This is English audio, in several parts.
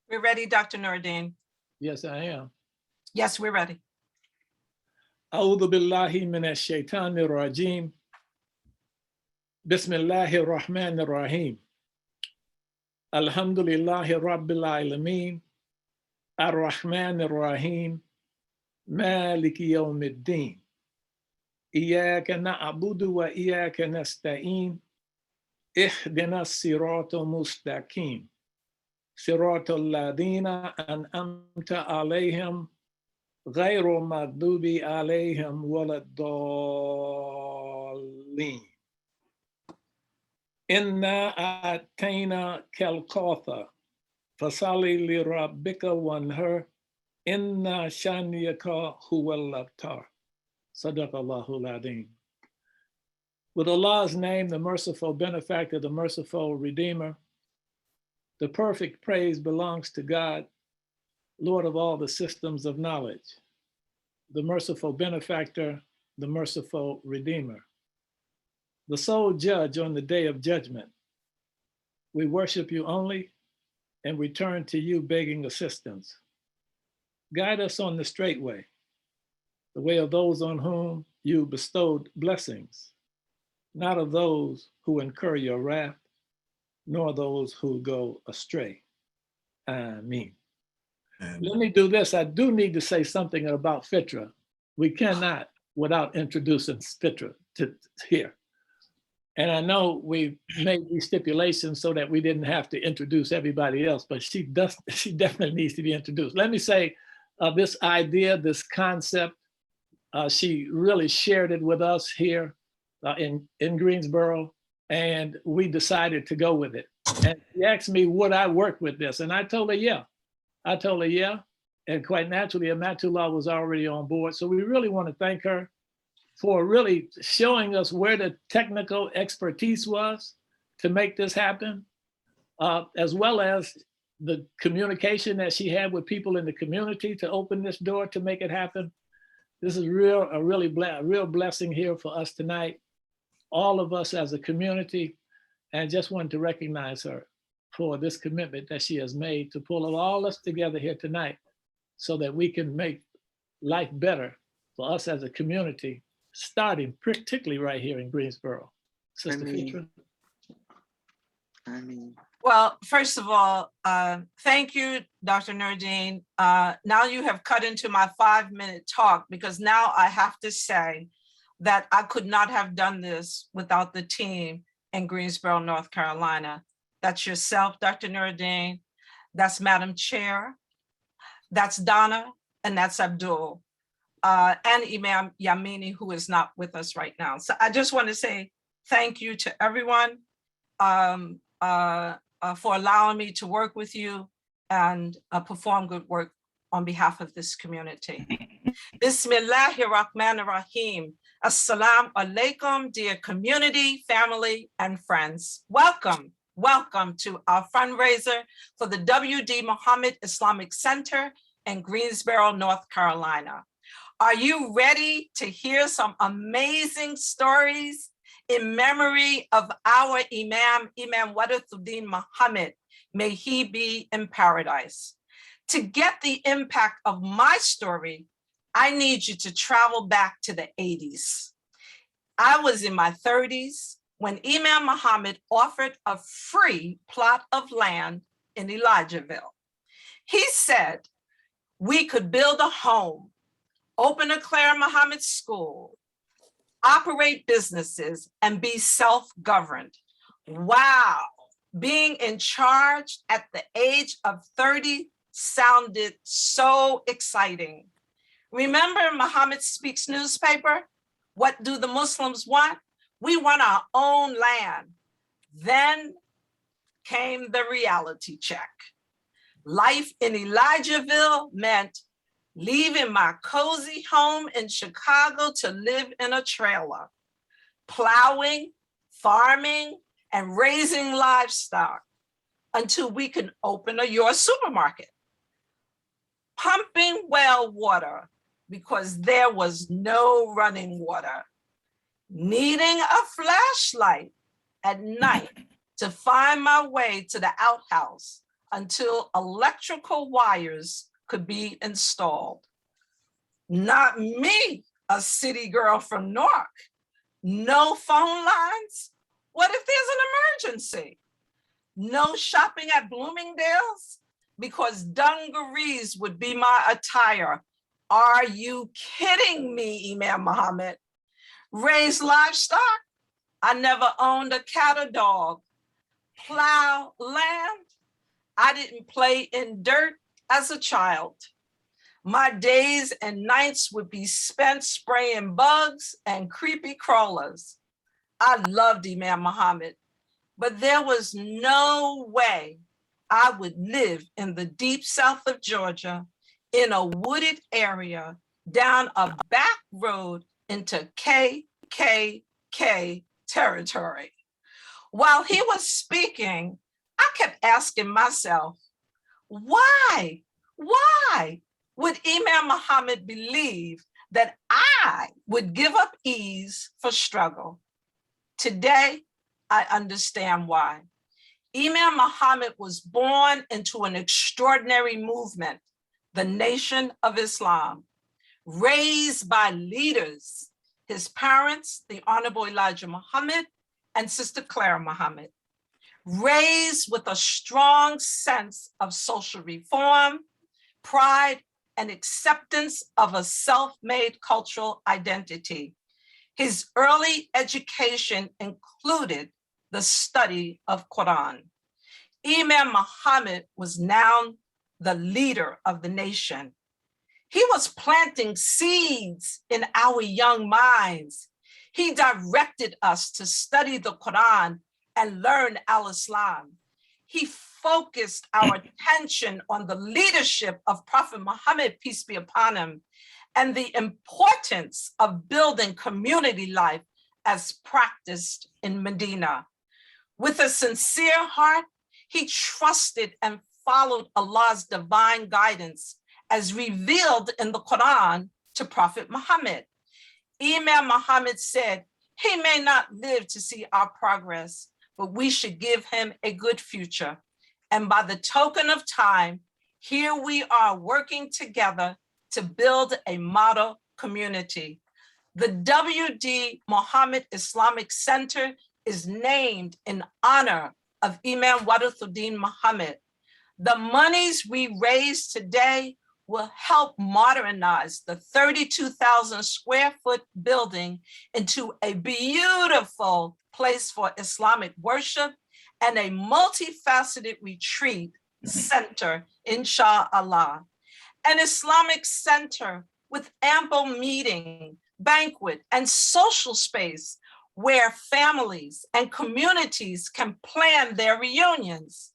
We're ready, Dr. Nordine. Yes, I am. Yes, we're ready. أعوذ بالله من الشيطان الرجيم. بسم الله الرحمن الرحيم. الحمد لله رب العالمين. الرحمن الرحيم. مالك يوم الدين. إياك نعبد وإياك نستعين. اهدنا الصراط المستقيم. صراط الذين أنعمت عليهم غير المغضوب عليهم ولا الضالين. إنا أعطيناك الكوثر فصل لربك وانحر إن شانئك هو الأبتر. صدق الله العظيم. With Allah's name, the merciful benefactor, the merciful redeemer, the perfect praise belongs to God, Lord of all the systems of knowledge, the merciful benefactor, the merciful redeemer, the sole judge on the day of judgment. We worship you only and return to you begging assistance. Guide us on the straight way, the way of those on whom you bestowed blessings, not of those who incur your wrath, nor those who go astray. Ameen. Let me do this. I do need to say something about Fitra. We cannot without introducing Fitra to here. And I know we made these stipulations so that we didn't have to introduce everybody else, but she definitely needs to be introduced. Let me say this idea, this concept, she really shared it with us here in Greensboro, and we decided to go with it. And she asked me, would I work with this? And I told her, yeah. And quite naturally, Amatullah was already on board. So we really want to thank her for really showing us where the technical expertise was to make this happen, as well as the communication that she had with people in the community to open this door to make it happen. This is a real blessing here for us tonight, all of us as a community, and just wanted to recognize her for this commitment that she has made to pull all us together here tonight so that we can make life better for us as a community, starting particularly right here in Greensboro. Sister Fitra. Well, first of all, thank you, Dr. Nordine. Now you have cut into my 5-minute talk because now I have to say that I could not have done this without the team in Greensboro, North Carolina. That's yourself, Dr. Nordine, that's Madam Chair, that's Donna, and that's Abdul, and Imam Yamini, who is not with us right now. So I just want to say thank you to everyone for allowing me to work with you and perform good work on behalf of this community. Bismillahirrahmanirrahim. Assalamu alaikum, dear community, family, and friends. Welcome to our fundraiser for the W.D. Mohammed Islamic Center in Greensboro, North Carolina. Are you ready to hear some amazing stories in memory of our Imam W Deen Mohammed? May he be in paradise. To get the impact of my story, I need you to travel back to the 80s. I was in my 30s when Imam Muhammad offered a free plot of land in Elijahville. He said we could build a home, open a Claire Muhammad school, operate businesses, and be self-governed. Wow, being in charge at the age of 30 sounded so exciting. Remember Muhammad Speaks newspaper? What do the Muslims want? We want our own land. Then came the reality check. Life in Elijahville meant leaving my cozy home in Chicago to live in a trailer, plowing, farming, and raising livestock until we can open your supermarket, pumping well water because there was no running water, needing a flashlight at night to find my way to the outhouse until electrical wires could be installed. Not me, a city girl from Newark. No phone lines? What if there's an emergency? No shopping at Bloomingdale's? Because dungarees would be my attire. Are you kidding me, Imam Mohammed? Raise livestock? I never owned a cat or dog. Plow land? I didn't play in dirt as a child. My days and nights would be spent spraying bugs and creepy crawlers. I loved Imam Mohammed, but there was no way I would live in the deep south of Georgia in a wooded area down a back road into KKK territory. While he was speaking, I kept asking myself, why would Imam Mohammed believe that I would give up ease for struggle? Today, I understand why. Imam Mohammed was born into an extraordinary movement, the Nation of Islam, raised by leaders, his parents, the Honorable Elijah Muhammad and Sister Clara Muhammad, raised with a strong sense of social reform, pride, and acceptance of a self-made cultural identity. His early education included the study of Quran. Imam Muhammad was now the leader of the nation. He was planting seeds in our young minds. He directed us to study the Quran and learn al-Islam. He focused our attention on the leadership of Prophet Muhammad, peace be upon him, and the importance of building community life as practiced in Medina. With a sincere heart, he trusted and followed Allah's divine guidance as revealed in the Quran to Prophet Muhammad. Imam Muhammad said, he may not live to see our progress, but we should give him a good future. And by the token of time, here we are working together to build a model community. The W.D. Mohammed Islamic Center is named in honor of Imam W Deen Mohammed. The monies we raise today will help modernize the 32,000 square foot building into a beautiful place for Islamic worship and a multifaceted retreat center, inshallah. An Islamic center with ample meeting, banquet, and social space where families and communities can plan their reunions.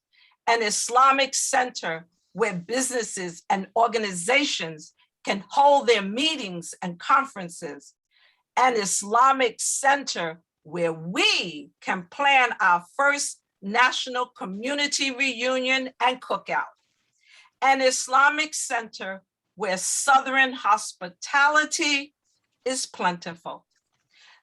An Islamic center where businesses and organizations can hold their meetings and conferences. An Islamic center where we can plan our first national community reunion and cookout. An Islamic center where Southern hospitality is plentiful.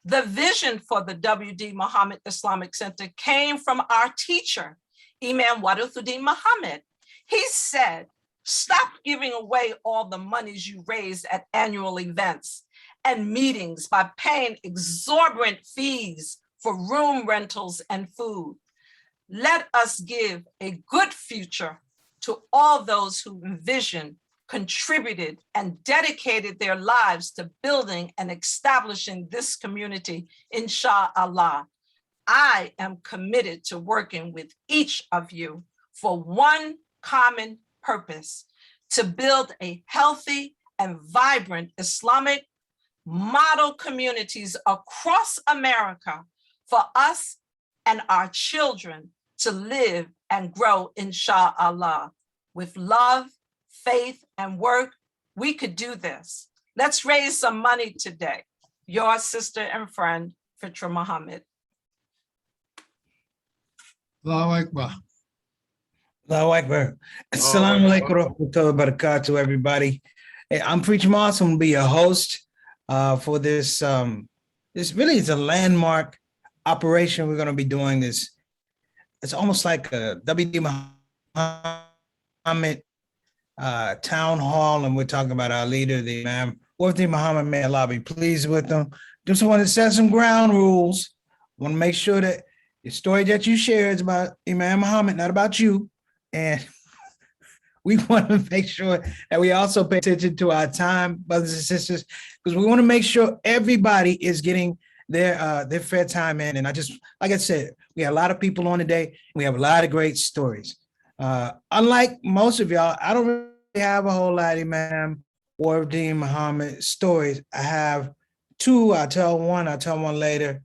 The vision for the W.D. Mohammed Islamic Center came from our teacher, Imam W Deen Mohammed. He said, stop giving away all the monies you raise at annual events and meetings by paying exorbitant fees for room rentals and food. Let us give a good future to all those who envisioned, contributed, and dedicated their lives to building and establishing this community, inshallah. I am committed to working with each of you for one common purpose: to build a healthy and vibrant Islamic model communities across America for us and our children to live and grow, inshallah. With love, faith, and work, we could do this. Let's raise some money today. Your sister and friend, Fitra Muhammad. Allahu Akbar. Allahu Akbar. Assalamu alaikum wa rahmatullahi wa barakatuh, everybody. Hey, I'm Preacher Moss. I'm going to be your host for this. This really is a landmark operation we're going to be doing this. It's almost like a WD Muhammad town hall, and we're talking about our leader, the Imam W Deen Mohammed. May Allah be pleased with them. Just want to set some ground rules. Want to make sure that the story that you share is about Imam Muhammad, not about you. And we want to make sure that we also pay attention to our time, brothers and sisters, because we want to make sure everybody is getting their fair time in. And I just, like I said, we have a lot of people on today. We have a lot of great stories. Unlike most of y'all, I don't really have a whole lot of Imam W Deen Mohammed stories. I have two. I'll tell one later.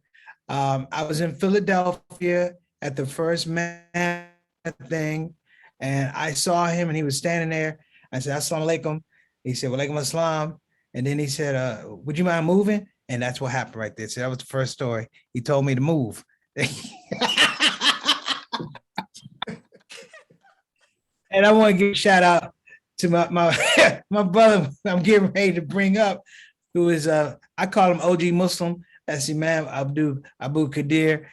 I was in Philadelphia at the first man thing, and I saw him and he was standing there. I said, Assalamu alaikum. He said, Walaikum assalam. And then he said, would you mind moving? And that's what happened right there. So that was the first story. He told me to move. And I want to give a shout out to my my brother I'm getting ready to bring up, who is I call him OG Muslim. That's Imam Abu Qadir.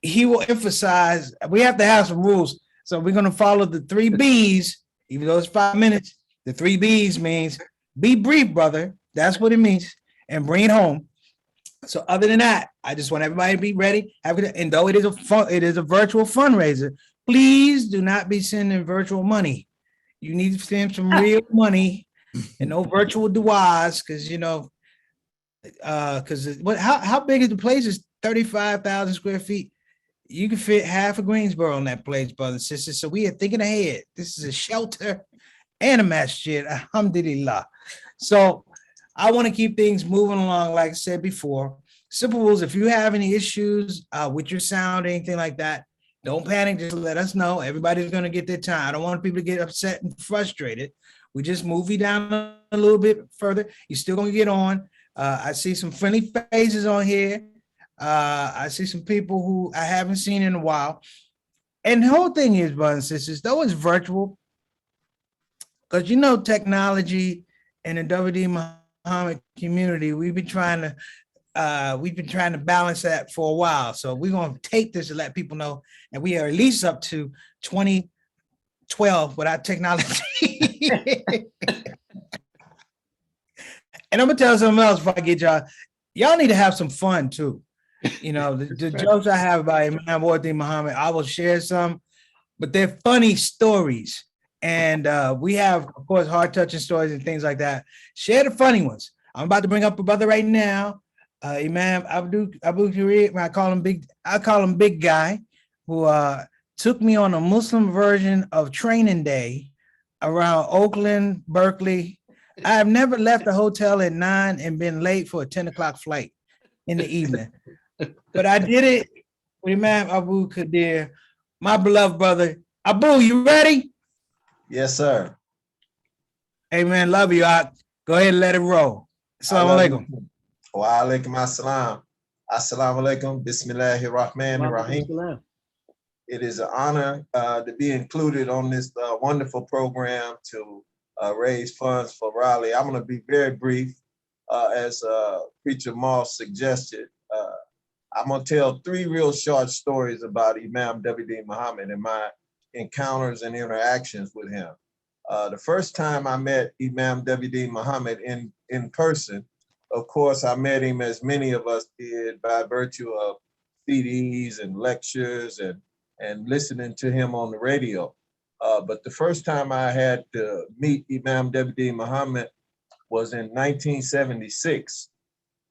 He will emphasize, we have to have some rules. So we're going to follow the 3 B's, even though it's 5 minutes. The 3 B's means be brief, brother. That's what it means. And bring it home. So other than that, I just want everybody to be ready. And though it is a virtual fundraiser, please do not be sending virtual money. You need to send some real money and no virtual duas, because how big is the place? Is 35,000 square feet. You can fit half of Greensboro on that place, brothers and sisters. So we are thinking ahead. This is a shelter and a masjid, alhamdulillah. So I want to keep things moving along, like I said before. Simple rules. If you have any issues with your sound or anything like that, don't panic. Just let us know. Everybody's going to get their time. I don't want people to get upset and frustrated. We just move you down a little bit further. You're still going to get on. I see some friendly faces on here. I see some people who I haven't seen in a while. And the whole thing is, brothers and sisters, though it's virtual, because technology and the WD Muhammad community, we've been trying to balance that for a while. So we're going to take this to let people know that we are at least up to 2012 without technology. And I'm gonna tell you something else before I get y'all need to have some fun too. The jokes I have about Imam W Deen Mohammed, I will share some, but they're funny stories. And we have, of course, heart-touching stories and things like that. Share the funny ones. I'm about to bring up a brother right now, Imam Abu Qadir. I call him Big Guy, who took me on a Muslim version of Training Day around Oakland, Berkeley. I have never left a hotel at 9 and been late for a 10 o'clock flight in the evening. But I did it with Imam Abu Qadir, my beloved brother. Abu, you ready? Yes, sir. Hey, man, love you. Go ahead and let it roll. Assalamu alaikum. Wa alaikum assalam. Assalamu alaikum. Bismillahir Rahmanir Rahim. It is an honor to be included on this wonderful program to raise funds for Raleigh. I'm going to be very brief, as Preacher Moss suggested. I'm going to tell 3 real short stories about Imam W Deen Mohammed and my encounters and interactions with him. The first time I met Imam W Deen Mohammed in person, of course, I met him, as many of us did, by virtue of CDs and lectures and listening to him on the radio. But the first time I had to meet Imam W Deen Mohammed was in 1976.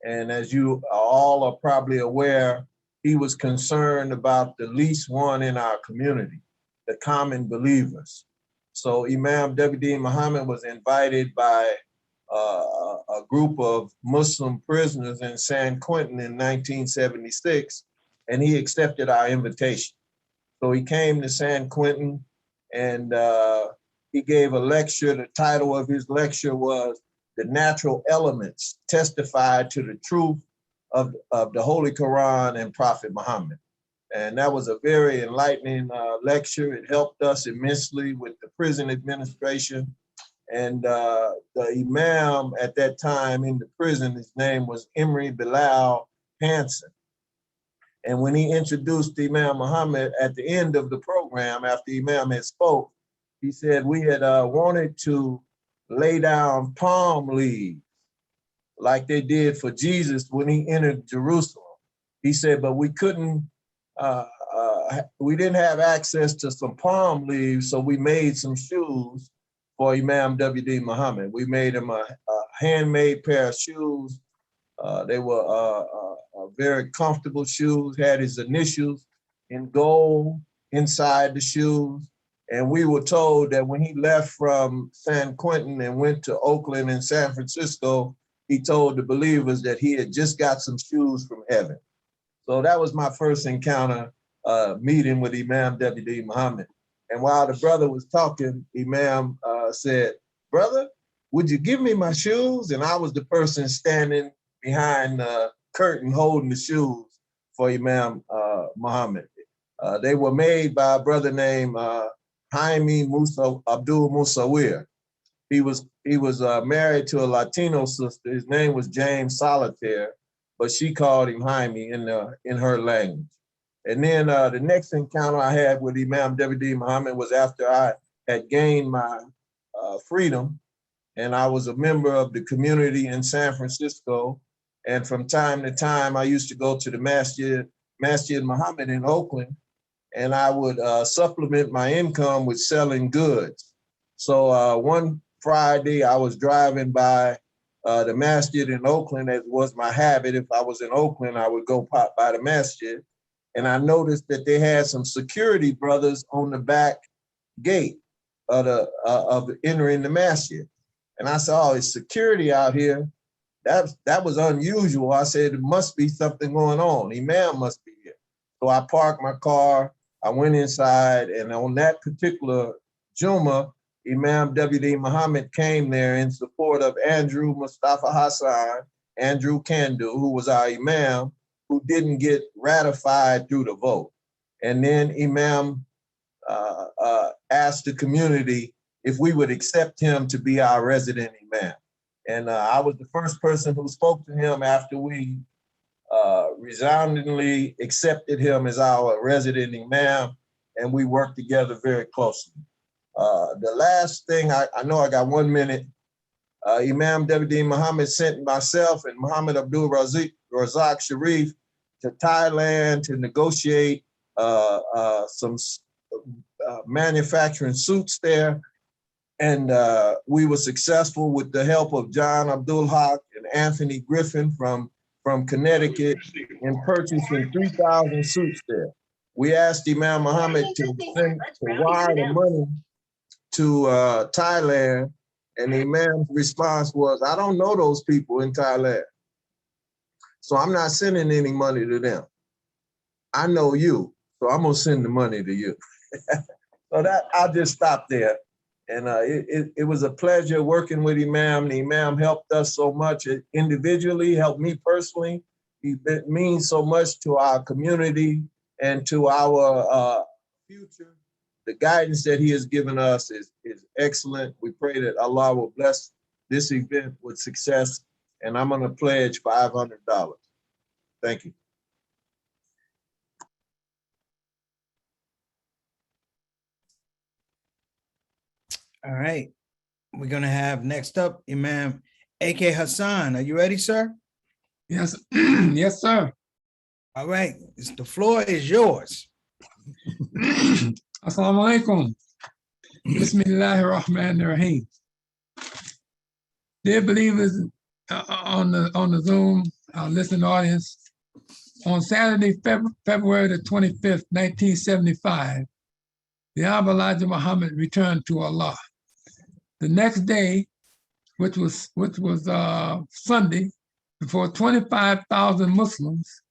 And as you all are probably aware, he was concerned about the least one in our community, the common believers. So Imam W Deen Mohammed was invited by a group of Muslim prisoners in San Quentin in 1976, and he accepted our invitation. So he came to San Quentin and he gave a lecture. The title of his lecture was "The Natural Elements Testified to the Truth of the Holy Quran and Prophet Muhammad." And that was a very enlightening lecture. It helped us immensely with the prison administration. And the imam at that time in the prison, his name was Emery Bilal Hansen. And when he introduced Imam Muhammad at the end of the program, after Imam had spoke, He said we had wanted to lay down palm leaves like they did for Jesus when he entered Jerusalem. He said, but we couldn't, we didn't have access to some palm leaves, so we made some shoes for Imam W Deen Mohammed. We made him a handmade pair of shoes. They were very comfortable shoes, had his initials in gold inside the shoes. And we were told that when he left from San Quentin and went to Oakland and San Francisco, he told the believers that he had just got some shoes from heaven. So that was my first encounter meeting with Imam W Deen Mohammed. And while the brother was talking, Imam said, brother, would you give me my shoes? And I was the person standing behind the curtain holding the shoes for Imam Muhammad. They were made by a brother named Jaime Abdul Musawir. He was married to a Latino sister. His name was James Solitaire, but she called him Jaime in her language. And then the next encounter I had with Imam W Deen Mohammed was after I had gained my freedom, and I was a member of the community in San Francisco. And from time to time, I used to go to the Masjid Muhammad in Oakland, and I would supplement my income with selling goods. So one Friday, I was driving by the masjid in Oakland, as was my habit. If I was in Oakland, I would go pop by the masjid. And I noticed that they had some security brothers on the back gate of entering the masjid. And I said, oh, it's security out here. That was unusual. I said, it must be something going on. Imam must be here. So I parked my car, I went inside, and on that particular Jummah, Imam W Deen Mohammed came there in support of Andrew Mustafa Hassan, Andrew Kandu, who was our Imam, who didn't get ratified through the vote. And then Imam asked the community if we would accept him to be our resident Imam. And I was the first person who spoke to him after we resoundingly accepted him as our resident Imam, and we worked together very closely. The last thing, I know I got 1 minute, Imam W Deen Mohammed sent myself and Muhammad Abdul Razak Sharif to Thailand to negotiate some manufacturing suits there. And we were successful with the help of John Abdul Haq and Anthony Griffin from Connecticut in purchasing 3,000 suits there. We asked Imam Muhammad to wire the money to Thailand, and the Imam's response was, I don't know those people in Thailand, so I'm not sending any money to them. I know you, so I'm gonna send the money to you. So that, I'll just stop there. And it was a pleasure working with Imam. The Imam helped us so much individually, helped me personally. It means so much to our community and to our future. The guidance that he has given us is excellent. We pray that Allah will bless this event with success. And I'm gonna pledge $500. Thank you. All right. We're going to have next up Imam A.K. Hassan. Are you ready, sir? Yes, yes, sir. All right. The floor is yours. Assalamu alaikum. Bismillahir Rahmanir Rahim. Dear believers on the Zoom, our listening audience, on Saturday, February the 25th, 1975, the Honorable Elijah Muhammad returned to Allah. The next day, which was Sunday, before 25,000 Muslims,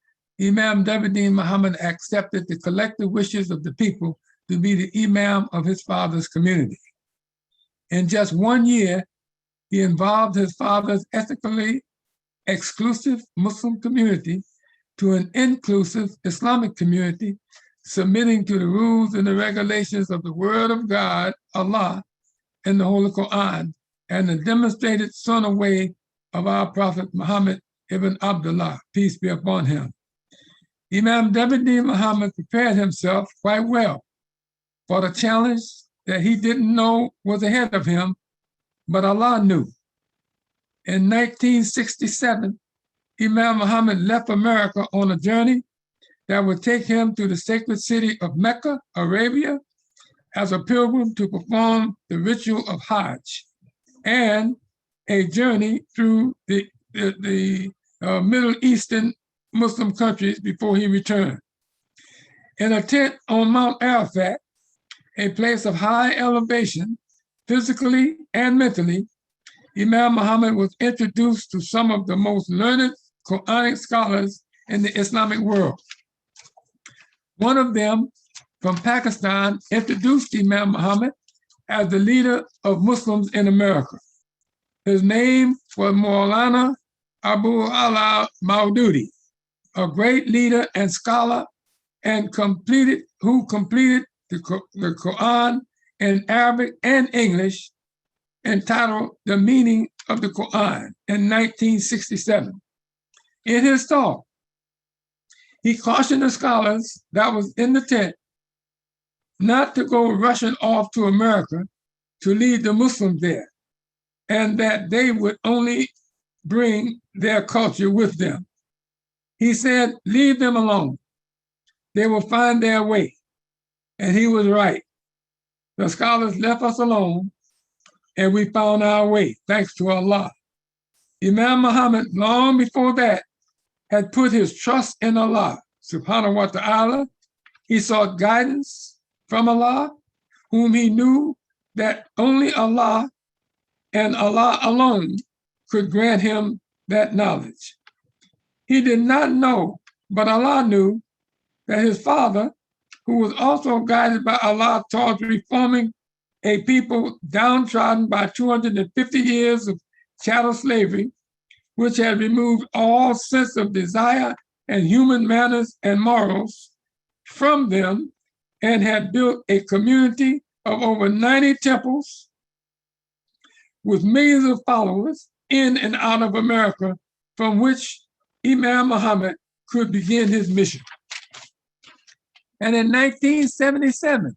Imam W Deen Mohammed accepted the collective wishes of the people to be the Imam of his father's community. In just 1 year, he involved his father's ethnically exclusive Muslim community to an inclusive Islamic community, submitting to the rules and the regulations of the Word of God, Allah, in the Holy Quran, and the demonstrated sunnah way of our Prophet Muhammad ibn Abdullah, peace be upon him. Imam W Deen Mohammed prepared himself quite well for the challenge that he didn't know was ahead of him, but Allah knew. In 1967, Imam Muhammad left America on a journey that would take him to the sacred city of Mecca, Arabia, as a pilgrim to perform the ritual of Hajj, and a journey through the Middle Eastern Muslim countries before he returned. In a tent on Mount Arafat, a place of high elevation, physically and mentally, Imam Muhammad was introduced to some of the most learned Quranic scholars in the Islamic world. One of them from Pakistan introduced Imam Muhammad as the leader of Muslims in America. His name was Maulana Abu Ala Maududi, a great leader and scholar, and who completed the Quran in Arabic and English, entitled The Meaning of the Quran in 1967. In his talk, he cautioned the scholars that was in the tent not to go rushing off to America to lead the Muslims there, and that they would only bring their culture with them. He said, leave them alone. They will find their way. And he was right. The scholars left us alone, and we found our way, thanks to Allah. Imam Muhammad, long before that, had put his trust in Allah, subhanahu wa ta'ala. He sought guidance from Allah, whom he knew that only Allah and Allah alone could grant him that knowledge. He did not know, but Allah knew, that his father, who was also guided by Allah towards reforming a people downtrodden by 250 years of chattel slavery, which had removed all sense of desire and human manners and morals from them, and had built a community of over 90 temples with millions of followers in and out of America, from which Imam Muhammad could begin his mission. And in 1977,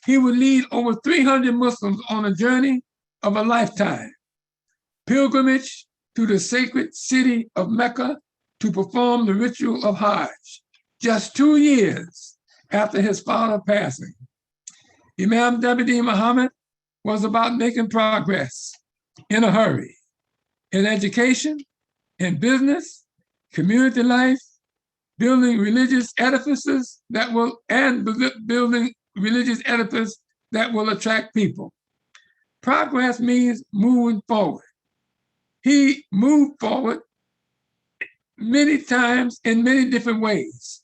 he would lead over 300 Muslims on a journey of a lifetime, pilgrimage to the sacred city of Mecca to perform the ritual of Hajj, just 2 years after his father's passing. Imam W Deen Mohammed was about making progress in a hurry, in education, in business, community life, building religious edifices that will attract people. Progress means moving forward. He moved forward many times in many different ways.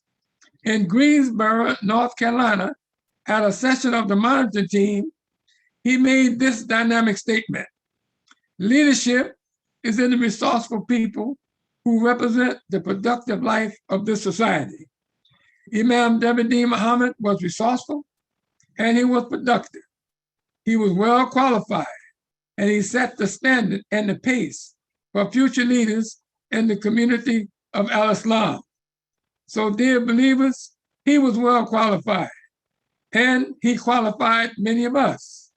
In Greensboro, North Carolina, at a session of the monitoring team, he made this dynamic statement: leadership is in the resourceful people who represent the productive life of this society. Imam W Deen Mohammed was resourceful and he was productive. He was well qualified and he set the standard and the pace for future leaders in the community of Al-Islam. So, dear believers, he was well qualified and he qualified many of us.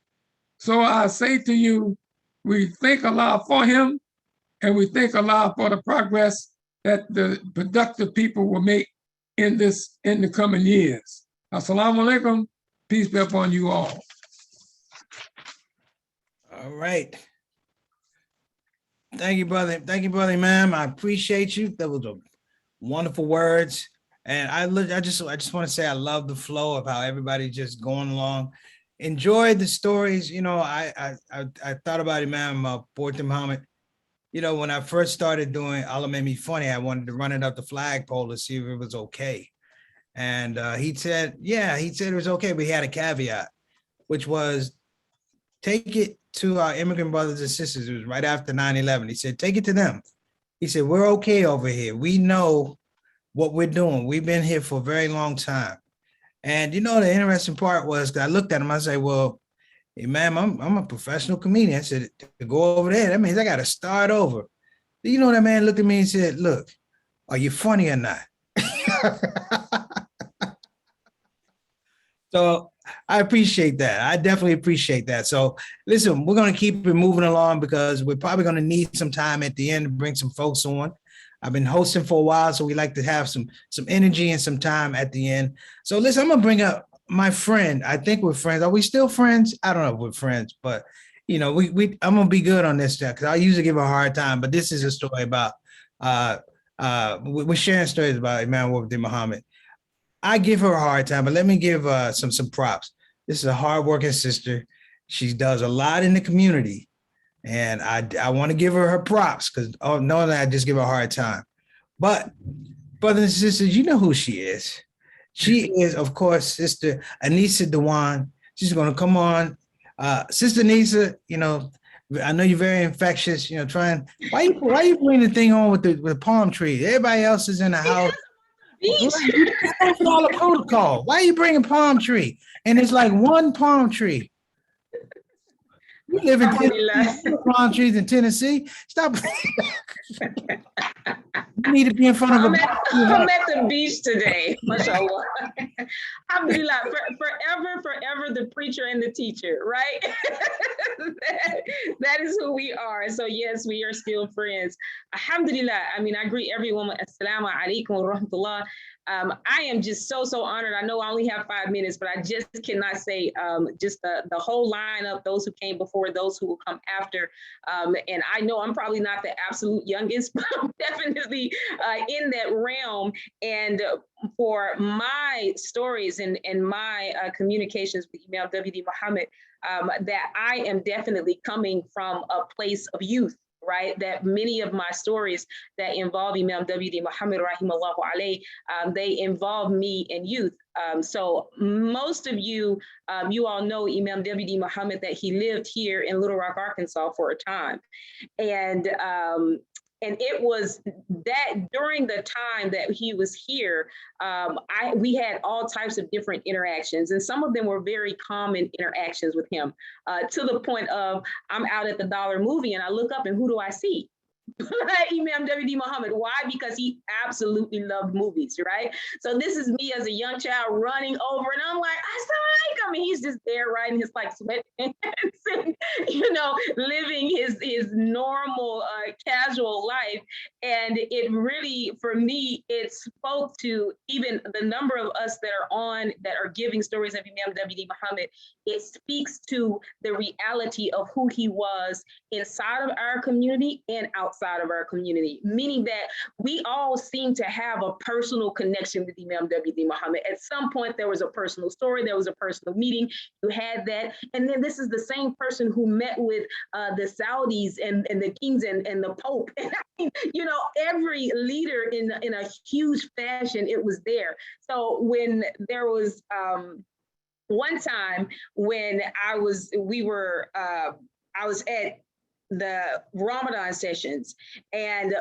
So I say to you, we thank Allah for him, and we thank Allah for the progress that the productive people will make in the coming years. Assalamu alaikum. Peace be upon you all. All right. Thank you, brother. Thank you, brother, ma'am. I appreciate you. That was a wonderful words. And I just want to say I love the flow of how everybody just going along. Enjoy the stories. You know, I thought about Imam W Deen Mohammed. You know, when I first started doing Allah Made Me Funny, I wanted to run it up the flagpole to see if it was okay. And he said it was okay, but he had a caveat, which was take it to our immigrant brothers and sisters. It was right after 9/11. He said, take it to them. He said, we're okay over here. We know what we're doing. We've been here for a very long time. And you know, the interesting part was that I looked at him, I said, well, hey, ma'am, I'm a professional comedian. I said, to go over there, that means I got to start over. You know, that man looked at me and said, look, are you funny or not? So I appreciate that. I definitely appreciate that. So listen, we're going to keep it moving along because we're probably going to need some time at the end to bring some folks on. I've been hosting for a while, so we like to have some energy and some time at the end. So listen, I'm going to bring up my friend. I think we're friends. Are we still friends? I don't know if we're friends, but I'm going to be good on this stuff because I usually give her a hard time, but this is a story about, we're sharing stories about Imam W Deen Mohammed. I give her a hard time, but let me give some props. This is a hardworking sister. She does a lot in the community. And I want to give her props because knowing that I just give her a hard time. But brothers and sisters, you know who she is. She is, of course, Sister Anissa Dewan. She's going to come on. Sister Anissa, I know you're very infectious, why you bring the thing on with the palm tree? Everybody else is in the house. You follow protocol. Why are you bringing palm tree? And it's like one palm tree. You live in Tennessee, palm trees in Tennessee. Stop. You need to be in front of I'm at the beach today, mashallah. Alhamdulillah, forever the preacher and the teacher, right? that is who we are. So yes, we are still friends. Alhamdulillah, I greet everyone with assalamu alaikum wa rahmatullah. I am just so honored. I know I only have 5 minutes, but I just cannot say just the whole lineup, those who came before, those who will come after. And I know I'm probably not the absolute youngest, but I'm definitely in that realm. And for my stories and my communications with Imam W Deen Mohammed, that I am definitely coming from a place of youth. Right, that many of my stories that involve Imam W Deen Mohammed rahimallahu alayhi, they involve me in youth. So most of you, you all know Imam W Deen Mohammed, that he lived here in Little Rock, Arkansas for a time, and it was that during the time that he was here, we had all types of different interactions, and some of them were very common interactions with him, to the point of I'm out at the Dollar Movie and I look up and who do I see? Imam W Deen Mohammed. Why? Because he absolutely loved movies, right? So this is me as a young child running over, and I'm like, I mean, he's just there riding his like sweatpants, and, living his normal casual life. And it really, for me, it spoke to even the number of us that are giving stories of Imam W Deen Mohammed. It speaks to the reality of who he was inside of our community and outside of our community, meaning that we all seem to have a personal connection with Imam W Deen Mohammed. At some point, there was a personal story, there was a personal meeting, you had that. And then this is the same person who met with the Saudis and the kings and the Pope. And every leader in a huge fashion, it was there. So when there was one time when I was at the Ramadan sessions, and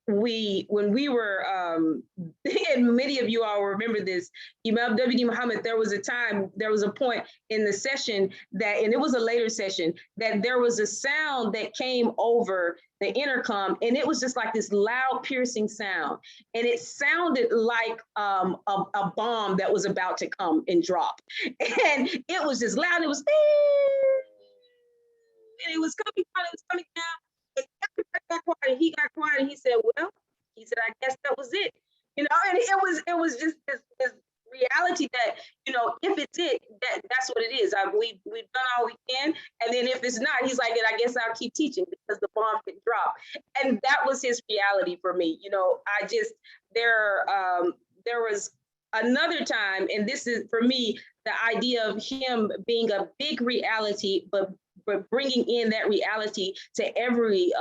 when we were, and many of you all remember this, Imam W Deen Mohammed, there was a point in the session and it was a later session, that there was a sound that came over the intercom, and it was just like this loud, piercing sound, and it sounded like a bomb that was about to come and drop, and it was just loud. It was. And it was coming down, and everybody got quiet, and he got quiet, and he said, I guess that was it. And it was just this reality that, if it's it, that's what it is. I believe we've done all we can. And then if it's not, he's like, and I guess I'll keep teaching because the bomb can drop. And that was his reality for me. There was another time, and this is for me, the idea of him being a big reality, but bringing in that reality to every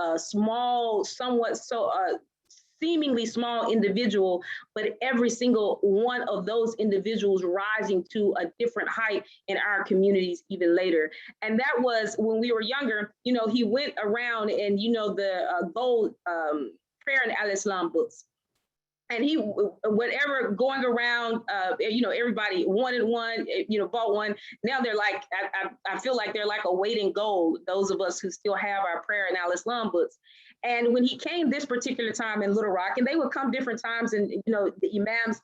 seemingly small individual, but every single one of those individuals rising to a different height in our communities even later. And that was when we were younger. He went around and the gold prayer and al-Islam books. And he, whatever, going around, everybody wanted one, bought one. Now they're like, I feel like they're like a weight in gold, those of us who still have our prayer and al-Islam books. And when he came this particular time in Little Rock, and they would come different times, and the imams,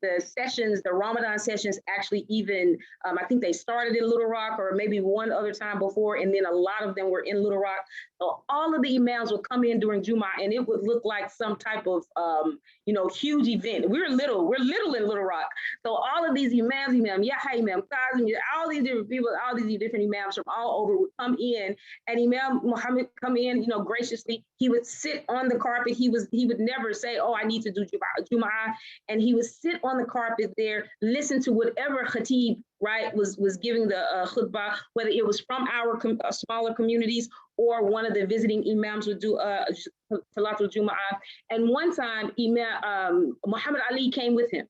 the sessions, the Ramadan sessions, actually even I think they started in Little Rock, or maybe one other time before, and then a lot of them were in Little Rock. So all of the imams would come in during Juma, and it would look like some type of huge event. We're little in Little Rock, so all of these imams, Imam Kazim, all these different people, all these different imams from all over would come in, and Imam Muhammad come in, graciously. He would sit on the carpet. He would never say, "Oh, I need to do Jum'ah," and he would sit on the carpet there, listen to whatever khatib, right, was giving the khutbah, whether it was from our smaller communities or one of the visiting imams would do Salatul Jum'ah. And one time, Imam Muhammad Ali came with him.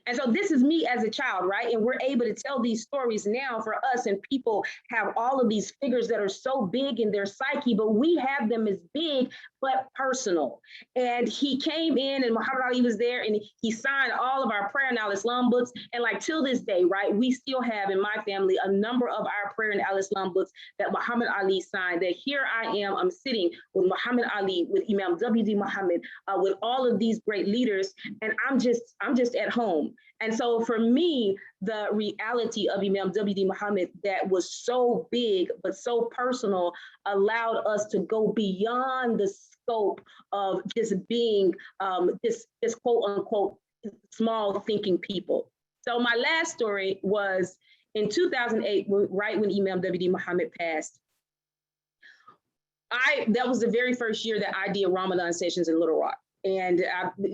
And so this is me as a child, right? And we're able to tell these stories now for us, and people have all of these figures that are so big in their psyche, but we have them as big, but personal. And he came in, and Muhammad Ali was there, and he signed all of our prayer and al-Islam books. And like till this day, right, we still have in my family a number of our prayer and al-Islam books that Muhammad Ali signed, that here I am, I'm sitting with Muhammad Ali, with Imam W Deen Mohammed, with all of these great leaders, and I'm just at home. And so for me, the reality of Imam W Deen Mohammed that was so big, but so personal, allowed us to go beyond the scope of just being this quote unquote small thinking people. So my last story was in 2008, right when Imam W Deen Mohammed passed. That was the very first year that I did Ramadan sessions in Little Rock. And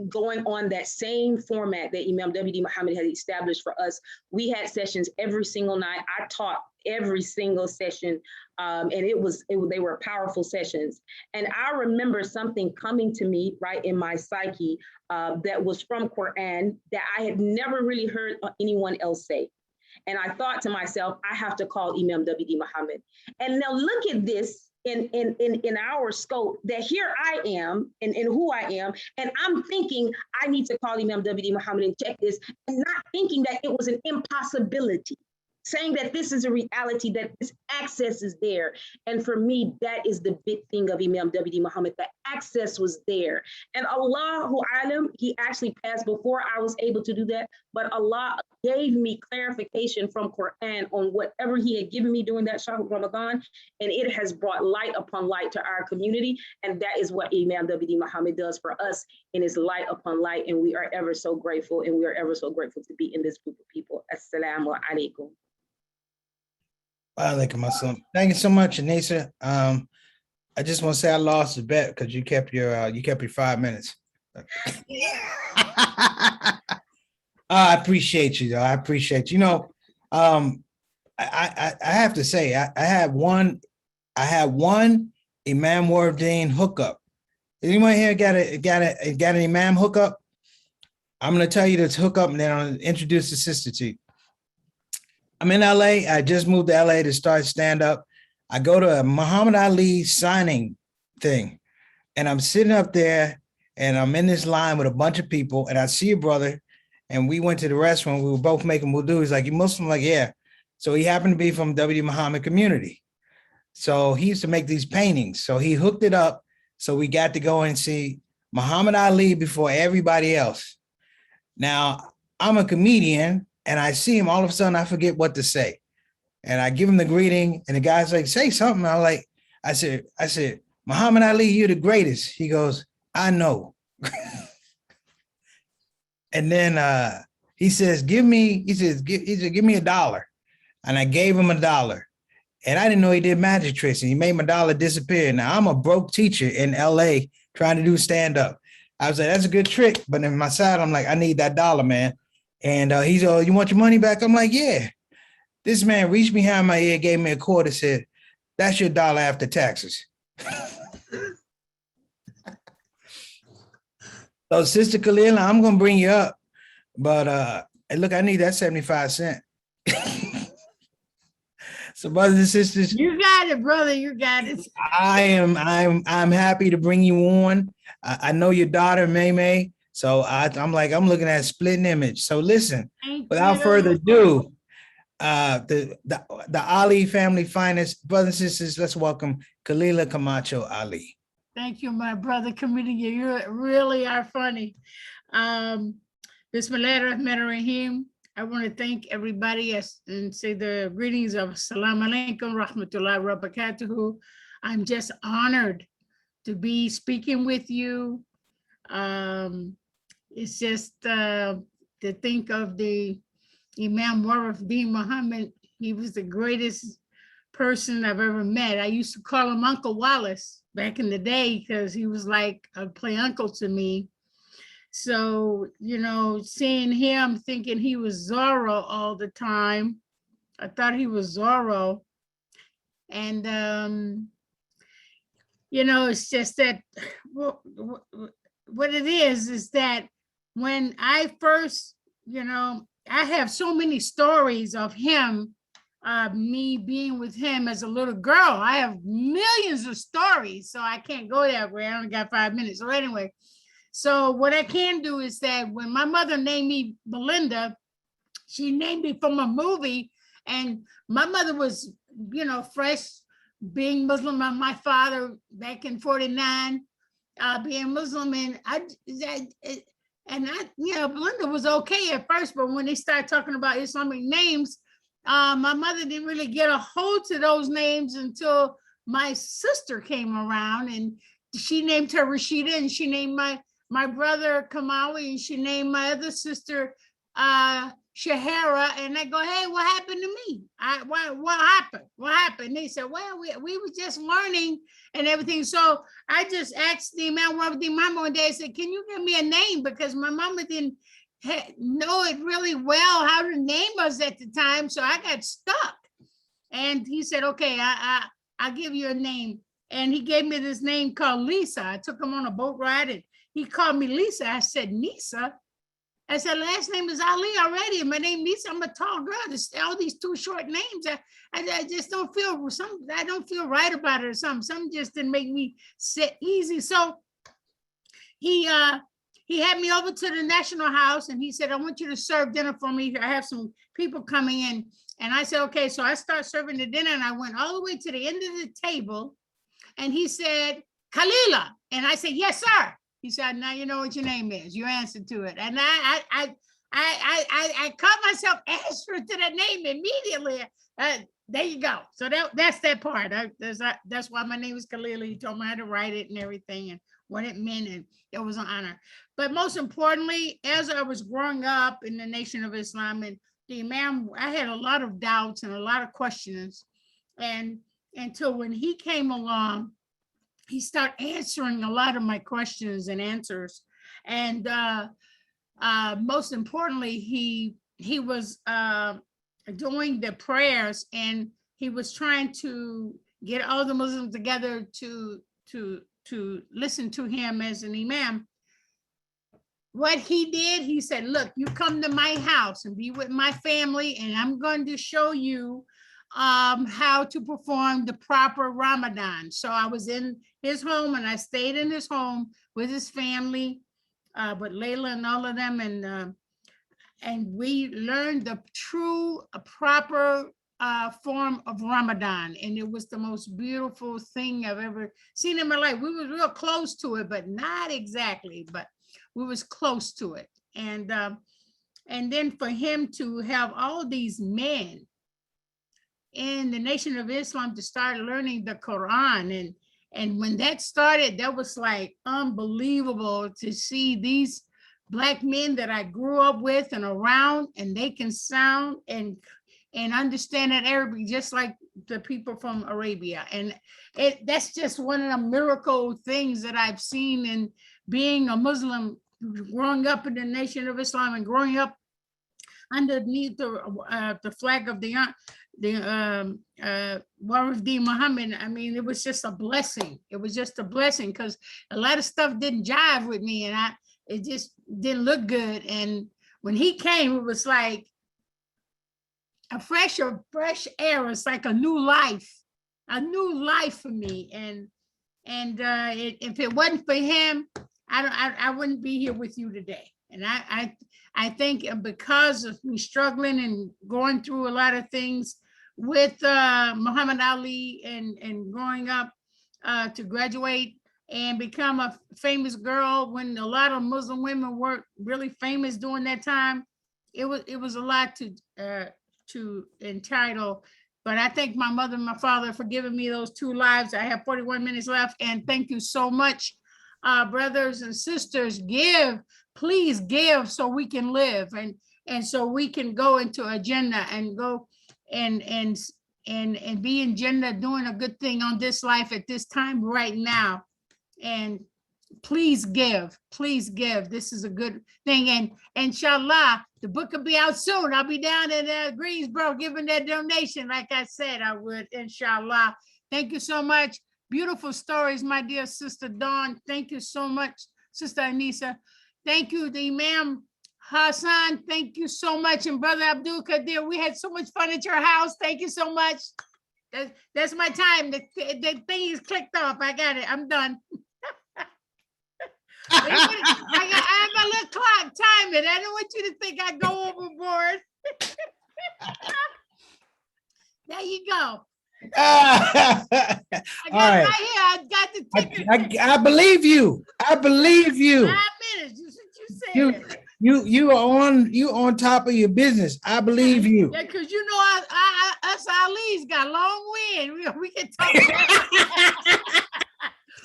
going on that same format that Imam W Deen Mohammed had established for us, we had sessions every single night. I taught every single session, and they were powerful sessions. And I remember something coming to me right in my psyche that was from Quran that I had never really heard anyone else say. And I thought to myself, I have to call Imam W Deen Mohammed. And now look at this. In our scope, that here I am and who I am, and I'm thinking I need to call Imam W Deen Mohammed and check this, and not thinking that it was an impossibility, saying that this is a reality, that this access is there. And for me, that is the big thing of Imam W Deen Mohammed, the access was there. And Allahu Alam, he actually passed before I was able to do that, but Allah gave me clarification from Quran on whatever he had given me during that Shahr Ramadan, and it has brought light upon light to our community. And that is what Imam W Deen Mohammed does for us, and it's light upon light, and we are ever so grateful, and we are ever so grateful to be in this group of people. Assalamu alaikum. Thank you so much, Anissa. I just want to say I lost the bet because you kept your 5 minutes. I appreciate you, though. I appreciate you. I have to say I had one Imam W Deen hookup. Anyone here got an Imam hookup? I'm gonna tell you this hookup, and then I'll introduce the sister to you. I'm in LA. I just moved to LA to start stand-up. I go to a Muhammad Ali signing thing, and I'm sitting up there, and I'm in this line with a bunch of people, and I see a brother, and we went to the restaurant. We were both making wudu. He's like, "You Muslim?" I'm like, "Yeah." So he happened to be from W Muhammad community. So he used to make these paintings. So he hooked it up. So we got to go and see Muhammad Ali before everybody else. Now, I'm a comedian, and I see him, all of a sudden I forget what to say. And I give him the greeting, and the guy's like, "Say something." I said, "Muhammad Ali, you're the greatest." He goes, "I know." And then he says, give me $1. And I gave him $1. And I didn't know he did magic tricks, and he made my dollar disappear. Now I'm a broke teacher in LA trying to do stand-up. I was like, "That's a good trick." But in my side, I'm like, "I need that $1, man." And he's like, "You want your money back?" I'm like, "Yeah." This man reached behind my ear, gave me a quarter, said, "That's your $1 after taxes." So, Sister Kalila, I'm gonna bring you up, but look, I need that 75 cents. So, brothers and sisters, you got it, brother. You got it. I'm happy to bring you on. I know your daughter, May. So I'm looking at a splitting image. So listen, without further ado, the Ali family finest, brothers and sisters, let's welcome Kalila Camacho Ali. Thank you, my brother comedian. You really are funny. Bismillahirrahmanirrahim. I want to thank everybody and say the greetings of Assalamu alaikum, rahmatullahi wa barakatuhu. I'm just honored to be speaking with you. It's just to think of the Imam W Deen Mohammed. He was the greatest person I've ever met. I used to call him Uncle Wallace back in the day because he was like a play uncle to me. So, you know, seeing him, thinking he was Zorro all the time. I thought he was Zorro. And, you know, it's just that what it is that when I first, you know, I have so many stories of him, me being with him as a little girl. I have millions of stories, so I can't go that way. I only got 5 minutes. So anyway, so what I can do is that when my mother named me Belinda, she named me from a movie, and my mother was, you know, fresh, being Muslim, and my father back in 49, being Muslim, and you know, Belinda was okay at first, but when they started talking about Islamic names, my mother didn't really get a hold to those names until my sister came around, and she named her Rashida, and she named my brother Kamawi, and she named my other sister Shahara. And I go, hey, what happened to me? What happened? What happened? And they said, well, we were just learning and everything. So I just asked the Imam W Deen Mohammed one day. I said, can you give me a name? Because my mama didn't know it really well how to name us at the time. So I got stuck. And he said, okay, I'll give you a name. And he gave me this name called Lisa. I took him on a boat ride and he called me Lisa. I said, Nisa? I said, last name is Ali already. My name Nisa. I'm a tall girl. There's all these two short names. I just don't feel I don't feel right about it or something. Something just didn't make me sit easy. So he had me over to the National House and he said, I want you to serve dinner for me. I have some people coming in. And I said, okay. So I started serving the dinner and I went all the way to the end of the table. And he said, Khalila. And I said, yes, sir. He said, now you know what your name is, your answer to it. And I caught myself answering to that name immediately. There you go. So that's that part. That's why my name is Khalila. He told me how to write it and everything and what it meant, and it was an honor. But most importantly, as I was growing up in the Nation of Islam and the Imam, I had a lot of doubts and a lot of questions. And until when he came along, he started answering a lot of my questions and answers. And most importantly, he was doing the prayers and he was trying to get all the Muslims together to listen to him as an imam. What he did, he said, look, you come to my house and be with my family and I'm going to show you how to perform the proper Ramadan. So I was in his home and I stayed in his home with his family, with Layla and all of them. And we learned the true, proper form of Ramadan. And it was the most beautiful thing I've ever seen in my life. We were real close to it, but not exactly, but we was close to it. And then for him to have all these men in the Nation of Islam to start learning the Quran. And when that started, that was like unbelievable to see these Black men that I grew up with and around, and they can sound and understand that Arabic just like the people from Arabia. And that's just one of the miracle things that I've seen in being a Muslim, growing up in the Nation of Islam and growing up underneath the flag of the W Deen Mohammed. I mean, it was just a blessing. It was just a blessing because a lot of stuff didn't jive with me and it just didn't look good. And when he came, it was like a fresh air. It's like a new life for me. And if it wasn't for him, I wouldn't be here with you today. And I think because of me struggling and going through a lot of things with Muhammad Ali and growing up to graduate and become a famous girl when a lot of Muslim women weren't really famous during that time. It was a lot to entitle, but I thank my mother and my father for giving me those 2 lives. I have 41 minutes left, and thank you so much, brothers and sisters. Give, please give, so we can live, and so we can go into a Jannah and go and be in Jannah, doing a good thing on this life at this time right now. And please give, please give. This is a good thing. And inshallah, the book will be out soon. I'll be down in Greensboro giving that donation. Like I said, I would, inshallah. Thank you so much. Beautiful stories, my dear sister Dawn. Thank you so much, Sister Anissa. Thank you, the Imam Hassan. Thank you so much. And Brother Abdul Qadir, we had so much fun at your house. Thank you so much. That's my time. The thing is clicked off. I got it. I'm done. I have my little clock timing. I don't want you to think I go overboard. There you go. I got right. right here. I got the ticket. I believe you. I believe you. 5 minutes. You said. You are on top of your business. I believe you. Yeah, because you know us Ali's got long wind. We can talk forever.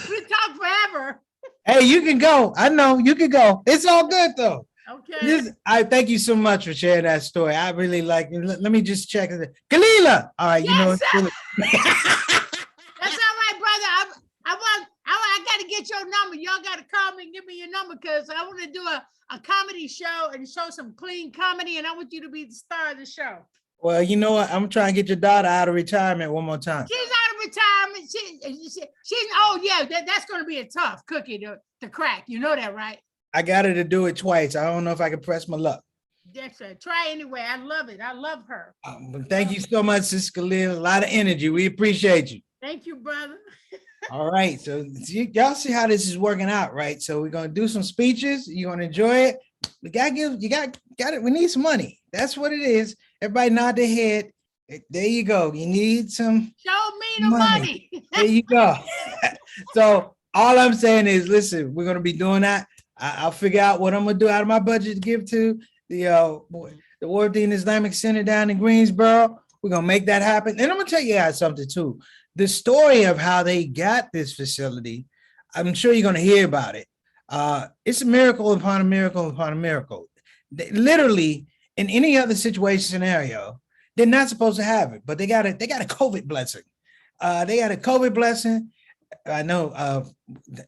We talk forever. Hey, you can go. I know you can go. It's all good though. Okay. I thank you so much for sharing that story. I really like it. Let me just check it. Kalila. All right, Yes, you know. That's all right, brother. I got to get your number. Y'all got to call me and give me your number, because I want to do a comedy show and show some clean comedy, and I want you to be the star of the show. Well, you know what? I'm trying to get your daughter out of retirement one more time. She's out of retirement. She's oh yeah, that's going to be a tough cookie to crack. You know that, right? I got her to do it twice. I don't know if I can press my luck. That's right. Try anyway. I love it. I love her. Thank you so much, Sister Khalil. A lot of energy. We appreciate you. Thank you, brother. All right. So y'all see how this is working out, right? So we're gonna do some speeches. You're gonna enjoy it. We got it. We need some money. That's what it is. Everybody nod their head. There you go. You need some. Show me the money. There you go. So all I'm saying is, listen, we're gonna be doing that. I'll figure out what I'm gonna do out of my budget to give to the W Deen Islamic Center down in Greensboro. We're gonna make that happen. And I'm gonna tell you guys something too. The story of how they got this facility, I'm sure you're gonna hear about it. It's a miracle upon a miracle upon a miracle. Literally, in any other situation scenario, they're not supposed to have it, but they got a COVID blessing. They got a COVID blessing. I know.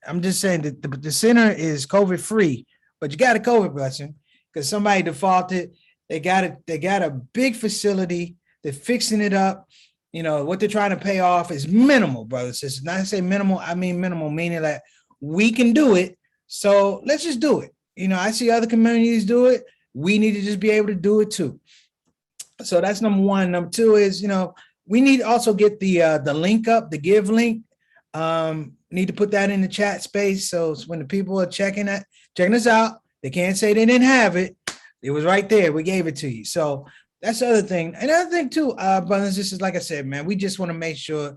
I'm just saying that the center is COVID free, but you got a COVID blessing because somebody defaulted. They got a big facility. They're fixing it up. You know what they're trying to pay off is minimal, brothers. Sisters. Not to say minimal, I mean minimal, meaning that we can do it. So let's just do it. You know, I see other communities do it. We need to just be able to do it too. So that's number one. Number two is, you know, we need to also get the link up, the give link. Need to put that in the chat space. So when the people are checking us out, they can't say they didn't have it. It was right there. We gave it to you. So that's the other thing. Another thing too, brothers and sisters, like I said, man, we just want to make sure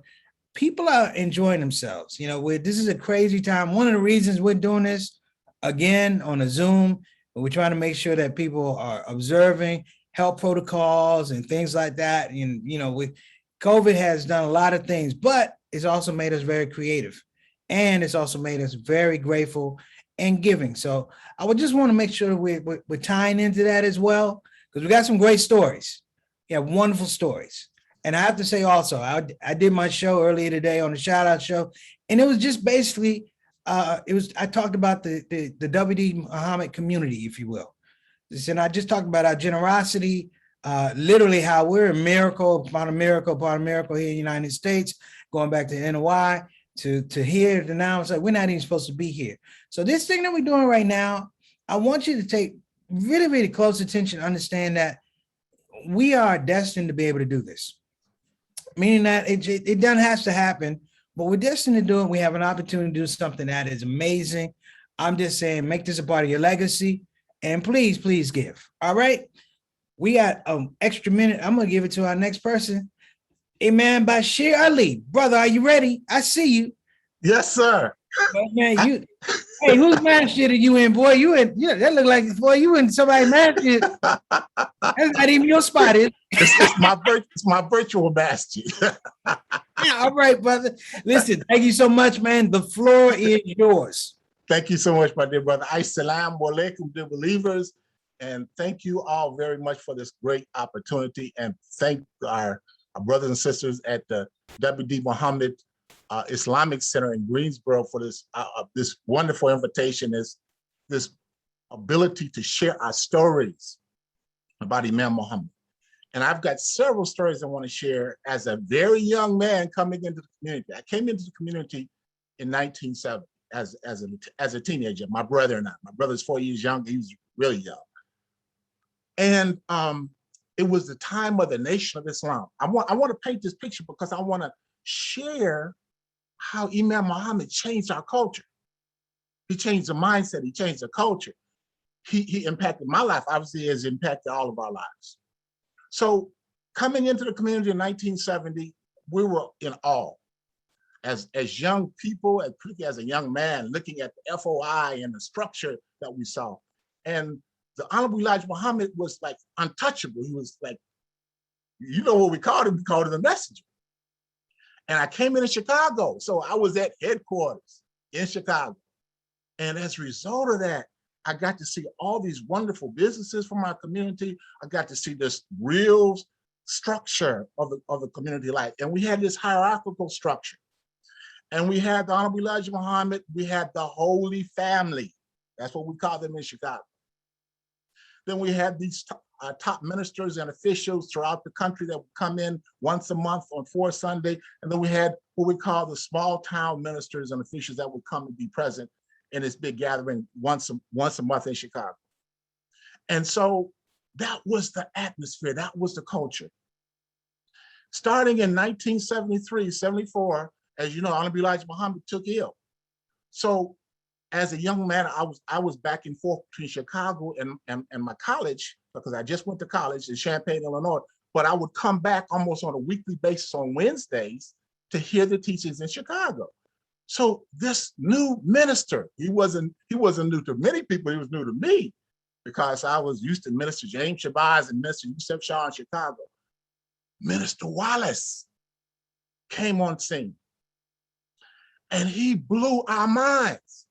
people are enjoying themselves. You know, this is a crazy time. One of the reasons we're doing this again on a Zoom, we're trying to make sure that people are observing health protocols and things like that. And, you know, with COVID has done a lot of things, but it's also made us very creative. And it's also made us very grateful and giving. So I would just want to make sure we're tying into that as well, because we got some great stories. We have wonderful stories. And I have to say also, I did my show earlier today on the shout out show, and it was just basically, I talked about the W Deen Mohammed community, if you will. And I just talked about our generosity, literally how we're a miracle upon a miracle upon a miracle here in the United States, going back to NOI, to here to now. It's like, we're not even supposed to be here. So this thing that we're doing right now, I want you to take really, really close attention, understand that we are destined to be able to do this. Meaning that it doesn't have to happen, but we're destined to do it. We have an opportunity to do something that is amazing. I'm just saying, make this a part of your legacy, and please, please give. All right. We got an extra minute. I'm going to give it to our next person. Imam Bashir Ali. Brother, are you ready? I see you. Yes, sir. Man, hey, whose masjid are you in, boy? You in, yeah, that look like, boy, you in somebody's masjid. That's not even your spot, is it? It's my virtual masjid. Yeah, all right, brother. Listen, thank you so much, man. The floor is yours. Thank you so much, my dear brother. Assalamu alaikum, dear believers. And thank you all very much for this great opportunity. And thank our brothers and sisters at the WD Mohammed Islamic Center in Greensboro for this wonderful invitation, this ability to share our stories about Imam Muhammad. And I've got several stories I want to share as a very young man coming into the community. I came into the community in 1970 as a teenager, my brother and I. My brother's 4 years younger, he was really young. And it was the time of the Nation of Islam. I want to paint this picture because I want to share how Imam Muhammad changed our culture. He changed the mindset, he changed the culture. He impacted my life, obviously, has impacted all of our lives. So coming into the community in 1970, we were in awe. As young people, and particularly as a young man, looking at the FOI and the structure that we saw. And the Honorable Elijah Muhammad was like untouchable. He was like, you know what we called him? We called him the messenger. And I came into Chicago. So I was at headquarters in Chicago. And as a result of that, I got to see all these wonderful businesses from our community. I got to see this real structure of the community life. And we had this hierarchical structure. And we had the Honorable Elijah Muhammad, we had the Holy Family. That's what we call them in Chicago. Then we had these top ministers and officials throughout the country that would come in once a month on 4th Sunday. And then we had what we call the small town ministers and officials that would come and be present in this big gathering once a month in Chicago. And so that was the atmosphere, that was the culture. Starting in 1973, 74, as you know, Honorable Elijah Muhammad took ill. So as a young man, I was back and forth between Chicago and my college, because I just went to college in Champaign, Illinois, but I would come back almost on a weekly basis on Wednesdays to hear the teachings in Chicago. So this new minister, he wasn't new to many people, he was new to me, because I was used to Minister James Shabazz and Minister Yusuf Shah in Chicago. Minister Wallace came on scene and he blew our minds.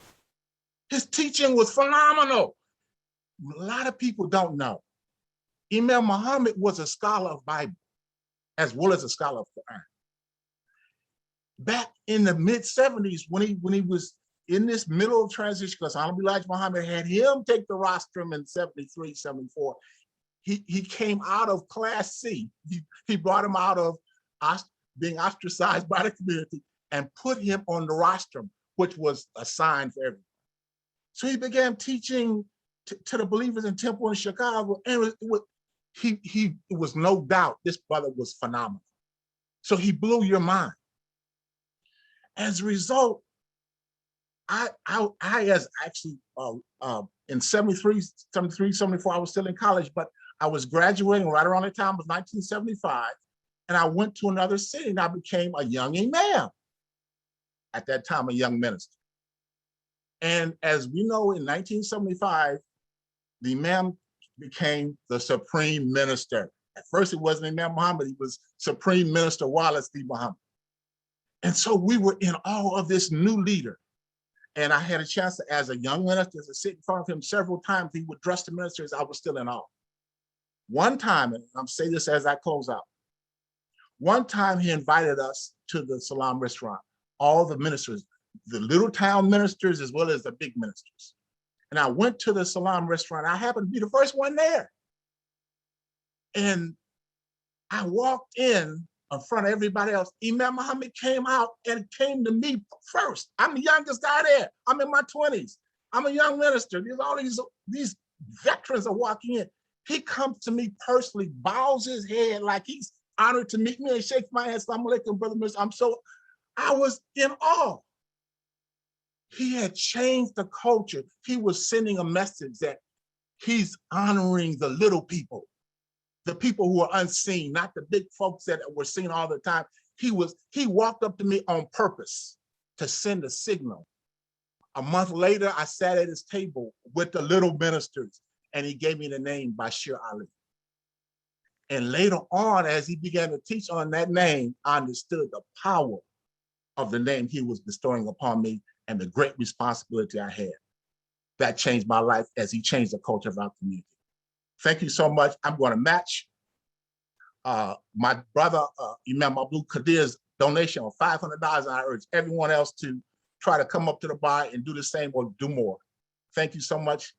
His teaching was phenomenal. A lot of people don't know. Imam Muhammad was a scholar of Bible as well as a scholar of Quran. Back in the mid-70s, when he was in this middle of transition, because Honorable Elijah Muhammad had him take the rostrum in 73, 74, he came out of Class C. He brought him out of being ostracized by the community and put him on the rostrum, which was a sign for everyone. So he began teaching to the believers in Temple in Chicago, and it was no doubt this brother was phenomenal. So he blew your mind. As a result, I as actually in 73, 74, I was still in college, but I was graduating right around the time of 1975, and I went to another city and I became a young imam. At that time, a young minister. And as we know, in 1975, the imam became the supreme minister. At first, it wasn't Imam Muhammad, he was Supreme Minister Wallace D. Muhammad. And so we were in awe of this new leader. And I had a chance to, as a young minister, to sit in front of him several times. He would address the ministers. I was still in awe. One time, and I'm saying this as I close out, one time he invited us to the Salam restaurant, all the ministers, the little town ministers as well as the big ministers. And I went to the Salam restaurant. I happened to be the first one there. And I walked in front of everybody else. Imam Muhammad came out and came to me first. I'm the youngest guy there. I'm in my 20s. I'm a young minister. There's all these veterans are walking in. He comes to me personally, bows his head like he's honored to meet me and shakes my hand. Assalamu alaikum, brother minister. I was in awe. He had changed the culture. He was sending a message that he's honoring the little people, the people who are unseen, not the big folks that were seen all the time. He walked up to me on purpose to send a signal A month later, I sat at his table with the little ministers, and he gave me the name Bashir Ali. And later on, as he began to teach on that name, I understood the power of the name he was bestowing upon me and the great responsibility I had. That changed my life as he changed the culture of our community. Thank you so much. I'm going to match my brother, Imam W Qadir's donation of $500. And I urge everyone else to try to come up to the bar and do the same or do more. Thank you so much.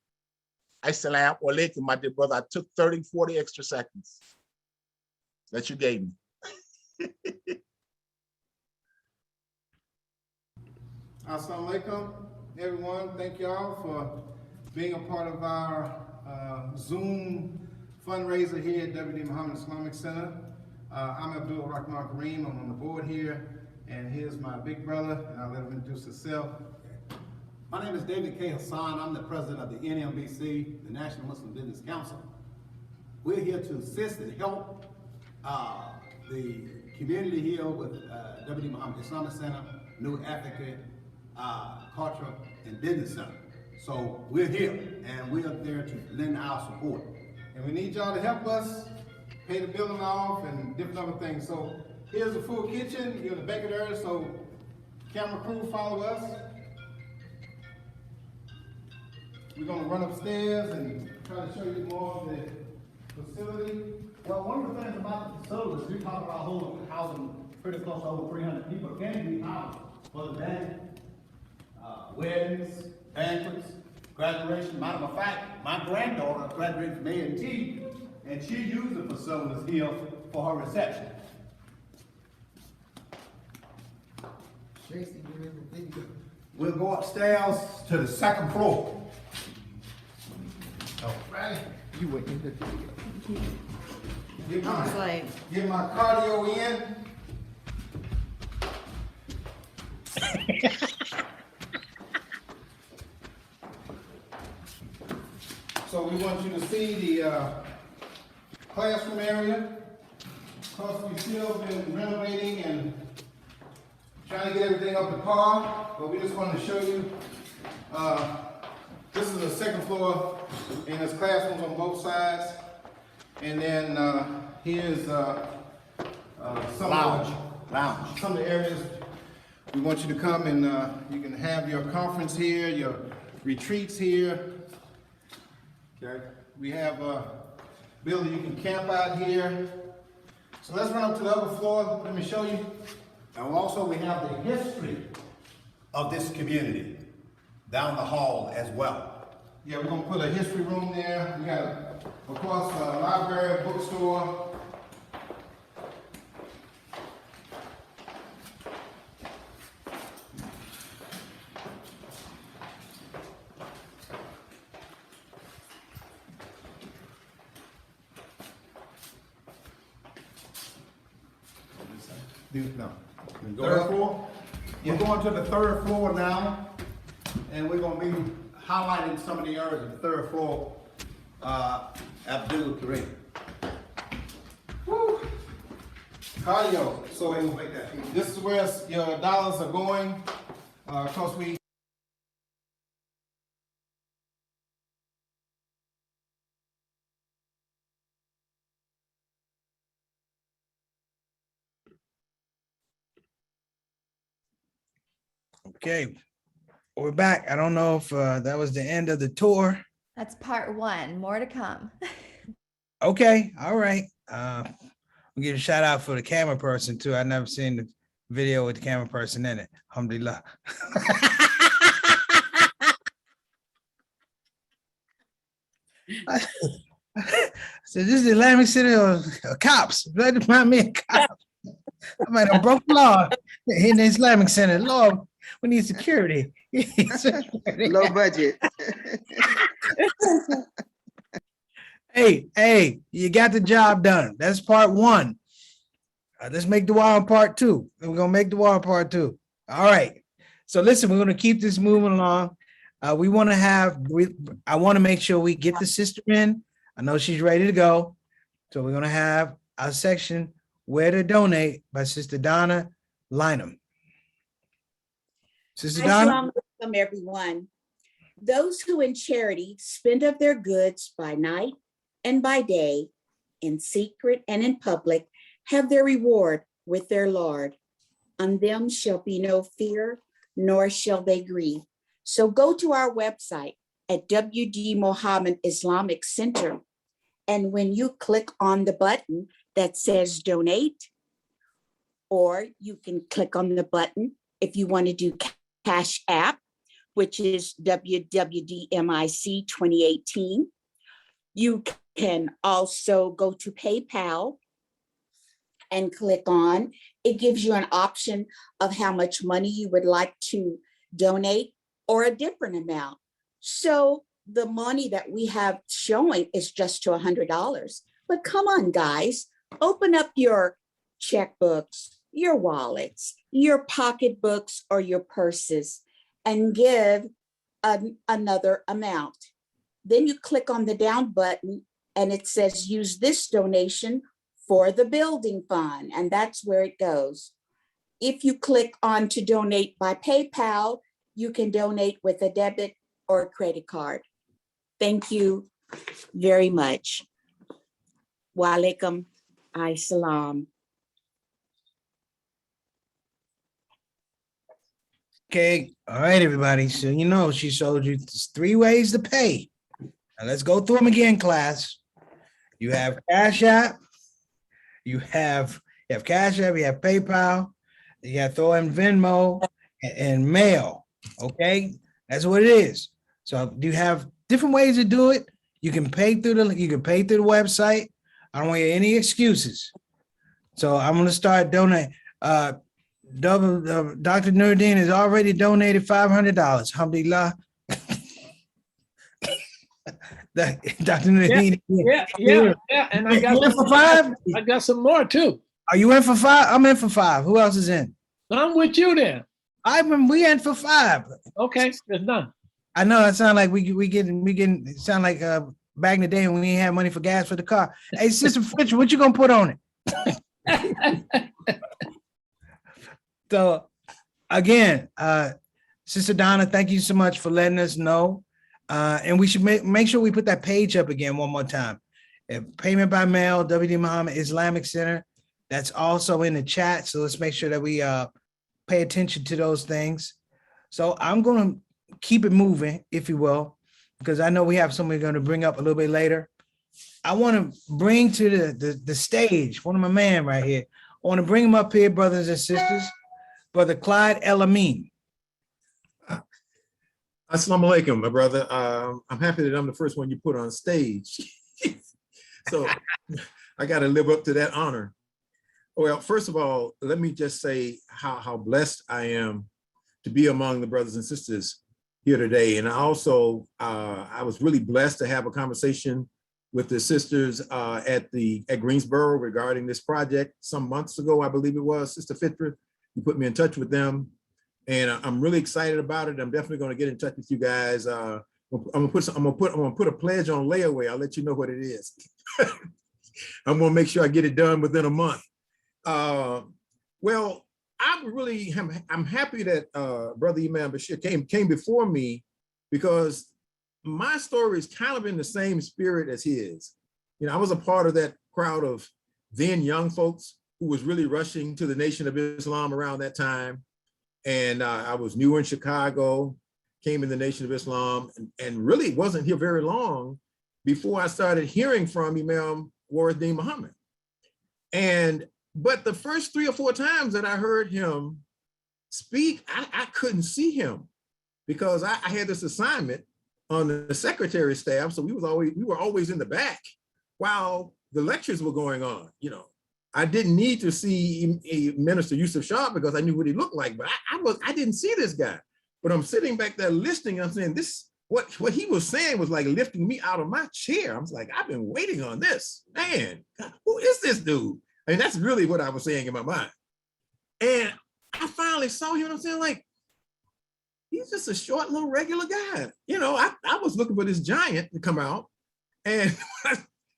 Assalamu alaikum, my dear brother. I took 30, 40 extra seconds that you gave me. Assalamu alaikum, everyone. Thank y'all for being a part of our Zoom fundraiser here at WD Mohammed Islamic Center. I'm Abdul Rahman Kareem. I'm on the board here, and here's my big brother, and I'll let him introduce himself. My name is David K. Hassan. I'm the president of the NMBC, the National Muslim Business Council. We're here to assist and help the community here with WD Mohammed Islamic Center, New Africa Cultural and Business Center. So we're here, and we are there to lend our support. And we need y'all to help us pay the building off and different other things. So here's a full kitchen. You're in the back of there, so camera crew, follow us. We're gonna run upstairs and try to show you more of the facility. Well, one of the things about the facilities, we talk about housing pretty close to over 300 people. It can be housed for the band, weddings, banquets, graduation. Matter of fact, my granddaughter graduated from A&T, and she used the facilities here for her reception. We'll go upstairs to the second floor. All right. You were in the video. Get my cardio in. So we want you to see the classroom area. Of course, we've still been renovating and trying to get everything up to par, but we just wanted to show you. This is the second floor, and there's classrooms on both sides. And then here's some of the areas we want you to come and you can have your conference here, your retreats here. Okay. We have a building you can camp out here. So let's run up to the other floor. Let me show you. And also we have the history of this community down the hall as well. Yeah, we're gonna put a history room there. We got, of course, a library, bookstore. No. Third floor? We're going to the third floor now, and we're going to be highlighting some of the areas of the third floor. Abdul Kareem. Woo! Cardio. So this is where your dollars are going. Because we Okay, we're back. I don't know if that was the end of the tour. That's part one, more to come. Okay, all right. We'll give a shout out for the camera person too. I've never seen the video with the camera person in it. Alhamdulillah. So this is the Islamic City of cops. That remind me of cops. I might have broke the law in the Islamic Center. Lord, we need security. Low budget. Hey, you got the job done. That's part one. Let's make the wire on part two. And we're gonna make the wire on part two. All right. So listen, we're gonna keep this moving along. I want to make sure we get the sister in. I know she's ready to go. So we're gonna have a section where to donate by Sister Donna Lynham. Sister Donna. Welcome, everyone. Those who in charity spend of their goods by night and by day, in secret and in public, have their reward with their Lord. On them shall be no fear, nor shall they grieve. So go to our website at WD Mohammed Islamic Center. And when you click on the button that says donate, or you can click on the button if you want to do Cash App, which is WDMIC 2018. You can also go to PayPal and click on. It gives you an option of how much money you would like to donate or a different amount. So the money that we have showing is just to $100. But come on, guys, open up your checkbooks, your wallets, your pocketbooks, or your purses, and give another amount. Then you click on the down button and it says use this donation for the building fund, and that's where it goes. If you click on to donate by PayPal, you can donate with a debit or a credit card. Thank you very much. Wa alaikum assalam. Okay, all right, everybody. So you know she showed you 3 ways to pay. Now let's go through them again, class. You have Cash App, you have Cash App, you have PayPal, you have throw in Venmo and mail. Okay, that's what it is. So you have different ways to do it. You can pay through the website. I don't want any excuses. So I'm gonna start donating. Dr. Nuruddin has already donated $500. Alhamdulillah. Dr. Nuruddin. Yeah. And I got You in for 5? I got some more too. Are you in for 5? I'm in for 5. Who else is in? I'm with you then. We in for 5. Okay, it's done. I know it sound like we getting it sound like back in the day when we didn't have money for gas for the car. Hey, Sister Fitch, what you gonna put on it? So again, Sister Donna, thank you so much for letting us know. And we should make sure we put that page up again one more time. Payment by mail, WD Mohammed Islamic Center. That's also in the chat. So let's make sure that we pay attention to those things. So I'm going to keep it moving, if you will, because I know we have somebody going to bring up a little bit later. I want to bring to the stage one of my man right here. I want to bring him up here, brothers and sisters. Brother Clyde El Amin. Assalamu alaikum, my brother. I'm happy that I'm the first one you put on stage. So I got to live up to that honor. Well, first of all, let me just say how blessed I am to be among the brothers and sisters here today. And I also, I was really blessed to have a conversation with the sisters at Greensboro regarding this project some months ago, I believe it was. Sister Fitra, you put me in touch with them, and I'm really excited about it. I'm definitely going to get in touch with you guys. I'm gonna put a pledge on layaway. I'll let you know what it is. I'm gonna make sure I get it done within a month. Well, I'm happy that Brother Imam Bashir came before me, because my story is kind of in the same spirit as his. You know, I was a part of that crowd of then young folks who was really rushing to the Nation of Islam around that time. And I was new in Chicago, came in the Nation of Islam, and really wasn't here very long before I started hearing from Imam W Deen Mohammed. But the first 3 or 4 times that I heard him speak, I couldn't see him, because I had this assignment on the secretary staff. So we were always in the back while the lectures were going on. You know, I didn't need to see Minister Yusuf Shah because I knew what he looked like, but I didn't see this guy. But I'm sitting back there listening. I'm saying what he was saying was like lifting me out of my chair. I was like, I've been waiting on this. Man, God, who is this dude? I mean, that's really what I was saying in my mind. And I finally saw him, and I'm saying, like, he's just a short little regular guy. You know, I was looking for this giant to come out, and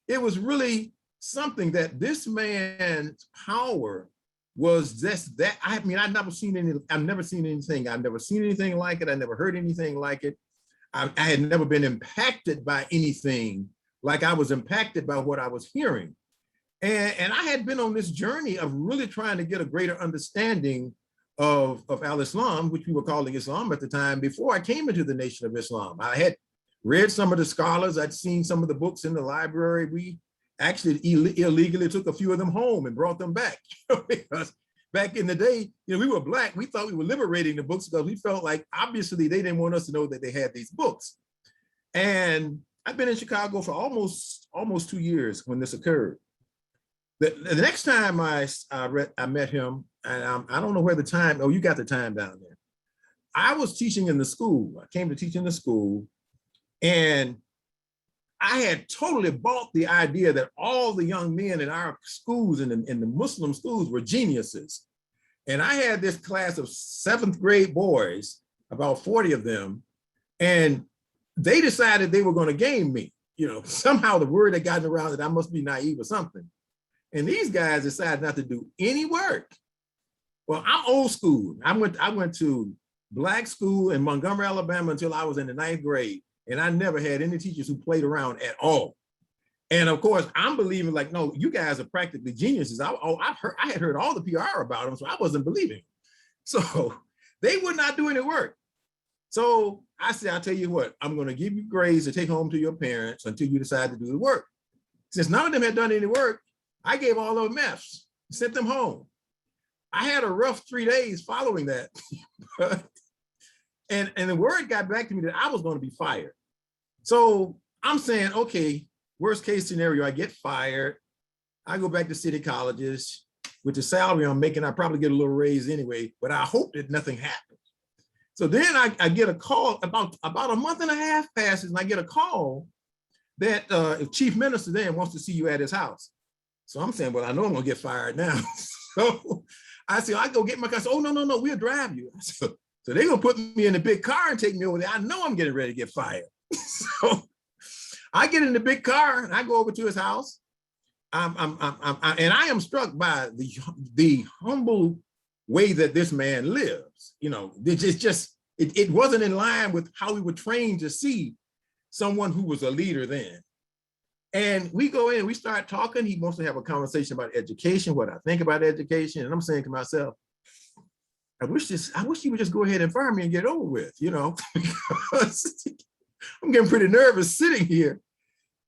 it was really something that this man's power was just that. I mean, I've never seen anything like it. I never heard anything like it. I had never been impacted by anything like I was impacted by what I was hearing. And I had been on this journey of really trying to get a greater understanding of al-Islam, which we were calling Islam at the time, before I came into the Nation of Islam. I had read some of the scholars. I'd seen some of the books in the library. We actually illegally took a few of them home and brought them back. Because back in the day, we were Black. We thought we were liberating the books because we felt like obviously they didn't want us to know that they had these books. And I've been in Chicago for almost 2 years when this occurred. The next time I met him, and I don't know where the time, oh, you got the time down there. I was teaching in the school. I came to teach in the school, and I had totally bought the idea that all the young men in our schools and in the Muslim schools were geniuses. And I had this class of 7th grade boys, about 40 of them, and they decided they were going to game me. Somehow the word had gotten around that I must be naive or something. And these guys decided not to do any work. Well, I'm old school. I went to Black school in Montgomery, Alabama until I was in the 9th grade. And I never had any teachers who played around at all. And of course, I'm believing like, no, you guys are practically geniuses. I had heard all the PR about them, so I wasn't believing. So they would not do any work. So I said, I'll tell you what, I'm going to give you grades to take home to your parents until you decide to do the work. Since none of them had done any work, I gave all of them Fs, sent them home. I had a rough 3 days following that. and the word got back to me that I was going to be fired. So I'm saying, okay, worst case scenario, I get fired. I go back to city colleges. With the salary I'm making, I probably get a little raise anyway, but I hope that nothing happens. So then I get a call, about a month and a half passes, and I get a call that Chief Minister then wants to see you at his house. So I'm saying, well, I know I'm gonna get fired now. So I said, I go get my car. So, oh, no, we'll drive you. So they're gonna put me in the big car and take me over there. I know I'm getting ready to get fired. So I get in the big car and I go over to his house. And I am struck by the humble way that this man lives. It wasn't in line with how we were trained to see someone who was a leader then. And we go in and we start talking. He wants to have a conversation about education, what I think about education. And I'm saying to myself, I wish he would just go ahead and fire me and get it over with, because I'm getting pretty nervous sitting here.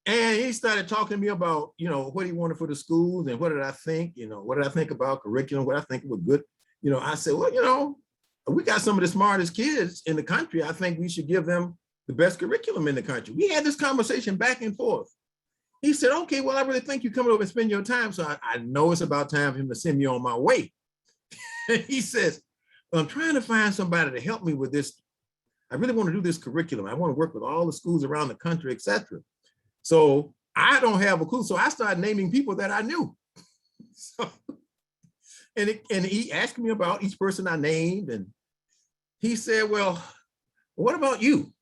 And he started talking to me about, what he wanted for the schools and what did I think, what did I think about curriculum, what I think was good. I said, well, we got some of the smartest kids in the country. I think we should give them the best curriculum in the country. We had this conversation back and forth. He said, okay, well, I really think you coming over and spend your time. So I know it's about time for him to send me on my way. And he says, well, I'm trying to find somebody to help me with this. I really want to do this curriculum. I want to work with all the schools around the country, etc. So I don't have a clue. So I started naming people that I knew. And he asked me about each person I named. And he said, well, what about you?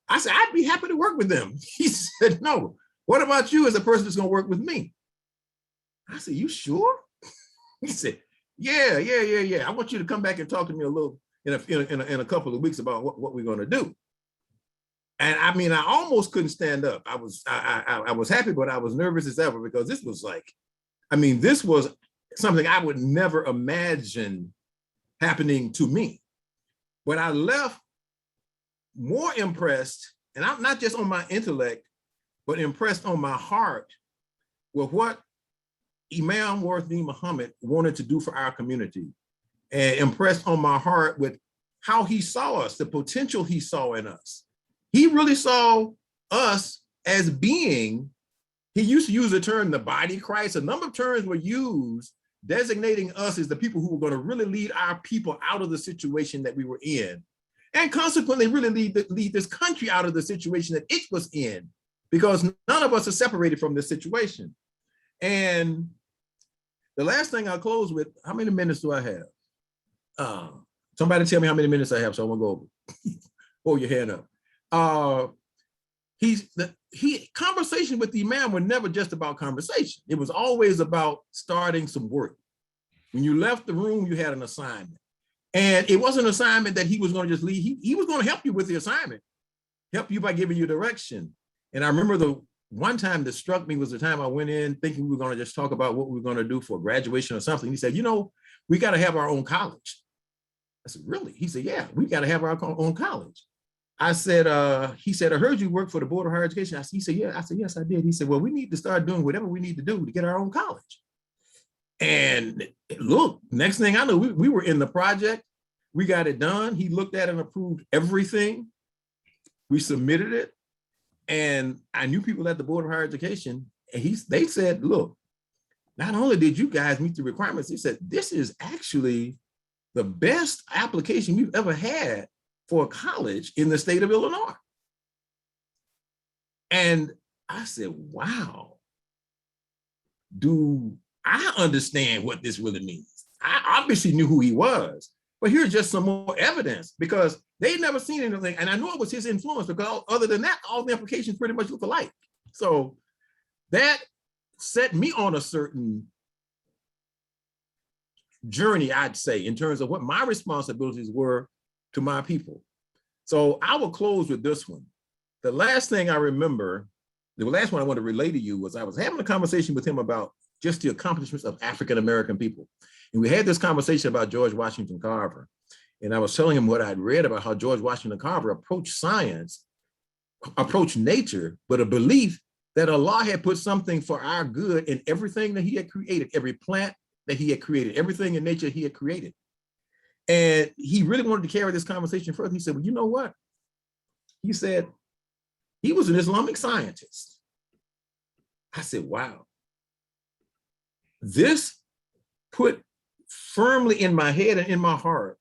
I said, I'd be happy to work with them. He said, no. What about you as a person that's going to work with me? I said, you sure? He said, yeah. I want you to come back and talk to me a little in a couple of weeks about what we're going to do. And I mean, I almost couldn't stand up. I was happy, but I was nervous as ever because this was this was something I would never imagine happening to me. But I left more impressed, and I'm not just on my intellect, but impressed on my heart with what Imam W Deen Mohammed wanted to do for our community, and impressed on my heart with how he saw us, the potential he saw in us. He really saw us as being, he used to use the term the body of Christ. A number of terms were used designating us as the people who were going to really lead our people out of the situation that we were in, and consequently really lead this country out of the situation that it was in, because none of us are separated from this situation. And the last thing I'll close with, how many minutes do I have? Somebody tell me how many minutes I have, so I won't go over. Hold your hand up. Conversation with the Imam were never just about conversation. It was always about starting some work. When you left the room, you had an assignment. And it wasn't an assignment that he was going to just leave. He was going to help you with the assignment, help you by giving you direction. And I remember the one time that struck me was the time I went in thinking we were going to just talk about what we were going to do for graduation or something. He said, you know, we got to have our own college. I said, really? He said, yeah, we got to have our own college. I said, he said, I heard you work for the Board of Higher Education. He said, yeah. I said, yes, I did. He said, well, we need to start doing whatever we need to do to get our own college. And look, next thing I know, we were in the project. We got it done. He looked at and approved everything. We submitted it. And I knew people at the Board of Higher Education, and they said, look, not only did you guys meet the requirements, they said, this is actually the best application we've ever had for a college in the state of Illinois. And I said, wow, do I understand what this really means? I obviously knew who he was, but here's just some more evidence because they'd never seen anything. And I know it was his influence because other than that, all the implications pretty much look alike. So that set me on a certain journey, I'd say, in terms of what my responsibilities were to my people. So I will close with this one. The last thing I remember, the last one I want to relay to you was I was having a conversation with him about just the accomplishments of African-American people. And we had this conversation about George Washington Carver. And I was telling him what I'd read about how George Washington Carver approached science, approached nature, but a belief that Allah had put something for our good in everything that he had created, every plant that he had created, everything in nature he had created. And he really wanted to carry this conversation further. He said, well, you know what? He said, he was an Islamic scientist. I said, wow. This put firmly in my head and in my heart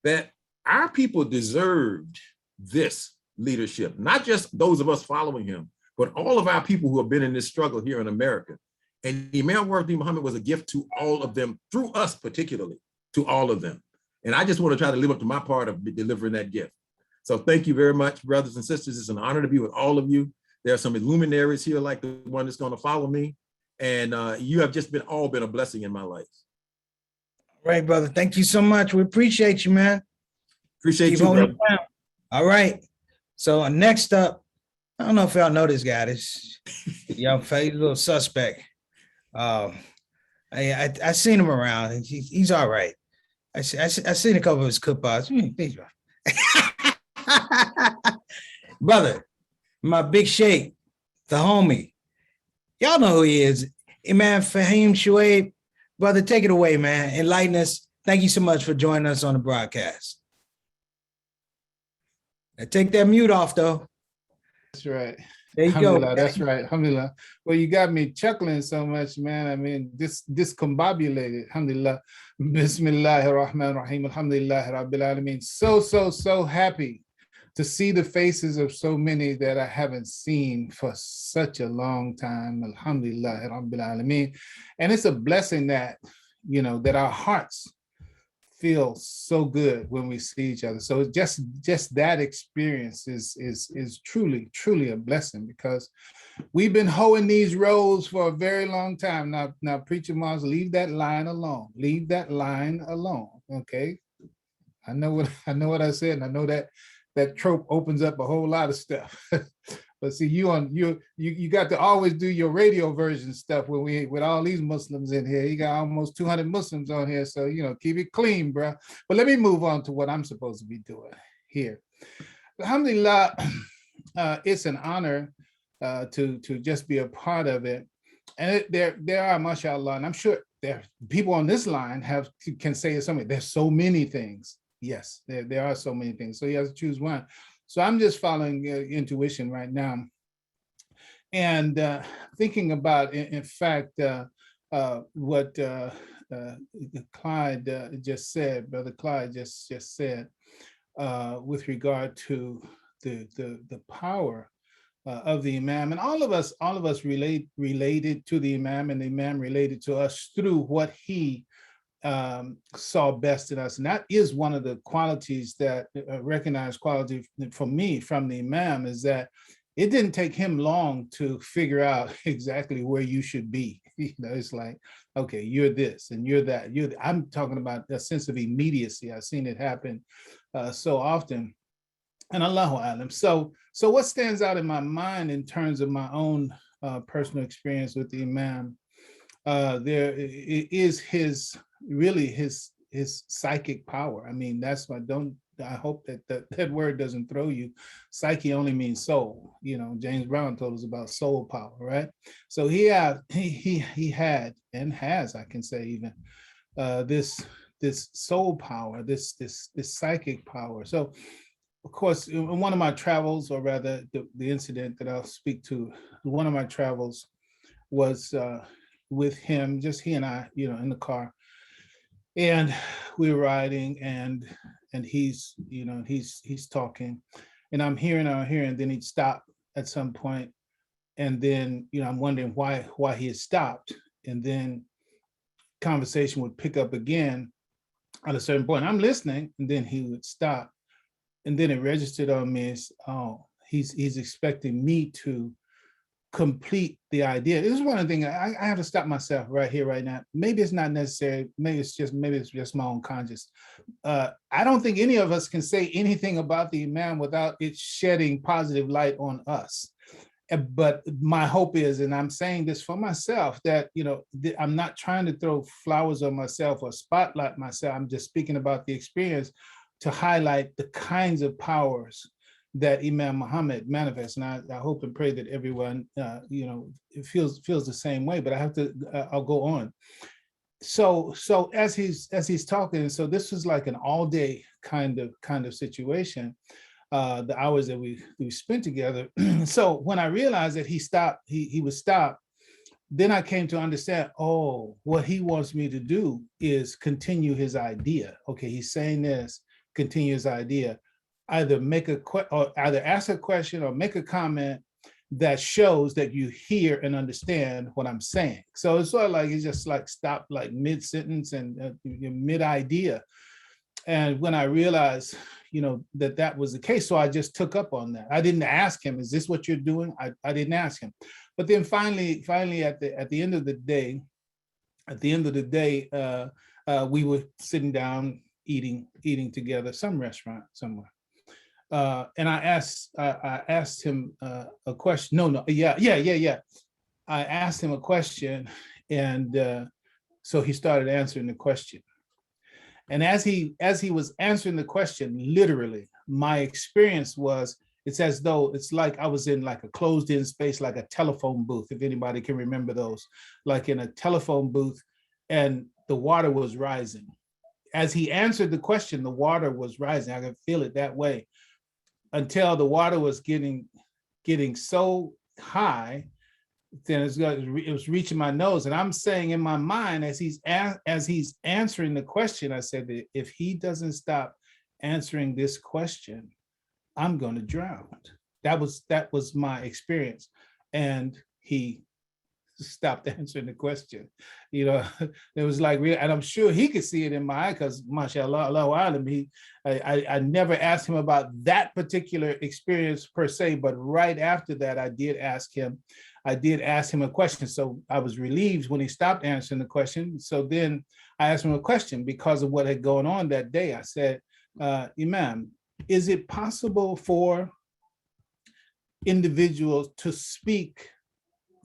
that our people deserved this leadership, not just those of us following him, but all of our people who have been in this struggle here in America. And Imam W Deen Mohammed was a gift to all of them, through us particularly, to all of them. And I just want to try to live up to my part of delivering that gift. So thank you very much, brothers and sisters. It's an honor to be with all of you. There are some luminaries here like the one that's going to follow me. And you have just all been a blessing in my life. All right, brother. Thank you so much. We appreciate you, man. Appreciate Keep you, holding brother. it down. All right. So next up, I don't know if y'all know this guy. This young face, little suspect. I seen him around. And he's all right. I seen a couple of his cookbooks. Brother, my big shake, the homie. Y'all know who he is. Imam Fahim Shuaib. Brother, take it away, man. Enlighten us. Thank you so much for joining us on the broadcast. Now take that mute off, though. That's right. There you go. That's right. Alhamdulillah. Well, you got me chuckling so much, man. I mean, discombobulated. Alhamdulillah. Bismillahir Rahmanir Rahim. Alhamdulillah Rabbil Alameen. So happy to see the faces of so many that I haven't seen for such a long time. Alhamdulillah Rabbil Alameen. And it's a blessing that, you know, that our hearts feel so good when we see each other. So just that experience is truly a blessing, because we've been hoeing these roads for a very long time. Now Preacher Mars, leave that line alone. Leave that line alone. Okay. I know what I said, and I know that trope opens up a whole lot of stuff. But see, you got to always do your radio version stuff with all these Muslims in here. You got almost 200 Muslims on here, so keep it clean, bro. But let me move on to what I'm supposed to be doing here. Alhamdulillah, it's an honor to just be a part of it. And there are, mashallah, and I'm sure there people on this line can say something. There's so many things. Yes, there are so many things. So you have to choose one. So I'm just following intuition right now, and thinking about, in fact, what Clyde just said, Brother Clyde just said, with regard to the power of the Imam, and all of us related to the Imam, and the Imam related to us through what he saw best in us. And that is one of the qualities that recognized quality for me from the Imam, is that it didn't take him long to figure out exactly where you should be. It's like, okay, you're this and you're that. I'm talking about a sense of immediacy. I've seen it happen so often. And Allahu Alam. So what stands out in my mind in terms of my own personal experience with the Imam, there is his psychic power. I mean, that's why I hope that word doesn't throw you. Psyche only means soul. James Brown told us about soul power, right? So he had and has, I can say even, this soul power, this psychic power. So of course, in one of my travels, or rather the incident that I'll speak to, one of my travels was with him, just he and I, in the car. And we were riding, and he's talking, and I'm hearing, then he'd stop at some point, and then I'm wondering why he had stopped, and then conversation would pick up again at a certain point. I'm listening, and then he would stop, and then it registered on me as, oh, he's expecting me to complete the idea. This is one of the things I have to stop myself right here, right now. Maybe it's not necessary. Maybe it's just my own conscience. I don't think any of us can say anything about the Imam without it shedding positive light on us. But my hope is, and I'm saying this for myself, that I'm not trying to throw flowers on myself or spotlight myself. I'm just speaking about the experience to highlight the kinds of powers that Imam Muhammad manifests, and I hope and pray that everyone, it feels the same way. But I have to, I'll go on. So as he's talking, so this was like an all-day kind of situation, the hours that we spent together. So when I realized that he stopped, he would stop, then I came to understand, oh, what he wants me to do is continue his idea. Okay, he's saying this, continue his idea. Either ask a question or make a comment that shows that you hear and understand what I'm saying. So it's sort of like, it's just like stop like mid-sentence and mid-idea. And when I realized, that was the case, so I just took up on that. I didn't ask him, is this what you're doing? I didn't ask him. But then finally at the end of the day, we were sitting down eating together, some restaurant somewhere. And I asked him a question. Yeah. I asked him a question, and so he started answering the question. And as he was answering the question, literally, my experience was, it's as though it's like I was in like a closed-in space, like a telephone booth, if anybody can remember those, like in a telephone booth, and the water was rising. As he answered the question, the water was rising. I could feel it that way, until the water was getting so high, then it was reaching my nose. And I'm saying in my mind, as he's answering the question, I said that if he doesn't stop answering this question, I'm going to drown. That was my experience. And he stopped answering the question. It was like real, and I'm sure he could see it in my eye, because mashallah, Allahu alam, I never asked him about that particular experience per se, but right after that, I did ask him a question. So I was relieved when he stopped answering the question. So then I asked him a question because of what had gone on that day. I said, Imam, is it possible for individuals to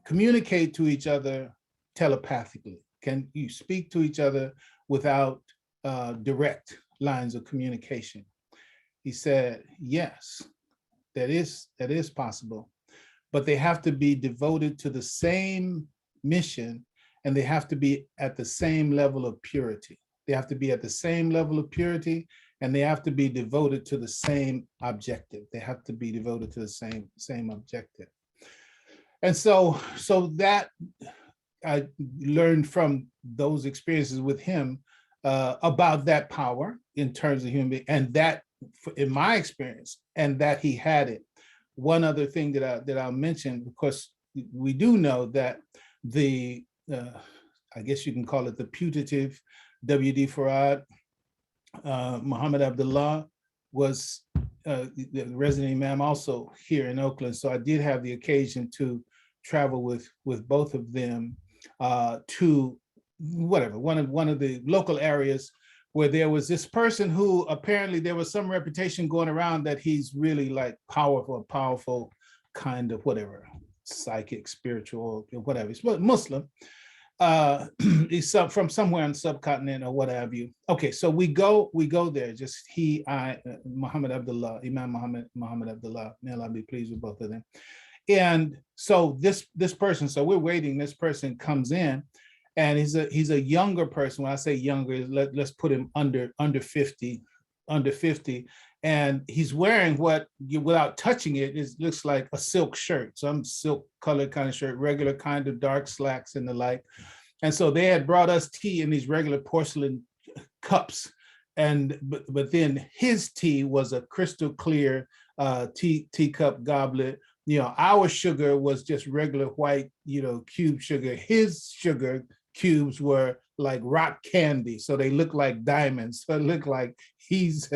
communicate to each other telepathically? Can you speak to each other without direct lines of communication? He said, yes, that is possible, but they have to be devoted to the same mission, and they have to be at the same level of purity. They have to be at the same level of purity, and they have to be devoted to the same objective. They have to be devoted to the same objective. And so that I learned from those experiences with him about that power in terms of human being, and that in my experience, and that he had it. One other thing that I'll mention, because we do know that the, I guess you can call it the putative W.D. Farad, Muhammad Abdullah, was the resident imam also here in Oakland. So I did have the occasion to travel with both of them. to whatever, one of the local areas where there was this person who apparently there was some reputation going around that he's really like powerful kind of whatever, psychic, spiritual, whatever. He's Muslim. He's from somewhere on the subcontinent or what have you. Okay, so we go there, just he, I, Muhammad Abdullah, Imam Muhammad Abdullah, may Allah be pleased with both of them. And so this person, so we're waiting, this person comes in, and he's a younger person. When I say younger, let's put him under 50, and he's wearing what, without touching it, looks like a silk shirt, some silk colored kind of shirt, regular kind of dark slacks and the like. And so they had brought us tea in these regular porcelain cups, but then his tea was a crystal clear teacup goblet. Our sugar was just regular white, cube sugar. His sugar cubes were like rock candy, so they look like diamonds. So it looked like he's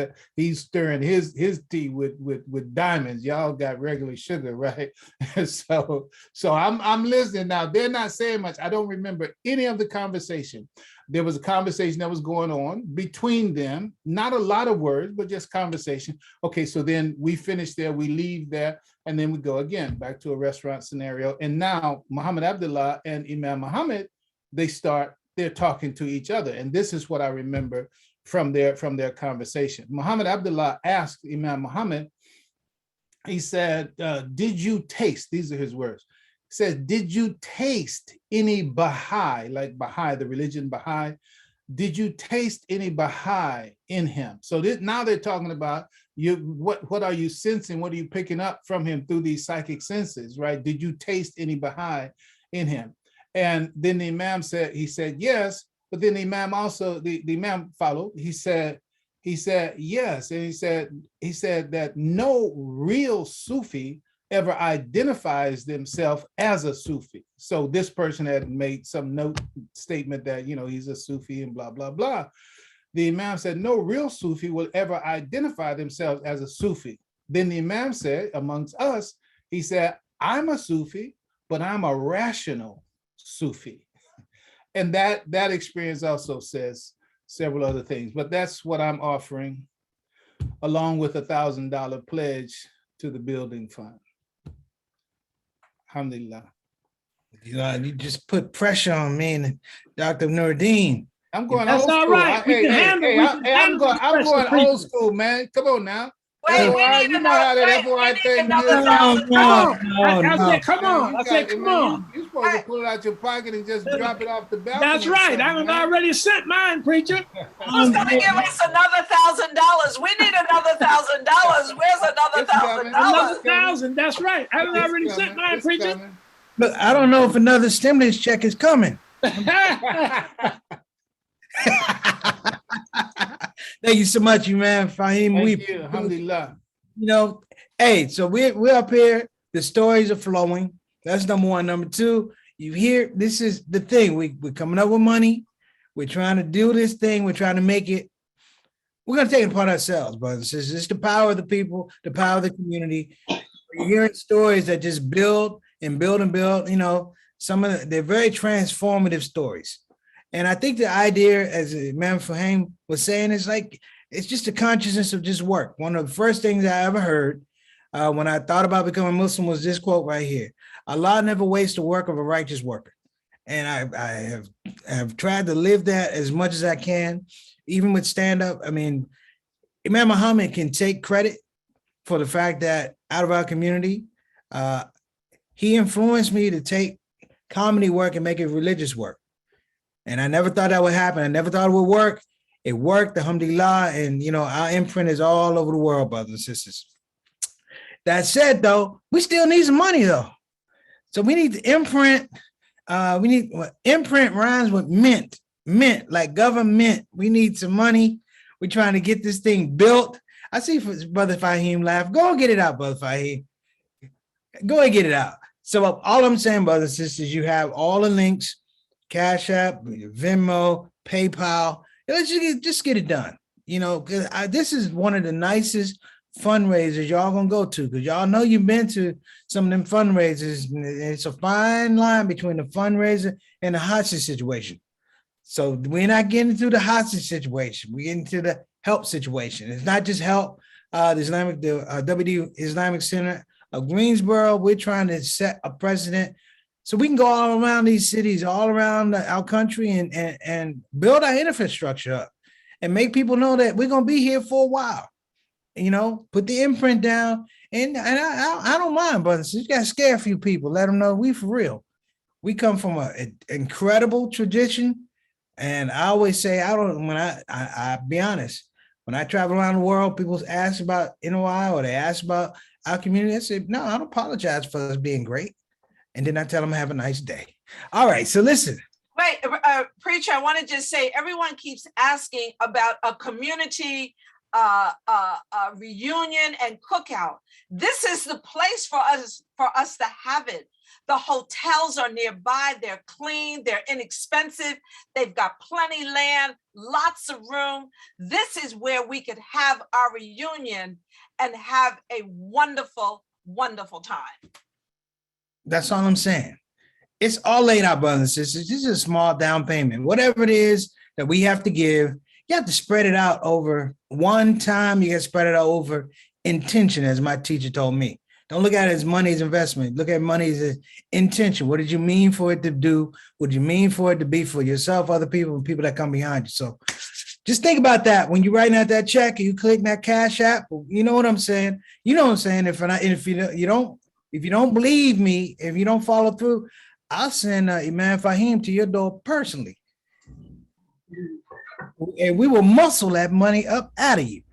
stirring his tea with diamonds. Y'all got regular sugar, right? so I'm listening now. They're not saying much. I don't remember any of the conversation. There was a conversation that was going on between them, not a lot of words, but just conversation. Okay, so then we finish there, we leave there, and then we go again back to a restaurant scenario. And now Muhammad Abdullah and Imam Muhammad, they're talking to each other. And this is what I remember from their conversation. Muhammad Abdullah asked Imam Muhammad, he said, did you taste, these are his words, he said, did you taste any Baha'i, like Baha'i, the religion Baha'i, did you taste any Baha'i in him? So now they're talking about what are you sensing? What are you picking up from him through these psychic senses, right? Did you taste any Baha'i in him? And then the Imam said, yes, but then the Imam also, the Imam followed, he said yes. And he said that no real Sufi ever identifies themselves as a Sufi. So this person had made some statement that, he's a Sufi and blah, blah, blah. The Imam said, no real Sufi will ever identify themselves as a Sufi. Then the Imam said, amongst us, he said, I'm a Sufi, but I'm a rational Sufi. And that experience also says several other things, but that's what I'm offering, along with $1,000 pledge to the building fund. Alhamdulillah. You just put pressure on me and Dr. Nurdeen. I'm going That's old all school. right. I'm going old school, man. Come on now. Wait, You know how that FOI thing is. Come on. I said, come on. You're supposed to pull it out your pocket and just drop it off the balcony. That's right. I was already sent mine, preacher. Who's gonna give us another $1,000? We need another $1,000. Where's another $1,000? Another 1,000. That's right. I was already sent mine, preacher. Look, I don't know if another stimulus check is coming. Thank you so much, man. Fahim, Thank you. Alhamdulillah. Hey, so we're up here. The stories are flowing. That's number one. Number two, you hear, this is the thing. We're coming up with money. We're trying to do this thing. We're trying to make it. We're going to take it upon ourselves, brothers. It's just the power of the people, the power of the community. You're hearing stories that just build and build and build. They're very transformative stories. And I think the idea, as Imam Fahim was saying, is like, it's just a consciousness of just work. One of the first things I ever heard when I thought about becoming Muslim was this quote right here: Allah never wastes the work of a righteous worker. And I have tried to live that as much as I can, even with stand-up. I mean, Imam Muhammad can take credit for the fact that out of our community, he influenced me to take comedy work and make it religious work. And I never thought that would happen. I never thought it would work. It worked, alhamdulillah. And, our imprint is all over the world, brothers and sisters. That said, though, we still need some money, though. So we need to imprint. Imprint rhymes with mint, like government. We need some money. We're trying to get this thing built. I see Brother Fahim laugh. Go and get it out, Brother Fahim. Go and get it out. So all I'm saying, brothers and sisters, you have all the links. Cash App, Venmo, PayPal. Let's just get it done. Because this is one of the nicest fundraisers y'all gonna go to, because y'all know you've been to some of them fundraisers. And it's a fine line between the fundraiser and the hostage situation. So we're not getting into the hostage situation. We're getting into the help situation. It's not just help. The WD Islamic Center of Greensboro, we're trying to set a precedent so we can go all around these cities, all around our country, and build our infrastructure up and make people know that we're gonna be here for a while. You know, put the imprint down, and I don't mind, brothers. You gotta scare a few people, let them know we for real. We come from an incredible tradition, and I always say I be honest. When I travel around the world, people ask about NOI or they ask about our community. I say, no, I don't apologize for us being great. And then I tell them have a nice day. All right, so listen. Wait, preacher, I want to just say, everyone keeps asking about a community reunion and cookout. This is the place for us to have it. The hotels are nearby, they're clean, they're inexpensive, they've got plenty land, lots of room. This is where we could have our reunion and have a wonderful, wonderful time. That's all I'm saying. It's all laid out, brothers and sisters. This is a small down payment. Whatever it is that we have to give, you have to spread it out over one time. You got to spread it out over intention, as my teacher told me. Don't look at it as money as investment. Look at money as intention. What did you mean for it to do? What do you mean for it to be for yourself, other people, and people that come behind you? So just think about that when you're writing out that check and you click that Cash App. You know what I'm saying? You know what I'm saying? If you don't believe me, if you don't follow through, I'll send Imam Fahim to your door personally. And we will muscle that money up out of you.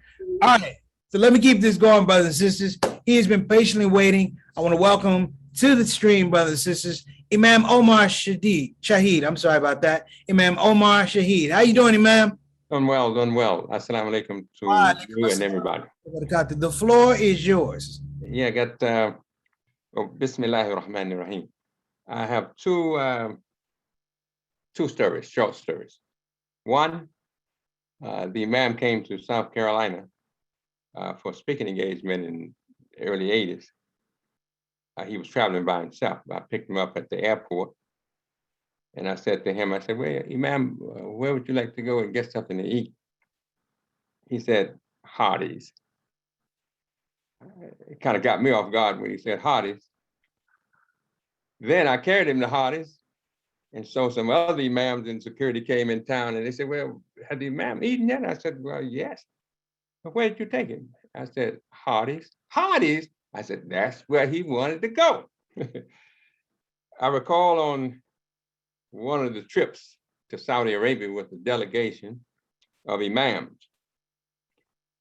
All right. So let me keep this going, brothers and sisters. He has been patiently waiting. I want to welcome to the stream, brothers and sisters, Imam Omar Shaheed. I'm sorry about that. Imam Omar Shaheed. How you doing, Imam? Doing well, doing well. Assalamu alaikum to you and everybody. The floor is yours. Yeah, I got Bismillahir Rahmanir Rahim. I have two stories, short stories. One, the Imam came to South Carolina for a speaking engagement in the early 80s. He was traveling by himself. I picked him up at the airport and I said to him, well, Imam, where would you like to go and get something to eat? He said, Hardee's. It kind of got me off guard when he said Hardee's. Then I carried him to Hardee's. And so some other imams in security came in town and they said, well, had the Imam eaten yet? I said, well, yes. But where did you take him? I said, Hardee's. Hardee's? I said, that's where he wanted to go. I recall on one of the trips to Saudi Arabia with a delegation of imams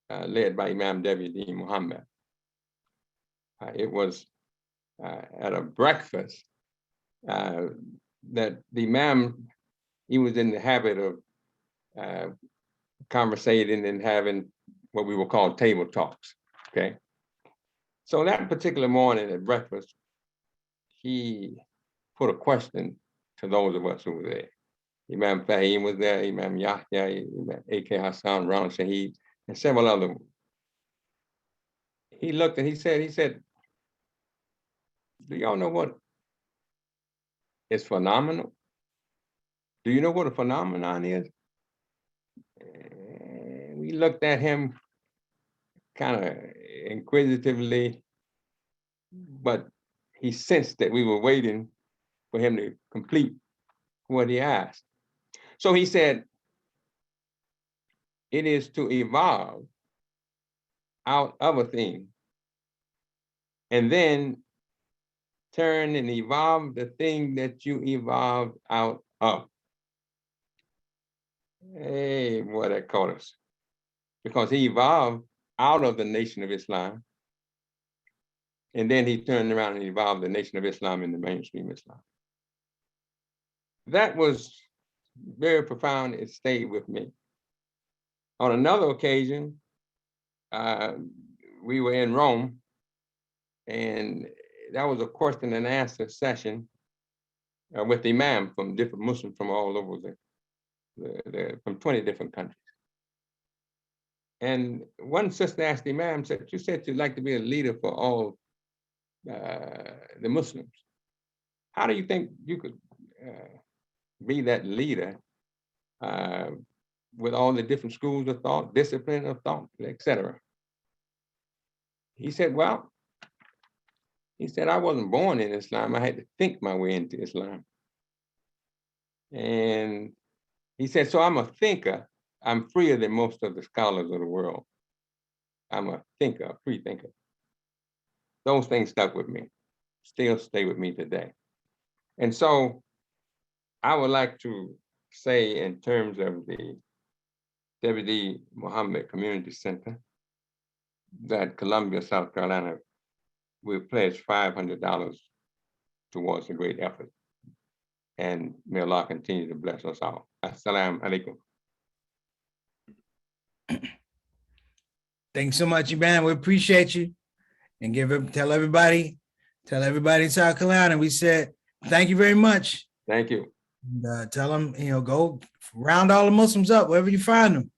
led by Imam W Deen Mohammed. It was at a breakfast that the Imam, he was in the habit of conversating and having what we will call table talks, okay? So that particular morning at breakfast, he put a question to those of us who were there. Imam Fahim was there, Imam Yahya, Imam A.K. Hassan, Ronald Shaheed, and several other. He looked and he said, do y'all know what is phenomenal? Do you know what a phenomenon is? And we looked at him kind of inquisitively, but he sensed that we were waiting for him to complete what he asked. So he said, it is to evolve out of a thing and then turn and evolve the thing that you evolved out of. Hey, boy, that caught us. Because he evolved out of the Nation of Islam. And then he turned around and evolved the Nation of Islam into mainstream Islam. That was very profound. It stayed with me. On another occasion, we were in Rome, and that was a question and answer session with the Imam from different Muslims from all over from 20 different countries. And one sister asked the Imam, said, you said you'd like to be a leader for all the Muslims. How do you think you could be that leader with all the different schools of thought, discipline of thought, etc.? He said, well, he said, I wasn't born in Islam. I had to think my way into Islam. And he said, so I'm a thinker. I'm freer than most of the scholars of the world. I'm a thinker, a free thinker. Those things stuck with me, still stay with me today. And so I would like to say in terms of the WD Mohammed Community Center that Columbia, South Carolina, will pledge $500 towards a great effort. And may Allah continue to bless us all. Assalamu alaikum. Thanks so much, Imam. We appreciate you. And tell everybody in South Carolina, we said, thank you very much. Thank you. And, tell them, go round all the Muslims up wherever you find them.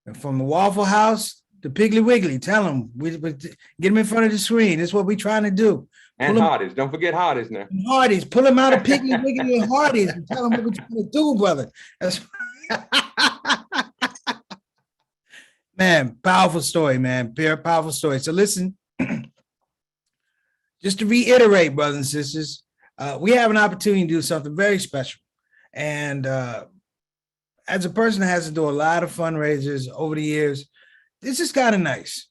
And from the Waffle House to Piggly Wiggly, tell them, we get them in front of the screen. That's what we're trying to do. And Hardee's, don't forget Hardee's now. Hardee's, pull them out of Piggly Wiggly and Hardee's and tell them what we're trying to do, brother. Man, powerful story, man. Powerful story. So listen, just to reiterate, brothers and sisters, we have an opportunity to do something very special. And as a person that has to do a lot of fundraisers over the years, this is kind of nice.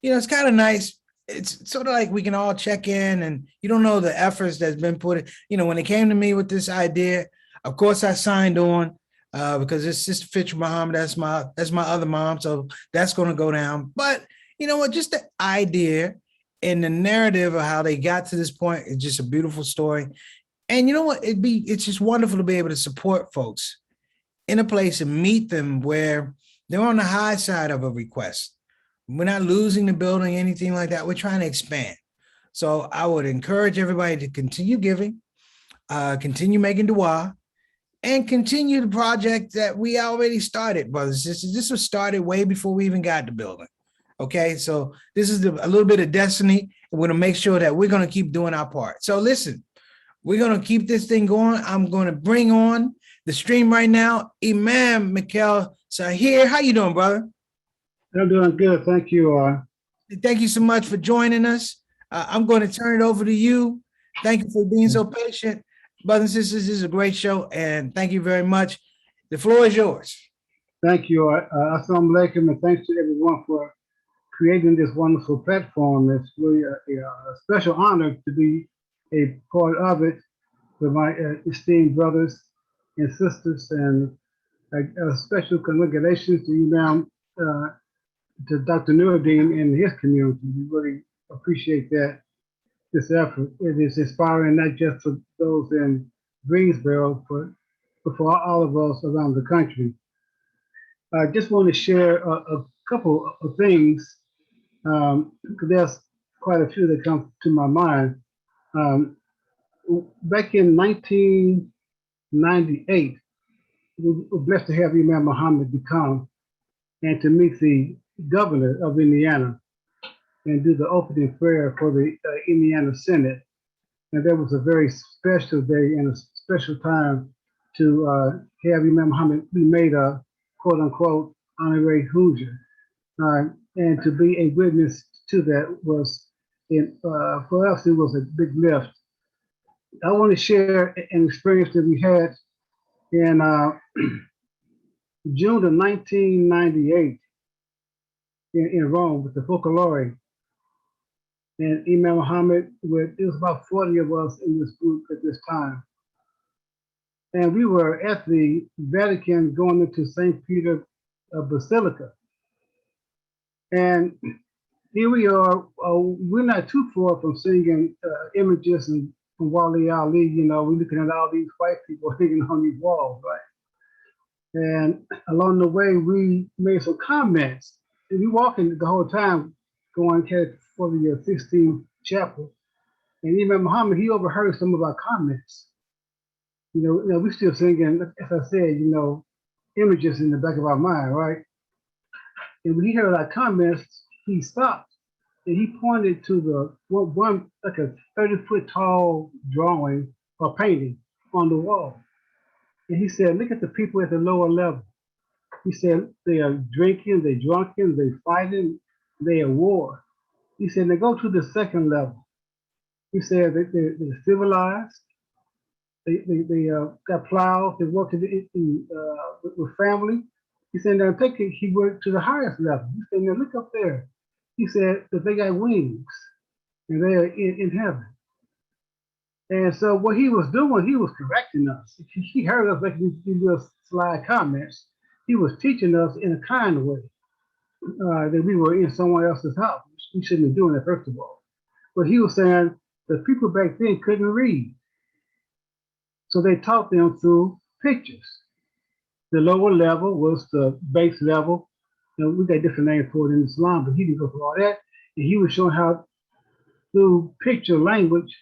It's kind of nice. It's sort of like we can all check in and you don't know the efforts that's been put in. When it came to me with this idea, of course I signed on because it's Sister Fitch Muhammad. That's my other mom. So that's going to go down. But you know what? Just the idea and the narrative of how they got to this point is just a beautiful story. And you know what? It's just wonderful to be able to support folks in a place and meet them where they're on the high side of a request. We're not losing the building, anything like that. We're trying to expand. So I would encourage everybody to continue giving, continue making dua, and continue the project that we already started, brothers and sisters. This was started way before we even got the building. Okay, so this is a little bit of destiny. We're going to make sure that we're going to keep doing our part. So listen, we're going to keep this thing going. I'm going to bring on the stream right now. Imam Mikhail Shaheed, how you doing, brother? I'm doing good. Thank you. Thank you so much for joining us. I'm going to turn it over to you. Thank you for being so patient. Brothers and sisters, this is a great show, and thank you very much. The floor is yours. Thank you. Assalamu alaikum, and thanks to everyone for creating this wonderful platform. It's really a special honor to be a part of it with my esteemed brothers and sisters, and a special congratulations to you now, to Dr. Nuruddin and his community. We really appreciate this effort. It is inspiring not just for those in Greensboro, but for all of us around the country. I just want to share a couple of things, because there's quite a few that come to my mind. Back in 1998, we were blessed to have Imam Muhammad come and to meet the governor of Indiana and do the opening prayer for the Indiana Senate. And that was a very special day and a special time to have Imam Muhammad be made a quote unquote honorary Hoosier. And to be a witness to that was, for us, it was a big lift. I want to share an experience that we had in June of 1998 in Rome with the Folklore. And Imam Muhammad, it was about 40 of us in this group at this time. And we were at the Vatican going into St. Peter Basilica. And here we are, we're not too far from seeing images from Wali Ali, we're looking at all these white people hanging on these walls, right? And along the way, we made some comments. And we walking the whole time going for the 16th chapel. And Imam Muhammad, he overheard some of our comments. We're still singing, as I said, images in the back of our mind, right? And when he heard our comments, he stopped and he pointed to the one like a 30-foot tall drawing or painting on the wall. And he said, look at the people at the lower level. He said, they are drinking, they're drunken, they're fighting, they are war. He said, they go to the second level. He said that they're civilized, they got plows, they work with family. He said, now take it, he worked to the highest level. He said, now look up there. He said that they got wings and they're in heaven. And so what he was doing, he was correcting us. He heard us making these little sly comments. He was teaching us in a kind way that we were in someone else's house. We shouldn't be doing that, first of all. But he was saying the people back then couldn't read. So they taught them through pictures. The lower level was the base level. You know, we got different names for it in Islam, but he didn't go through all that. And he was showing how, through picture language,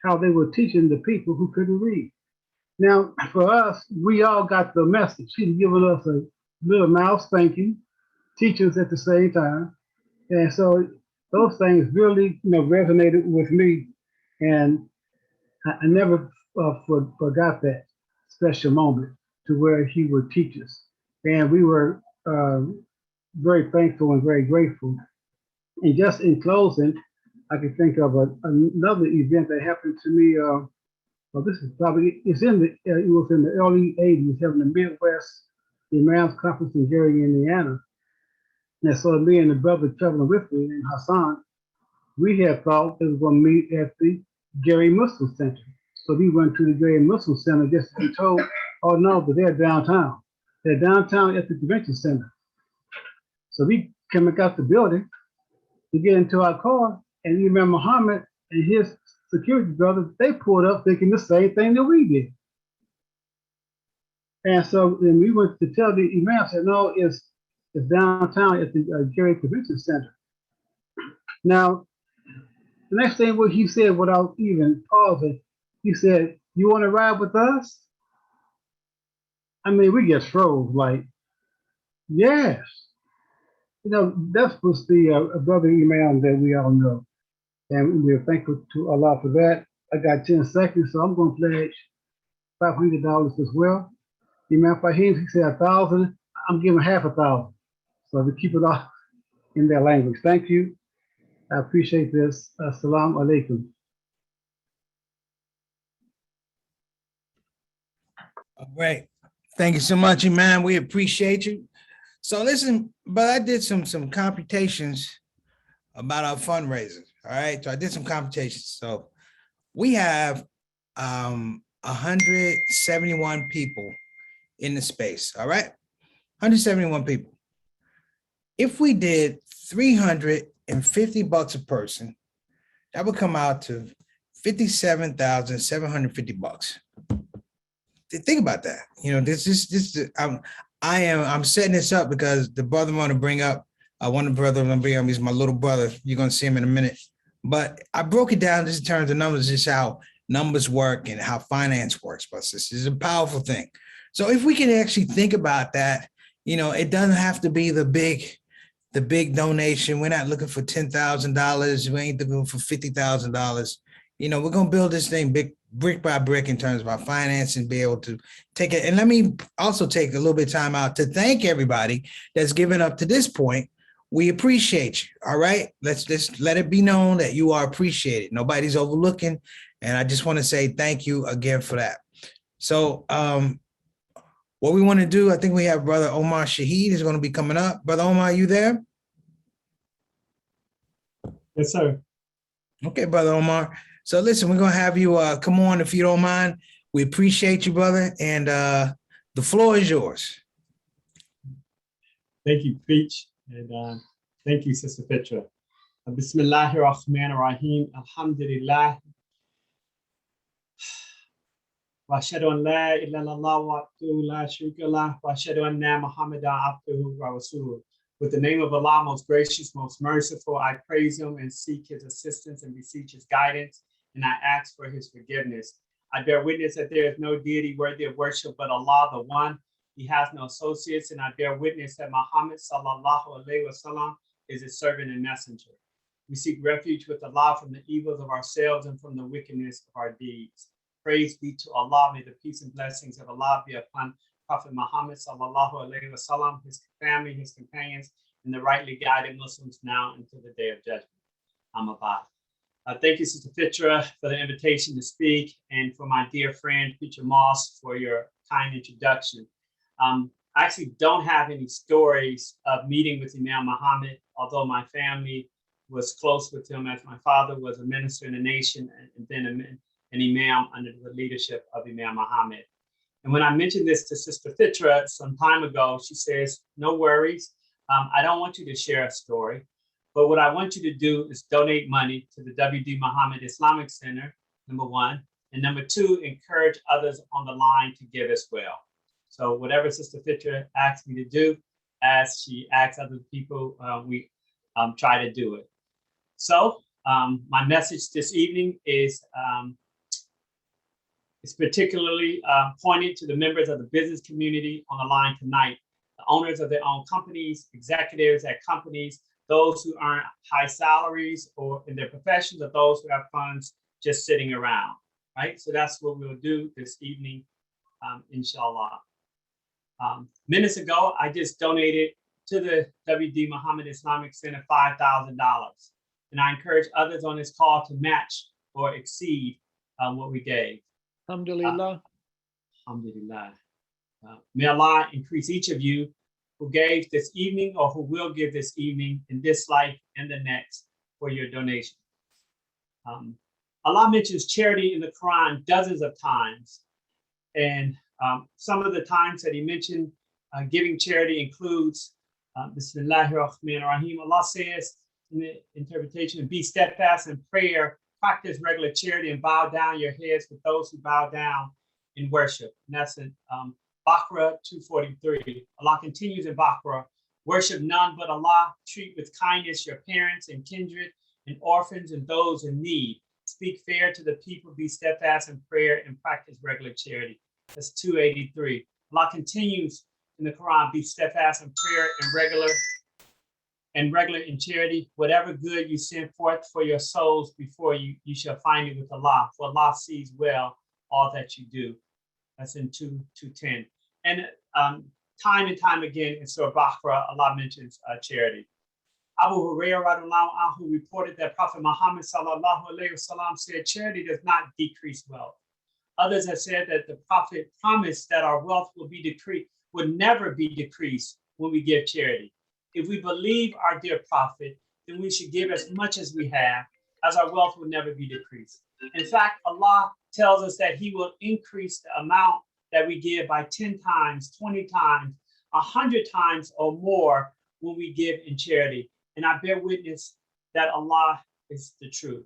how they were teaching the people who couldn't read. Now, for us, we all got the message. He'd given us a little mouth spanking, teachers at the same time. And so those things really, resonated with me. And I never forgot that special moment to where he would teach us. And we were very thankful and very grateful. And just in closing, I can think of another event that happened to me. Well, this is probably, it was in the early 80s, having the Midwest Imams Conference in Gary, Indiana. And so me and the brother traveling with me, and Hassan, we had thought that we were going to meet at the Gary Muslim Center. So we went to the Gary Muslim Center just to be told, oh no, but they're downtown. They're downtown at the convention center. So we came back out the building to get into our car, and Imam Muhammad and his security brothers, they pulled up thinking the same thing that we did. And so then we went to tell the Imam, said, no, it's downtown at the Gary Convention Center. Now, the next thing what he said without even pausing, he said, you want to ride with us? I mean, we just froze like, yes. That was the brother Imam that we all know. And we're thankful to Allah for that. I got 10 seconds, so I'm going to pledge $500 as well. Imam Fahim, he said 1,000. I'm giving half 1,000. So we keep it all in their language. Thank you. I appreciate this. Assalamu alaikum. All right. Thank you so much, Imam. We appreciate you. So listen, but I did some computations about our fundraisers. All right. So I did some computations. So we have 171 people in the space. All right. 171 people. If we did $350 a person, that would come out to $57,750. Think about that. I'm setting this up because the brother want to bring up, one of the brothers I'm going to bring up is my little brother. You're going to see him in a minute. But I broke it down just in terms of numbers, just how numbers work and how finance works. But this is a powerful thing. So if we can actually think about that, it doesn't have to be the big donation. We're not looking for $10,000. We ain't looking for $50,000. We're going to build this thing brick by brick in terms of our finance and be able to take it. And let me also take a little bit of time out to thank everybody that's given up to this point. We appreciate you. All right. Let's just let it be known that you are appreciated. Nobody's overlooking. And I just want to say thank you again for that. So what we want to do, I think we have Brother Omar Shaheed is going to be coming up. Brother Omar, are you there? Yes, sir. Okay, Brother Omar. So listen, we're going to have you come on if you don't mind. We appreciate you, brother. And the floor is yours. Thank you, Preach. And thank you, Sister Petra. Bismillahir Rahmanir Rahim. Alhamdulillah. Wa ashhadu an la ilaha illallah wa la sharika lah wa ashhadu anna Muhammadan abduhu wa rasuluh. With the name of Allah, most gracious, most merciful, I praise him and seek his assistance and beseech his guidance, and I ask for his forgiveness. I bear witness that there is no deity worthy of worship but Allah, the one, He has no associates, and I bear witness that Muhammad sallallahu alaihi wasallam is his servant and messenger. We seek refuge with Allah from the evils of ourselves and from the wickedness of our deeds. Praise be to Allah. May the peace and blessings of Allah be upon Prophet Muhammad sallallahu alaihi wasallam, his family, his companions, and the rightly guided Muslims now until the day of judgment. Amabad. Thank you, Sister Fitra, for the invitation to speak, and for my dear friend, Preacher Moss, for your kind introduction. I actually don't have any stories of meeting with Imam Muhammad, although my family was close with him, as my father was a minister in the nation and then an imam under the leadership of Imam Muhammad. And when I mentioned this to Sister Fitra some time ago, she says, no worries. I don't want you to share a story, but what I want you to do is donate money to the WD Mohammed Islamic Center, number one, and number two, encourage others on the line to give as well. So whatever Sister Fitra asked me to do, as she asks other people, we try to do it. So my message this evening is particularly pointed to the members of the business community on the line tonight, the owners of their own companies, executives at companies, those who earn high salaries or in their professions, or those who have funds just sitting around, right? So that's what we'll do this evening, inshallah. Minutes ago, I just donated to the WD Mohammed Islamic Center $5,000. And I encourage others on this call to match or exceed what we gave. Alhamdulillah. Alhamdulillah. May Allah increase each of you who gave this evening or who will give this evening in this life and the next for your donation. Allah mentions charity in the Quran dozens of times. And some of the times that he mentioned giving charity includes Bismillahir Rahmanir Rahim. Allah says in the interpretation, be steadfast in prayer, practice regular charity, and bow down your heads with those who bow down in worship. And that's in Baqarah 243. Allah continues in Baqarah, worship none but Allah, treat with kindness your parents and kindred and orphans and those in need. Speak fair to the people, be steadfast in prayer, and practice regular charity. That's 283. Allah continues in the Quran, be steadfast in prayer and regular in charity. Whatever good you send forth for your souls before you, you shall find it with Allah. For Allah sees well all that you do. That's in 210. And time and time again in Surah Baqarah, Allah mentions charity. Abu Hurairah radiallahu anhu reported that Prophet Muhammad sallallahu alaihi wasallam said, charity does not decrease wealth. Others have said that the Prophet promised that our wealth would never be decreased when we give charity. If we believe our dear Prophet, then we should give as much as we have, as our wealth will never be decreased. In fact, Allah tells us that he will increase the amount that we give by 10 times, 20 times, 100 times or more when we give in charity. And I bear witness that Allah is the truth.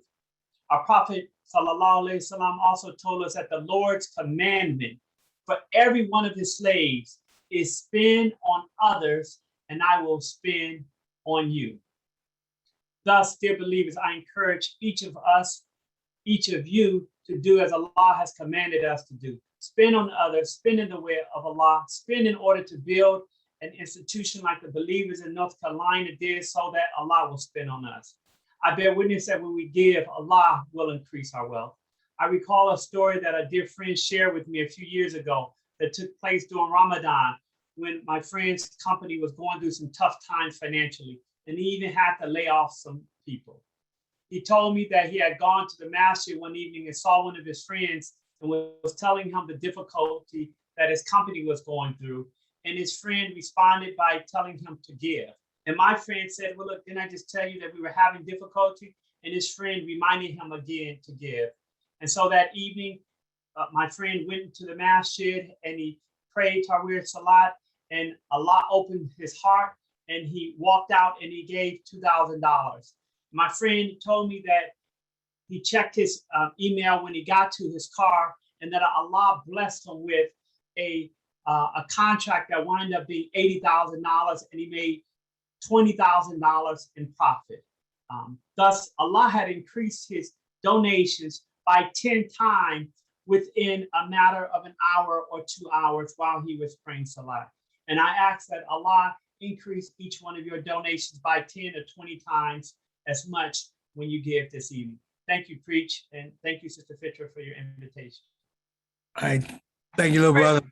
Our Prophet sallallahu alaihi wasallam also told us that the Lord's commandment for every one of his slaves is spend on others and I will spend on you. Thus, dear believers, I encourage each of us, each of you to do as Allah has commanded us to do. Spend on others, spend in the way of Allah, spend in order to build an institution like the believers in North Carolina did so that Allah will spend on us. I bear witness that when we give, Allah will increase our wealth. I recall a story that a dear friend shared with me a few years ago that took place during Ramadan when my friend's company was going through some tough times financially, and he even had to lay off some people. He told me that he had gone to the masjid one evening and saw one of his friends and was telling him the difficulty that his company was going through. And his friend responded by telling him to give. And my friend said, well, look, didn't I just tell you that we were having difficulty? And his friend reminded him again to give. And so that evening, my friend went to the masjid and he prayed Tawir Salat, and Allah opened his heart and he walked out and he gave $2,000. My friend told me that he checked his email when he got to his car, and that Allah blessed him with a contract that wound up being $80,000, and he made $20,000 in profit. Thus, Allah had increased his donations by 10 times within a matter of an hour or 2 hours while he was praying Salat. And I ask that Allah increase each one of your donations by 10 or 20 times as much when you give this evening. Thank you, Preach, and thank you, Sister Fitra, for your invitation. All right. Thank you, little brother.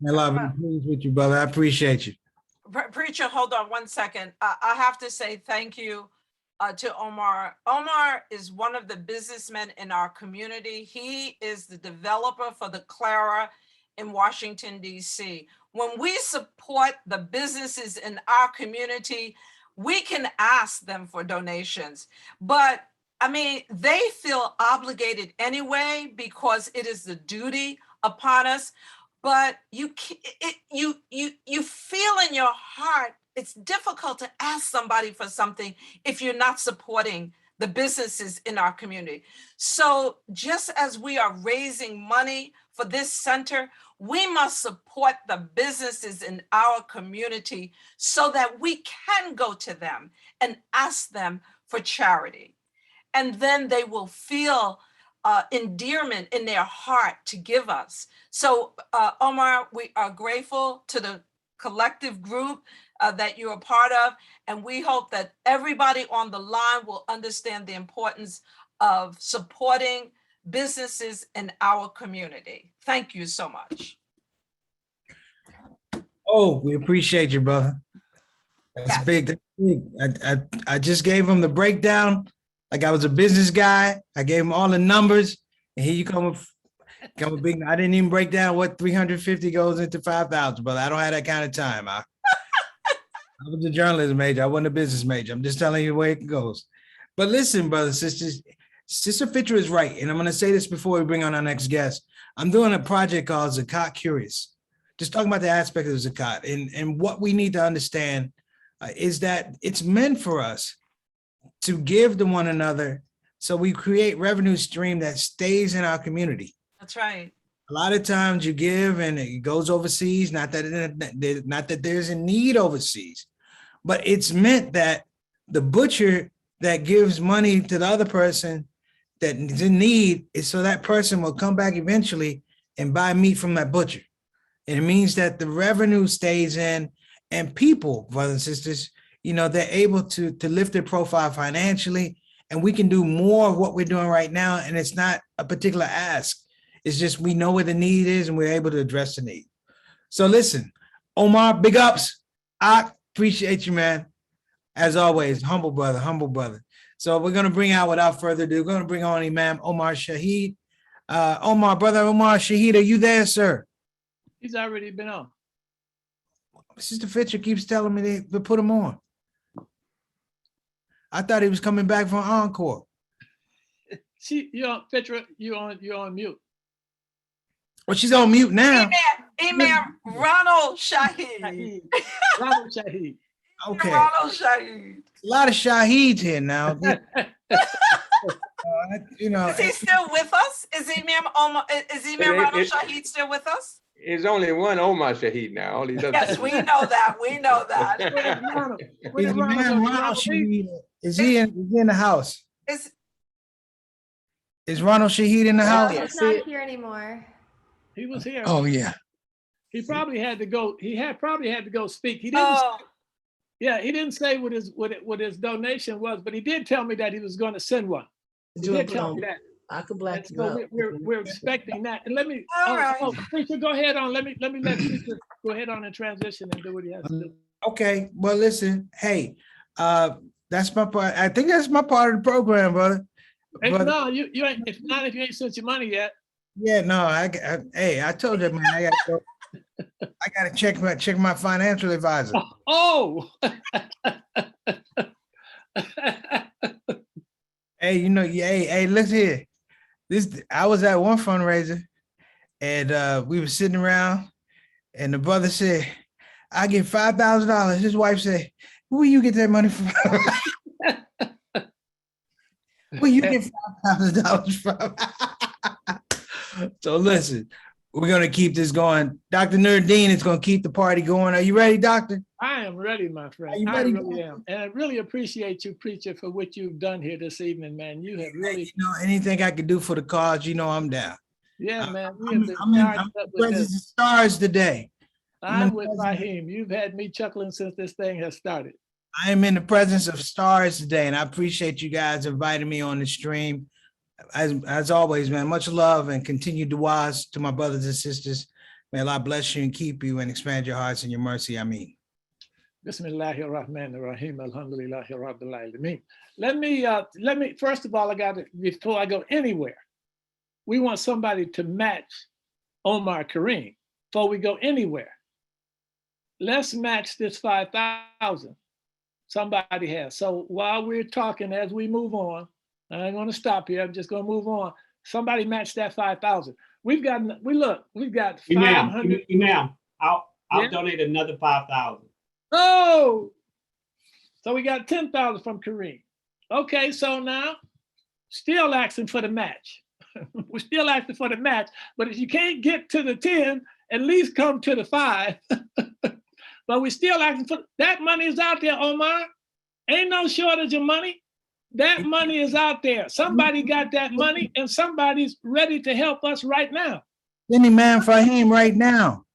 I love you. Pleased with you, brother. I appreciate you. Preacher, hold on one second. I have to say thank you to Omar. Omar is one of the businessmen in our community. He is the developer for the Clara in Washington, D.C. When we support the businesses in our community, we can ask them for donations. But I mean, they feel obligated anyway because it is the duty upon us. But you feel in your heart, it's difficult to ask somebody for something if you're not supporting the businesses in our community. So just as we are raising money for this center, we must support the businesses in our community so that we can go to them and ask them for charity. And then they will feel endearment in their heart to give us. So Omar, we are grateful to the collective group that you're a part of, and we hope that everybody on the line will understand the importance of supporting businesses in our community. Thank you so much. Oh, we appreciate you, brother. That's big. That's big. I just gave him the breakdown. Like I was a business guy. I gave him all the numbers, and here you come with big. I didn't even break down what 350 goes into 5,000, brother. I don't have that kind of time. I was a journalism major. I wasn't a business major. I'm just telling you the way it goes. But listen, brothers, sisters, Sister Fitra is right. And I'm going to say this before we bring on our next guest. I'm doing a project called Zakat Curious, just talking about the aspect of Zakat. And what we need to understand is that it's meant for us to give to one another so we create revenue stream that stays in our community. That's right. A lot of times you give and it goes overseas, not that there's a need overseas, but it's meant that the butcher that gives money to the other person that is in need is so that person will come back eventually and buy meat from that butcher. And it means that the revenue stays in, and people, brothers and sisters, you know, they're able to lift their profile financially, and we can do more of what we're doing right now. And it's not a particular ask. It's just we know where the need is and we're able to address the need. So listen, Omar, big ups. I appreciate you, man. As always, humble brother, humble brother. So we're going to bring out, without further ado, we're going to bring on Imam Omar Shaheed. Omar, brother Omar Shaheed, are you there, sir? He's already been on. Sister Fitcher keeps telling me to put him on. I thought he was coming back from Encore. Fitra, you're on mute. Well, she's on mute now. Imam Ronald Shaheed. Ronald Shaheed. Okay. Ronald Shaheed. A lot of Shaheeds here now. You know, is he still with us? Is Imam Ronald Shaheed still with us? There's only one Omar Shaheed now. Yes, we know that. We know that. Is he in the house? Is Ronald Shaheed in the house? He's not here anymore. He was here. Oh yeah. He probably had to go. Probably had to go speak. He didn't. Yeah, he didn't say what his donation was, but he did tell me that he was going to send one. He did tell me that. I could black you so up. We're expecting that. And let me. Preacher, go ahead on. Let Preacher go ahead on and transition and do what he has to do. Okay. Well, listen. Hey, that's my part. I think that's my part of the program, brother. No, you ain't. If not, if you ain't sent your money yet. Yeah, no. Hey, I told you, man. I gotta go. I gotta check my financial advisor. Oh. Hey, you know, hey, look here. I was at one fundraiser, and we were sitting around, and the brother said, "I get $5,000." His wife said, "Where you get that money from?" Where you get $5,000 from? So listen, we're gonna keep this going. Dr. Nurdeen is gonna keep the party going. Are you ready, Doctor? I am ready, my friend. I really am. And I really appreciate you, Preacher, for what you've done here this evening, man. You have really, anything I can do for the cause, I'm down. Yeah, man. We I'm have been in charged up with presence this. of stars today. I'm with Fahim. You've had me chuckling since this thing has started. I am in the presence of stars today, and I appreciate you guys inviting me on the stream. As always, man, much love and continued du'as to my brothers and sisters. May Allah bless you and keep you and expand your hearts and your mercy. Ameen. Bismillahir Rahmanir Rahim. Alhamdulillahi Rabbil Alameen. Let me, first of all, before I go anywhere, we want somebody to match Omar Kareem before we go anywhere. Let's match this 5,000 somebody has. So while we're talking, as we move on, I ain't gonna stop here, I'm just gonna move on. Somebody match that 5,000. We've got 500. Imam, I'll donate another 5,000. Oh, so we got 10,000 from Kareem. Okay, so now still asking for the match. We're still asking for the match, but if you can't get to the 10, at least come to the 5. But we're still asking for that. Money is out there, Omar. Ain't no shortage of money. That money is out there. Somebody got that money and somebody's ready to help us right now. Any man Fahim right now.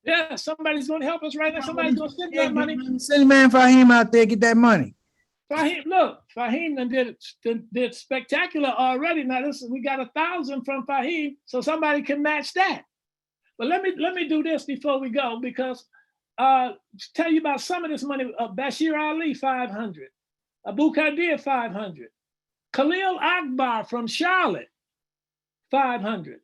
Yeah, somebody's going to help us right now. Somebody's going to send that money. Send man Fahim out there, get that money. Fahim, look, Fahim did spectacular already. Now we got 1,000 from Fahim, so somebody can match that. But let me do this before we go, because tell you about some of this money. Bashir Ali, 500. Abu Qadir, 500. Khalil Akbar from Charlotte, 500.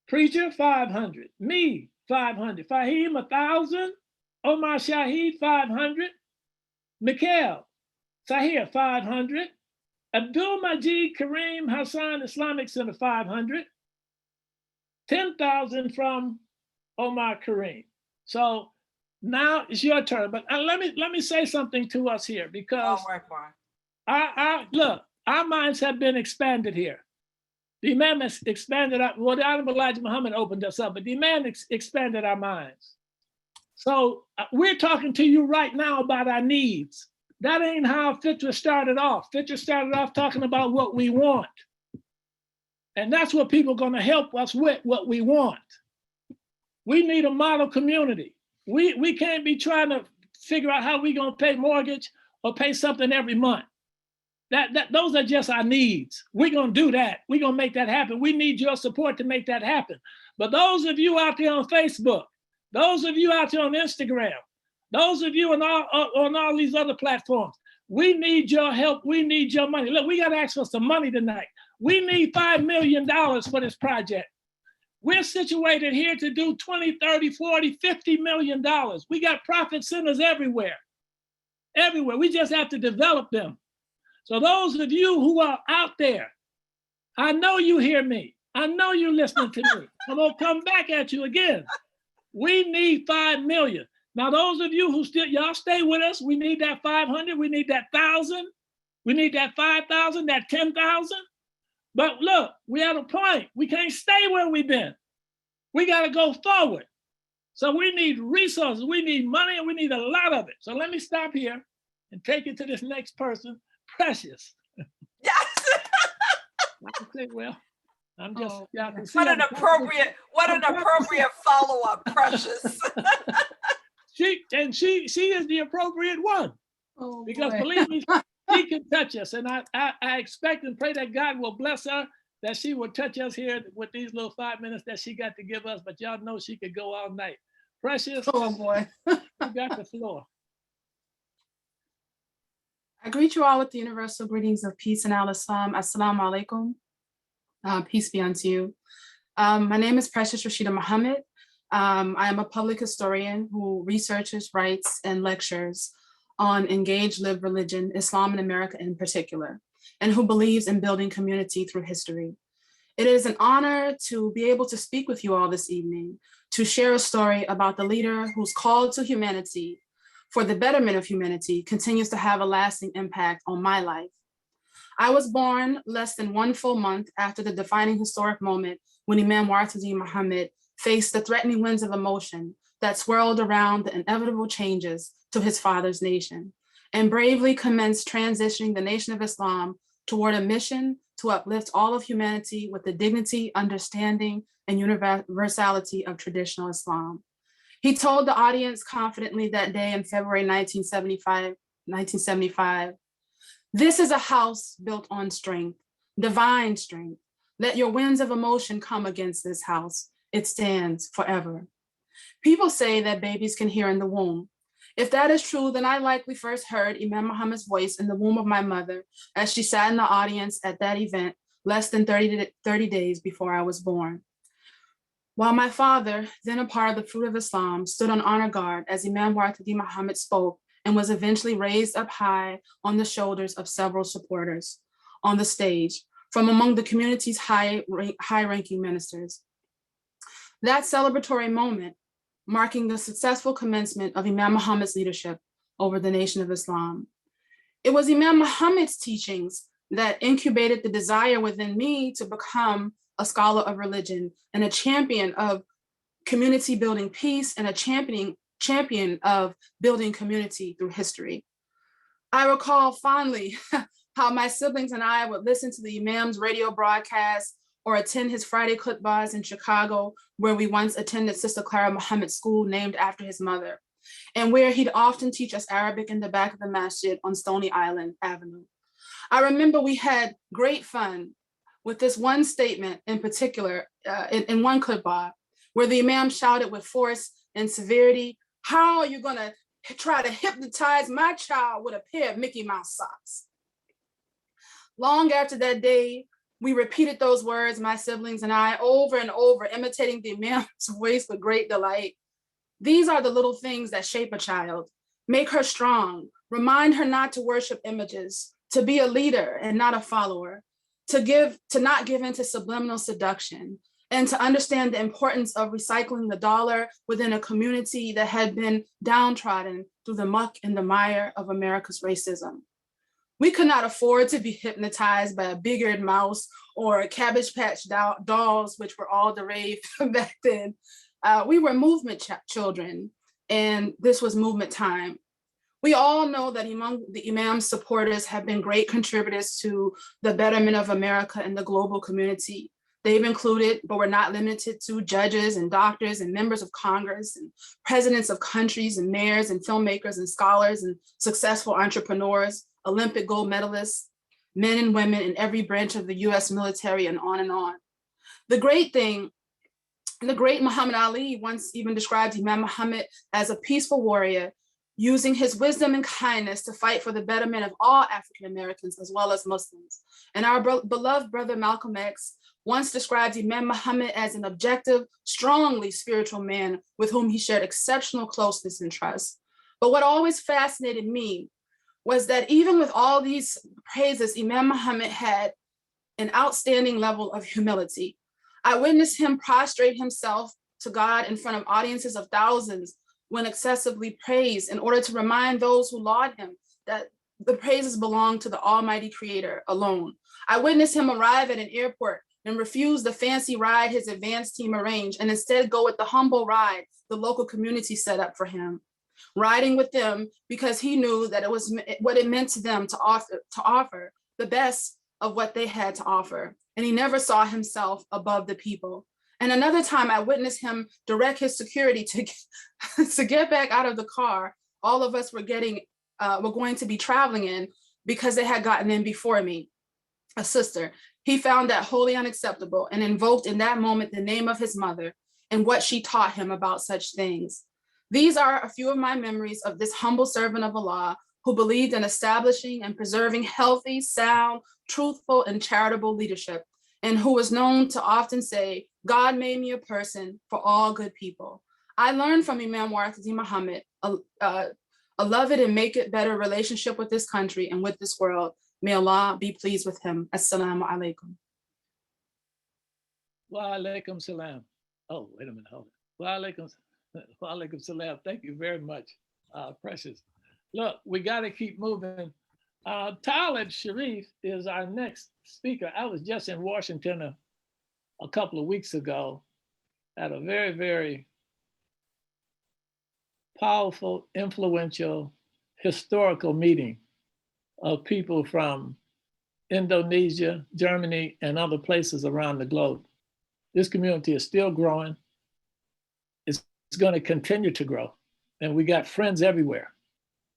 Preacher, 500. Me, 500. Fahim, 1,000. Omar Shaheed, 500. Mikhail Sahir, 500. Abdul Majid Kareem Hassan Islamic Center, 500. 10,000 from Omar Kareem. So now it's your turn, but let me say something to us here, because look, our minds have been expanded here. The Imam has expanded, well, the Honorable Elijah Muhammad opened us up, but the Imam expanded our minds. So we're talking to you right now about our needs. That ain't how Fitra started off. Fitra started off talking about what we want. And that's what people are gonna help us with, what we want. We need a model community. We can't be trying to figure out how we're gonna pay mortgage or pay something every month. Those are just our needs. We're gonna do that. We're gonna make that happen. We need your support to make that happen. But those of you out there on Facebook, those of you out there on Instagram, those of you on all these other platforms, we need your help. We need your money. Look, we got to ask for some money tonight. We need $5 million for this project. We're situated here to do 20, 30, 40, $50 million. We got profit centers everywhere. Everywhere. We just have to develop them. So those of you who are out there, I know you hear me. I know you're listening to me. I'm going to come back at you again. We need 5 million. Now, those of you who y'all stay with us, we need that 500, we need that 1,000, we need that 5,000, that 10,000. But look, we at a point, we can't stay where we've been. We got to go forward. So we need resources, we need money, and we need a lot of it. So let me stop here and take it to this next person, Precious. Yes. Well, I'm just, y'all can see. What an appropriate follow-up, Precious. She is the appropriate one, because believe me, she can touch us, and I expect and pray that God will bless her, that she will touch us here with these little 5 minutes that she got to give us. But y'all know she could go all night. Precious, oh boy, you got the floor. I greet you all with the universal greetings of peace and al-Islam. Assalamu alaikum. Peace be unto you. My name is Precious Rashida Muhammad. I am a public historian who researches, writes, and lectures on engaged lived religion, Islam in America in particular, and who believes in building community through history. It is an honor to be able to speak with you all this evening, to share a story about the leader whose call to humanity for the betterment of humanity continues to have a lasting impact on my life. I was born less than 1 full month after the defining historic moment when Imam W Deen Mohammed faced the threatening winds of emotion that swirled around the inevitable changes to his father's nation, and bravely commenced transitioning the Nation of Islam toward a mission to uplift all of humanity with the dignity, understanding, and universality of traditional Islam. He told the audience confidently that day in February 1975, "This is a house built on strength, divine strength. Let your winds of emotion come against this house. It stands forever." People say that babies can hear in the womb. If that is true, then I likely first heard Imam Muhammad's voice in the womb of my mother as she sat in the audience at that event less than 30 days before I was born. While my father, then a part of the Fruit of Islam, stood on honor guard as Imam W Deen Mohammed spoke and was eventually raised up high on the shoulders of several supporters on the stage from among the community's high-ranking ministers. That celebratory moment, marking the successful commencement of Imam Muhammad's leadership over the Nation of Islam. It was Imam Muhammad's teachings that incubated the desire within me to become a scholar of religion and a champion of community building peace and a champion of building community through history. I recall fondly how my siblings and I would listen to the Imam's radio broadcast or attend his Friday khutbahs in Chicago, where we once attended Sister Clara Muhammad's school named after his mother, and where he'd often teach us Arabic in the back of the masjid on Stony Island Avenue. I remember we had great fun with this one statement in particular, in one khutbah, where the Imam shouted with force and severity, "How are you gonna try to hypnotize my child with a pair of Mickey Mouse socks?" Long after that day, we repeated those words, my siblings and I, over and over, imitating the Imam's voice with great delight. These are the little things that shape a child, make her strong, remind her not to worship images, to be a leader and not a follower, to not give in to subliminal seduction, and to understand the importance of recycling the dollar within a community that had been downtrodden through the muck and the mire of America's racism. We could not afford to be hypnotized by a big-eared mouse or Cabbage Patch dolls, which were all the rave back then. We were movement children, and this was movement time. We all know that among the Imam's supporters have been great contributors to the betterment of America and the global community. They've included, but were not limited to, judges and doctors and members of Congress and presidents of countries and mayors and filmmakers and scholars and successful entrepreneurs, Olympic gold medalists, men and women in every branch of the US military, and on and on. The great Muhammad Ali once even described Imam Muhammad as a peaceful warrior, using his wisdom and kindness to fight for the betterment of all African Americans as well as Muslims. And our beloved brother Malcolm X once described Imam Muhammad as an objective, strongly spiritual man with whom he shared exceptional closeness and trust. But what always fascinated me was that even with all these praises, Imam Muhammad had an outstanding level of humility. I witnessed him prostrate himself to God in front of audiences of thousands when excessively praised, in order to remind those who laud him that the praises belong to the Almighty Creator alone. I witnessed him arrive at an airport and refuse the fancy ride his advance team arranged, and instead go with the humble ride the local community set up for him, riding with them because he knew that it was what it meant to them to offer the best of what they had to offer. And he never saw himself above the people. And another time I witnessed him direct his security to get back out of the car all of us were going to be traveling in, because they had gotten in before me, a sister. He found that wholly unacceptable and invoked in that moment the name of his mother and what she taught him about such things. These are a few of my memories of this humble servant of Allah who believed in establishing and preserving healthy, sound, truthful, and charitable leadership, and who was known to often say, "God made me a person for all good people." I learned from Imam W Deen Mohammed a love it and make it better relationship with this country and with this world. May Allah be pleased with him. Assalamu alaikum. Wa alaikum salam. Oh, wait a minute, hold it. Wa alaikum salam. Thank you very much, Precious. Look, we got to keep moving. Talib Sharif is our next speaker. I was just in Washington a couple of weeks ago at a very, very powerful, influential, historical meeting of people from Indonesia, Germany, and other places around the globe. This community is still growing. It's going to continue to grow. And we got friends everywhere.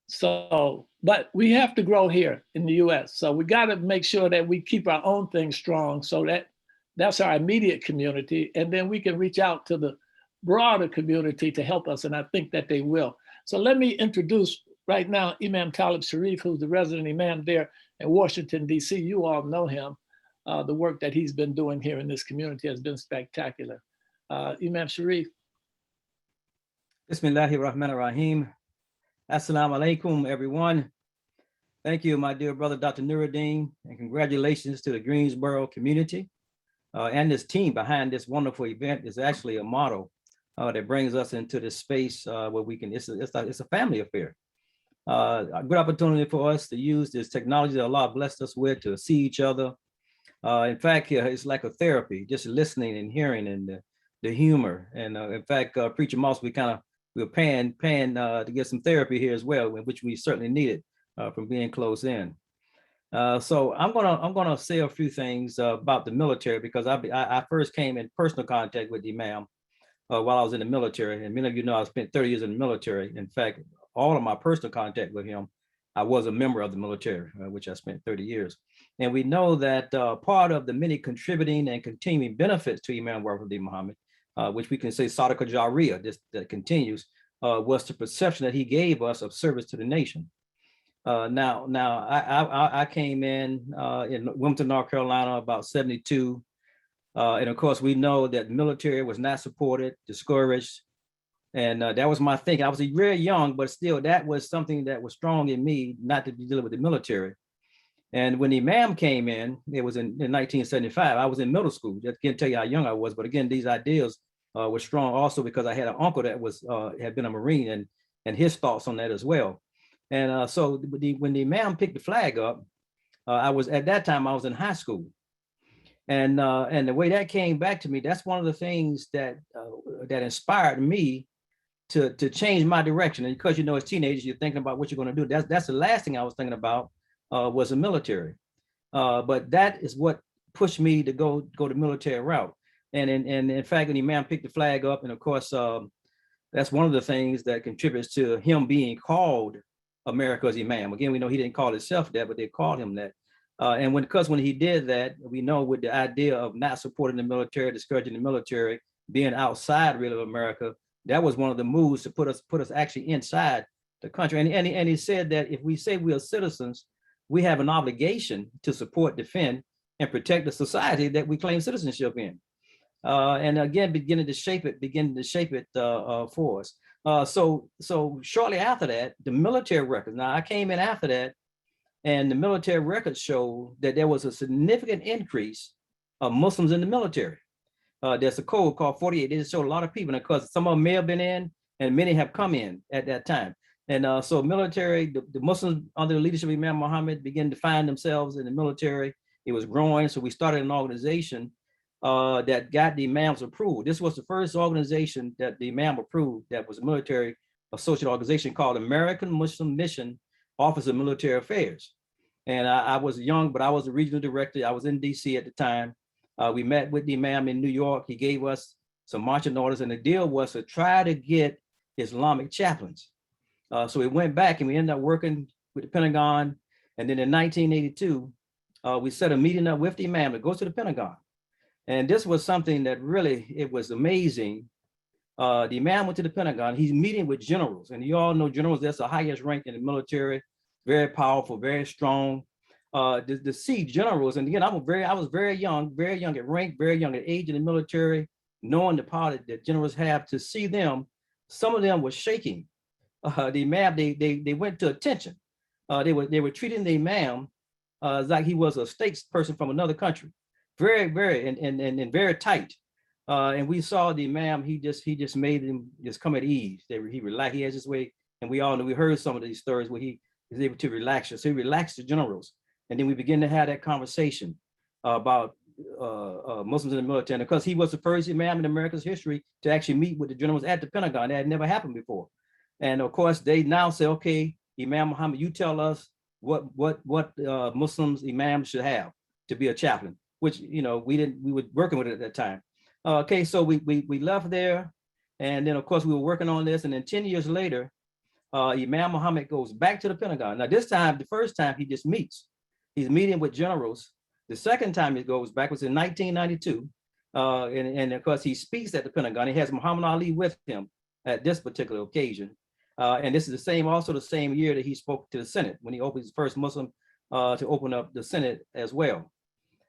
So, but we have to grow here in the US. So we got to make sure that we keep our own thing strong so that that's our immediate community. And then we can reach out to the broader community to help us. And I think that they will. So let me introduce right now Imam Talib Sharif, who's the resident imam there in Washington, DC. You all know him. The work that he's been doing here in this community has been spectacular. Imam Sharif. Bismillahirrahmanirrahim. Assalamu alaikum, everyone. Thank you, my dear brother, Dr. Nuruddin, and congratulations to the Greensboro community and this team behind this wonderful event. Is actually a model that brings us into this space where we can, it's a family affair. A good opportunity for us to use this technology that Allah blessed us with to see each other. In fact, it's like a therapy, just listening and hearing and the humor. And in fact, Preacher Moss, we're paying to get some therapy here as well, which we certainly needed from being close in. So I'm gonna say a few things about the military, because I first came in personal contact with the Imam while I was in the military. And many of you know I spent 30 years in the military. In fact, all of my personal contact with him, I was a member of the military, which I spent 30 years. And we know that part of the many contributing and continuing benefits to Imam W Deen Mohammed, which we can say Sadaqa Jariyah, that continues, was the perception that he gave us of service to the nation. Now I came in Wilmington, North Carolina, about 72. And of course, we know that the military was not supported, discouraged. And that was my thinking. I was very young, but still that was something that was strong in me, not to be dealing with the military. And when the Imam came in, it was in 1975, I was in middle school. Just can't tell you how young I was, but again, these ideas were strong also because I had an uncle that was had been a Marine and his thoughts on that as well. And so when the Imam picked the flag up, at that time I was in high school. And the way that came back to me, that's one of the things that inspired me to change my direction. And because, you know, as teenagers, you're thinking about what you're going to do. That's the last thing I was thinking about was the military. But that is what pushed me to go the military route. And in fact, when the Imam picked the flag up, and of course, that's one of the things that contributes to him being called America's Imam. Again, we know he didn't call himself that, but they called him that. And when he did that, we know with the idea of not supporting the military, discouraging the military, being outside really of America, that was one of the moves to put us actually inside the country. And he said that if we say we are citizens, we have an obligation to support, defend, and protect the society that we claim citizenship in. And again, beginning to shape it for us. So shortly after that, the military records. Now I came in after that, and the military records showed that there was a significant increase of Muslims in the military. There's a code called 48. It just showed a lot of people, because some of them may have been in, and many have come in at that time. And so military, the Muslims under the leadership of Imam Muhammad began to find themselves in the military. It was growing, so we started an organization that got the Imam's approval. This was the first organization that the Imam approved that was a military associate organization called American Muslim Mission Office of Military Affairs. And I was young, but I was the regional director. I was in DC at the time. We met with the Imam in New York. He gave us some marching orders, and the deal was to try to get Islamic chaplains. So we went back and we ended up working with the Pentagon. And then in 1982, we set a meeting up with the Imam to go to the Pentagon. And this was something that really, it was amazing. The Imam went to the Pentagon. He's meeting with generals, and you all know generals, that's the highest rank in the military, very powerful, very strong. To see generals, and again, I was very young at rank, very young at age in the military, knowing the power that generals have. To see them, some of them were shaking. The Imam, they went to attention. They were treating the Imam like he was a statesperson from another country, very and very tight. And we saw the Imam, he just made them just come at ease. He relaxed, he has his way, and we all know, we heard some of these stories where he is able to relax. So he relaxed the generals. And then we begin to have that conversation about Muslims in the military. And because he was the first Imam in America's history to actually meet with the generals at the Pentagon. That had never happened before. And of course, they now say, okay, Imam Muhammad, you tell us what Muslims, imams should have to be a chaplain, which, you know, we were working with it at that time. Okay, so we left there. And then of course we were working on this. And then 10 years later, Imam Mohammed goes back to the Pentagon. Now this time, the first time he just meets, he's meeting with generals. The second time he goes back was in 1992. And of course he speaks at the Pentagon. He has Muhammad Ali with him at this particular occasion. And this is also the same year that he spoke to the Senate, when he opened his first Muslim to open up the Senate as well.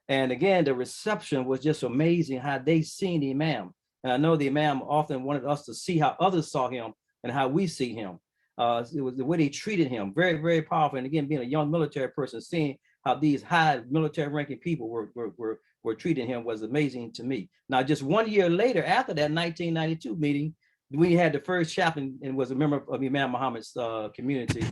And again, the reception was just amazing how they seen the Imam. And I know the Imam often wanted us to see how others saw him and how we see him. It was the way they treated him, very, very powerful. And again, being a young military person, seeing how these high military ranking people were treating him was amazing to me. Now, just 1 year later, after that 1992 meeting, we had the first chaplain and was a member of Imam Muhammad's community.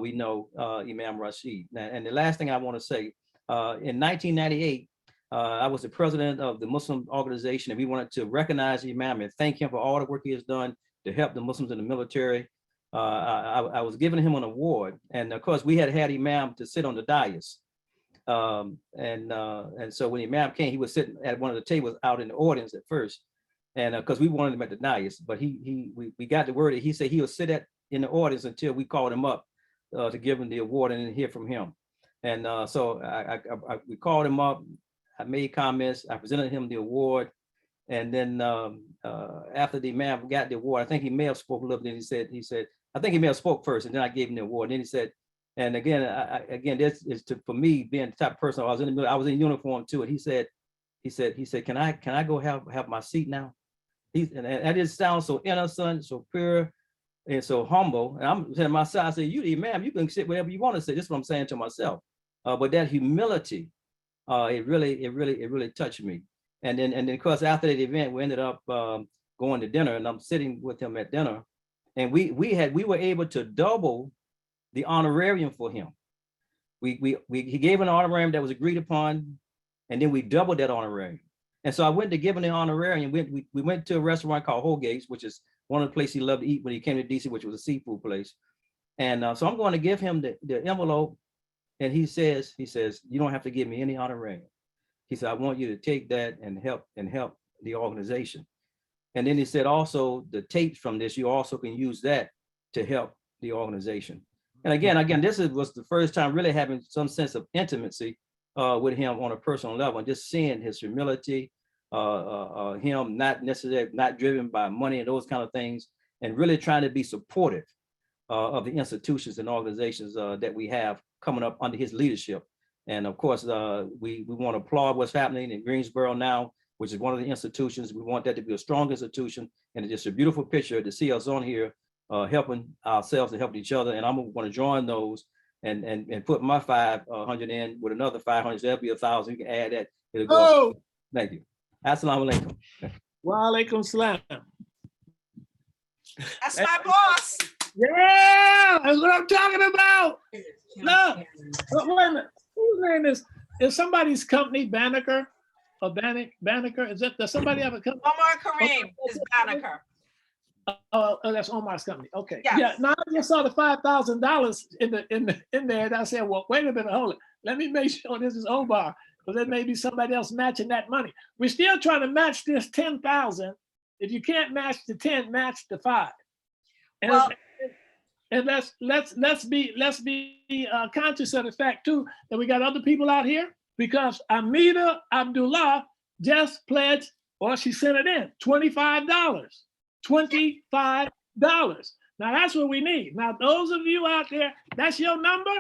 We know Imam Rashid. And the last thing I want to say, in 1998, I was the president of the Muslim organization, and we wanted to recognize Imam and thank him for all the work he has done to help the Muslims in the military. I was giving him an award, and of course we had Imam to sit on the dais. And so when Imam came, he was sitting at one of the tables out in the audience at first, and because we wanted him at the dais, but we got the word that he said he would sit in the audience until we called him up to give him the award and then hear from him. And so we called him up. I made comments. I presented him the award, and then after the Imam got the award, I think he may have spoke a little bit. He said, I think he may have spoke first, and then I gave him the award. And then he said, and again, this is for me being the type of person. I was in the middle. I was in uniform too, and he said, can I go have my seat now? And that just sounds so innocent, so pure, and so humble. And I'm saying to myself, I said, you the Imam, you can sit whatever you want to say. This is what I'm saying to myself. But that humility, it really touched me. And then of course after that event, we ended up going to dinner, and I'm sitting with him at dinner, and we were able to double the honorarium for him. He gave an honorarium that was agreed upon, and then we doubled that honorarium. And so I went to give him the honorarium. We went to a restaurant called Holgate's, which is one of the places he loved to eat when he came to DC, which was a seafood place. And so I'm going to give him the envelope, and he says, you don't have to give me any honorarium. He said, I want you to take that and help the organization. And then he said, also the tapes from this, you also can use that to help the organization. And again, this was the first time really having some sense of intimacy with him on a personal level, and just seeing his humility, him not driven by money and those kind of things, and really trying to be supportive of the institutions and organizations that we have coming up under his leadership. And of course, we want to applaud what's happening in Greensboro now, which is one of the institutions. We want that to be a strong institution, and it's just a beautiful picture to see us on here helping ourselves and helping each other. And I'm going to join those and put my 500 in with another 500. So that'll be 1,000. You can add that. It'll go. Oh, thank you. Assalamu alaikum. Wa alaikum salam. That's my boss. Yeah, that's what I'm talking about. No, but wait a minute. Whose name is somebody's company Banneker or Banneker? Is that, does somebody have a company? Omar Kareem is Banneker. Oh, that's Omar's company. Okay. Yes. Yeah. Now I just saw the $5,000 in there, and I said, well, wait a minute, hold it. Let me make sure this is Omar, because there may be somebody else matching that money. We're still trying to match this 10,000. If you can't match the 10, match the 5. And let's be conscious of the fact too that we got other people out here, because Amida Abdullah just pledged, or she sent it in, $25. $25. Now that's what we need. Now, those of you out there, that's your number,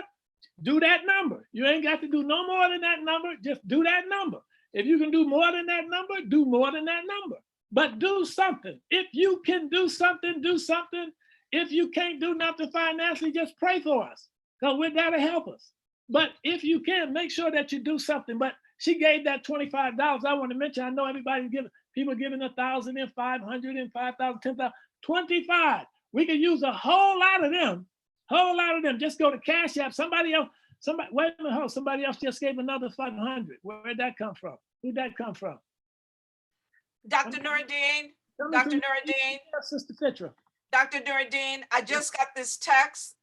do that number. You ain't got to do no more than that number, just do that number. If you can do more than that number, do more than that number. But do something. If you can do something, do something. If you can't do nothing financially, just pray for us, because we're there to help us. But if you can, make sure that you do something. But she gave that $25. I want to mention, I know everybody's giving, people giving 1,000 and 500 and 5,000, 10,000, 25. We could use a whole lot of them. Just go to Cash App. Somebody else just gave another 500. Where'd that come from? Who'd that come from? Dr. Nuruddin. Dr. Nuruddin. Sister Fitra. Dr. Nuruddin, I just got this text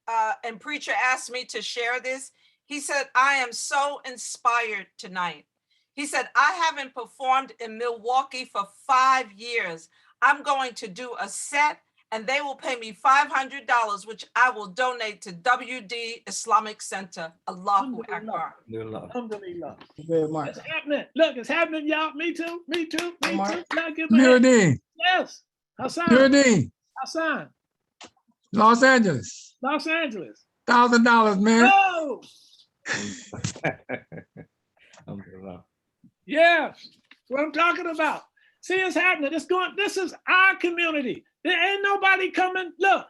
and preacher asked me to share this. He said, I am so inspired tonight. He said, I haven't performed in Milwaukee for 5 years. I'm going to do a set and they will pay me $500, which I will donate to WD Islamic Center. Allahu Akbar. Alhamdulillah. Very much. It's happening. Look, it's happening, y'all. Me too. Me too. Me Omar. too. Y'all give me a hand. Nuruddin, Yes. Hassan. Nuruddin, Hassan. Los Angeles, Los Angeles. $1,000, man. Oh, yeah. That's what I'm talking about. See, it's happening. It's going. This is our community. There ain't nobody coming. Look,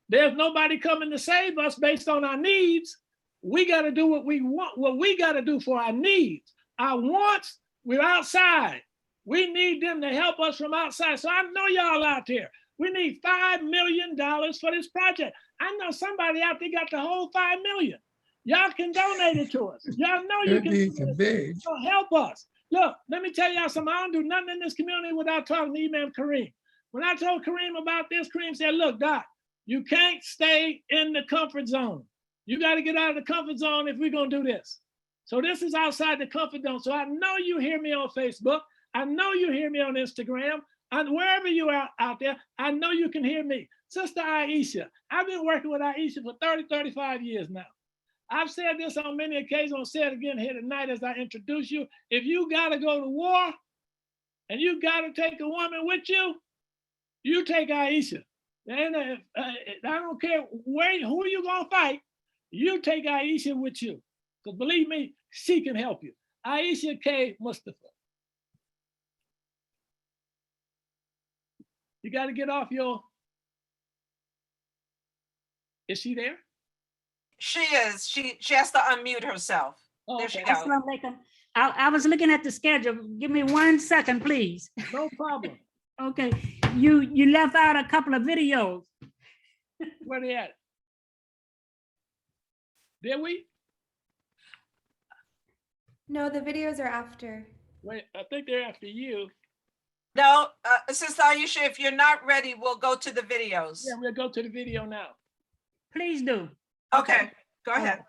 there's nobody coming to save us based on our needs. We got to do what we want, what we got to do for our needs. Our wants, we're outside. We need them to help us from outside. So I know y'all out there. We need $5 million for this project. I know somebody out there got the whole $5 million. Y'all can donate it to us. Y'all know you can big. So help us. Look, let me tell y'all something. I don't do nothing in this community without talking to Imam Kareem. When I told Kareem about this, Kareem said, look, Doc, you can't stay in the comfort zone. You got to get out of the comfort zone if we're going to do this. So this is outside the comfort zone. So I know you hear me on Facebook. I know you hear me on Instagram. And wherever you are out there, I know you can hear me. Sister Aisha, I've been working with Aisha for 35 years now. I've said this on many occasions. I'll say it again here tonight as I introduce you. If you got to go to war and you got to take a woman with you, you take Aisha. And I don't care who you going to fight, you take Aisha with you. Because believe me, she can help you. Aisha K. Mustafa. You got to get off your... Is she there? She is. She has to unmute herself. Oh, there she okay. goes. Assalamu alaikum. I was looking at the schedule. Give me 1 second, please. No problem. Okay, you left out a couple of videos. Where they at? Did we? No, the videos are after. Wait, I think they're after you. No, Sister Aisha, if you're not ready, we'll go to the videos. Yeah, we'll go to the video now. Please do. Okay, go ahead.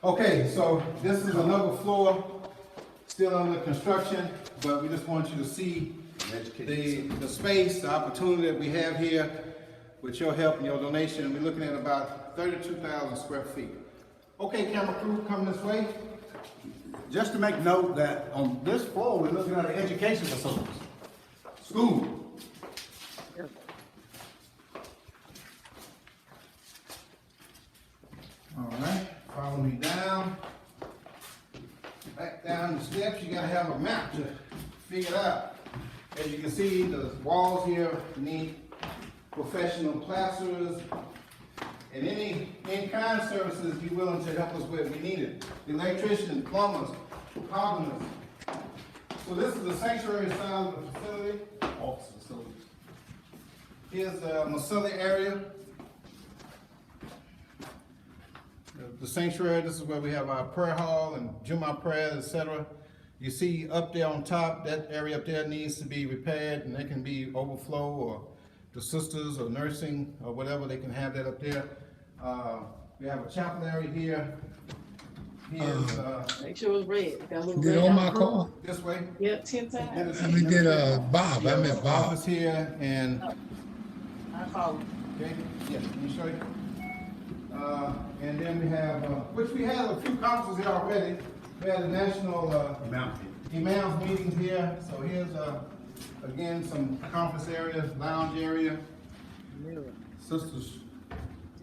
Okay, so this is another floor, still under construction, but we just want you to see the space, the opportunity that we have here with your help and your donation. We're looking at about 32,000 square feet. Okay, camera crew, come this way. Just to make note that on this floor, we're looking at an education facilities. School. All right, follow me down. Back down the steps, you gotta have a map to figure it out. As you can see, the walls here need professional plasterers and any in-kind services you're willing to help us with, we need it. Electricians, plumbers, carpenters. So this is the sanctuary side of the facility, office facility. Here's the Masala area. The sanctuary, this is where we have our prayer hall and Jummah prayers, etc. You see up there on top, that area up there needs to be repaired and it can be overflow or the sisters or nursing or whatever, they can have that up there. We have a chapel area here. Make sure it's red. Got a little Did red Omar out call? This way. Yeah, 10 times. I mean, did Bob? I meant Bob. Office here and. I follow. Okay, yeah, let me show you. And then we have, which we had a few conferences here already. We had a national imams meetings here. So here's again some conference areas, lounge area. Sisters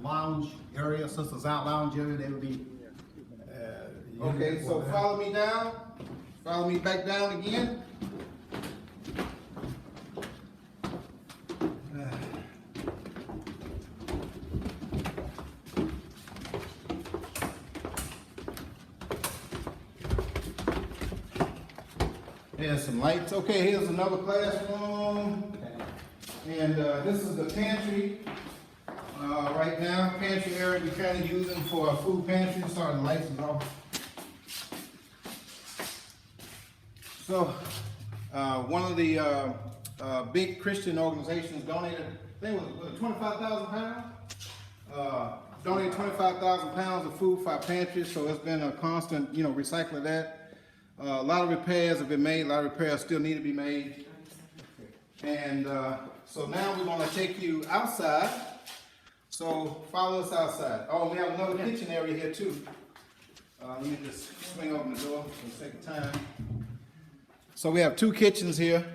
lounge area, sisters out lounge area, they would be. Okay, so follow me down. Follow me back down again. There's some lights. Okay, here's another classroom. And this is the pantry. Right now, pantry area we're kind of using for a food pantry. Sorry, the lights is off. So, one of the big Christian organizations donated, I think it was 25,000 pounds? Donated 25,000 pounds of food for our pantry, so it's been a constant, recycle of that. A lot of repairs have been made, a lot of repairs still need to be made. And so now we're gonna take you outside. So follow us outside. Oh, we have another kitchen area here too. Let me just swing open the door for the sake of time. So we have two kitchens here.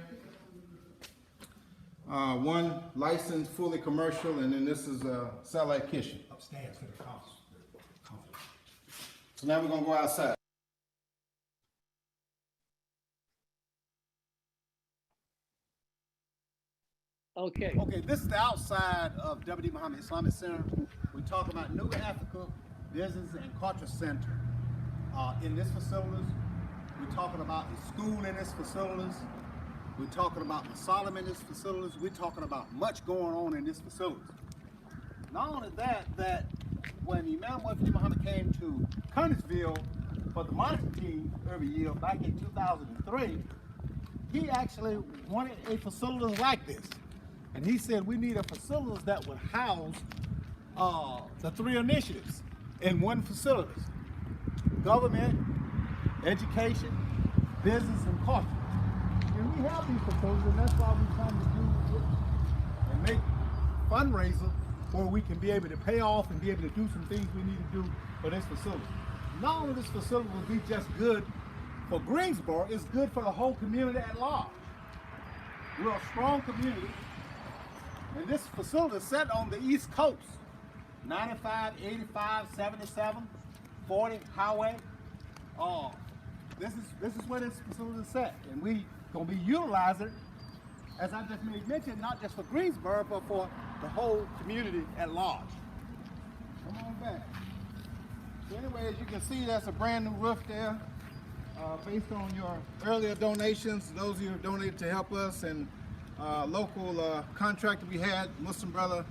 One licensed, fully commercial, and then this is a satellite kitchen. Upstairs to the house. So now we're gonna go outside. Okay. Okay, this is the outside of WD Mohammed Islamic Center. We talk about New Africa Business and Culture Center. In this facilities, we're talking about the school in this facilities. We're talking about the Solomon in this facilities. We're talking about much going on in this facilities. Not only that, that when Imam W Deen Mohammed came to Kernersville for the monitor team every year back in 2003, he actually wanted a facility like this. And he said we need a facility that would house the three initiatives in one facility: government, education, business, and culture. And we have these facilities, and that's why we're trying to do it and make fundraiser where we can be able to pay off and be able to do some things we need to do for this facility. Not only this facility will be just good for Greensboro, it's good for the whole community at large. We're a strong community, and this facility is set on the East Coast, 95, 85, 77, 40 highway. This is where this facility is set, and we gonna be utilizing, as I just made mention, not just for Greensboro, but for the whole community at large. Come on back. So anyway, as you can see, that's a brand new roof there, based on your earlier donations, those of you who donated to help us, and local contractor we had, Muslim brother,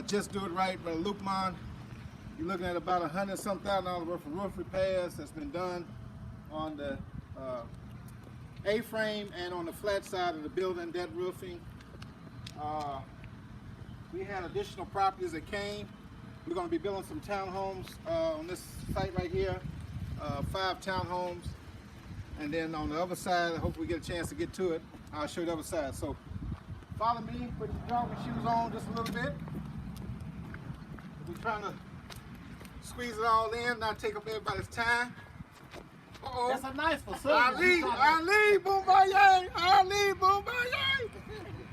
Just Do It Right, Brother Lukman. You're looking at about $100,000 worth of roof repairs that's been done on the A-frame and on the flat side of the building, dead roofing. We had additional properties that came. We're going to be building some townhomes on this site right here, 5 townhomes. And then on the other side, I hope we get a chance to get to it. I'll show you the other side. So follow me, put your jogging shoes on just a little bit. We're trying to squeeze it all in, not take up everybody's time. Uh-oh. That's a nice facility. Ali, Boombayay, Ali, Boombayay.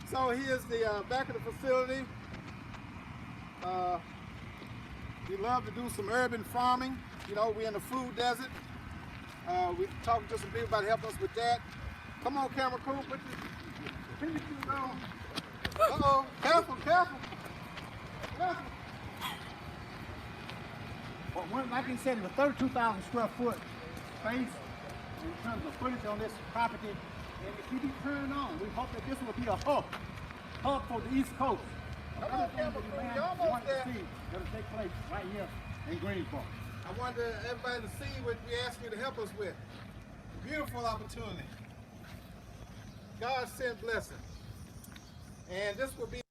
So here's the back of the facility. We love to do some urban farming. You know, we're in the food desert. We're talking to some people about helping us with that. Come on, camera crew, put your shoes on. Uh-oh, careful, careful. Careful. Well, like I said, it's a 32,000 square foot space in terms of footage on this property. And if you be turned on, we hope that this will be a hub for the East Coast. Come on, camera crew, you're almost there. That'll take place right here in Greensboro. I want everybody to see what we ask you to help us with. Beautiful opportunity. God sent blessing. And this will be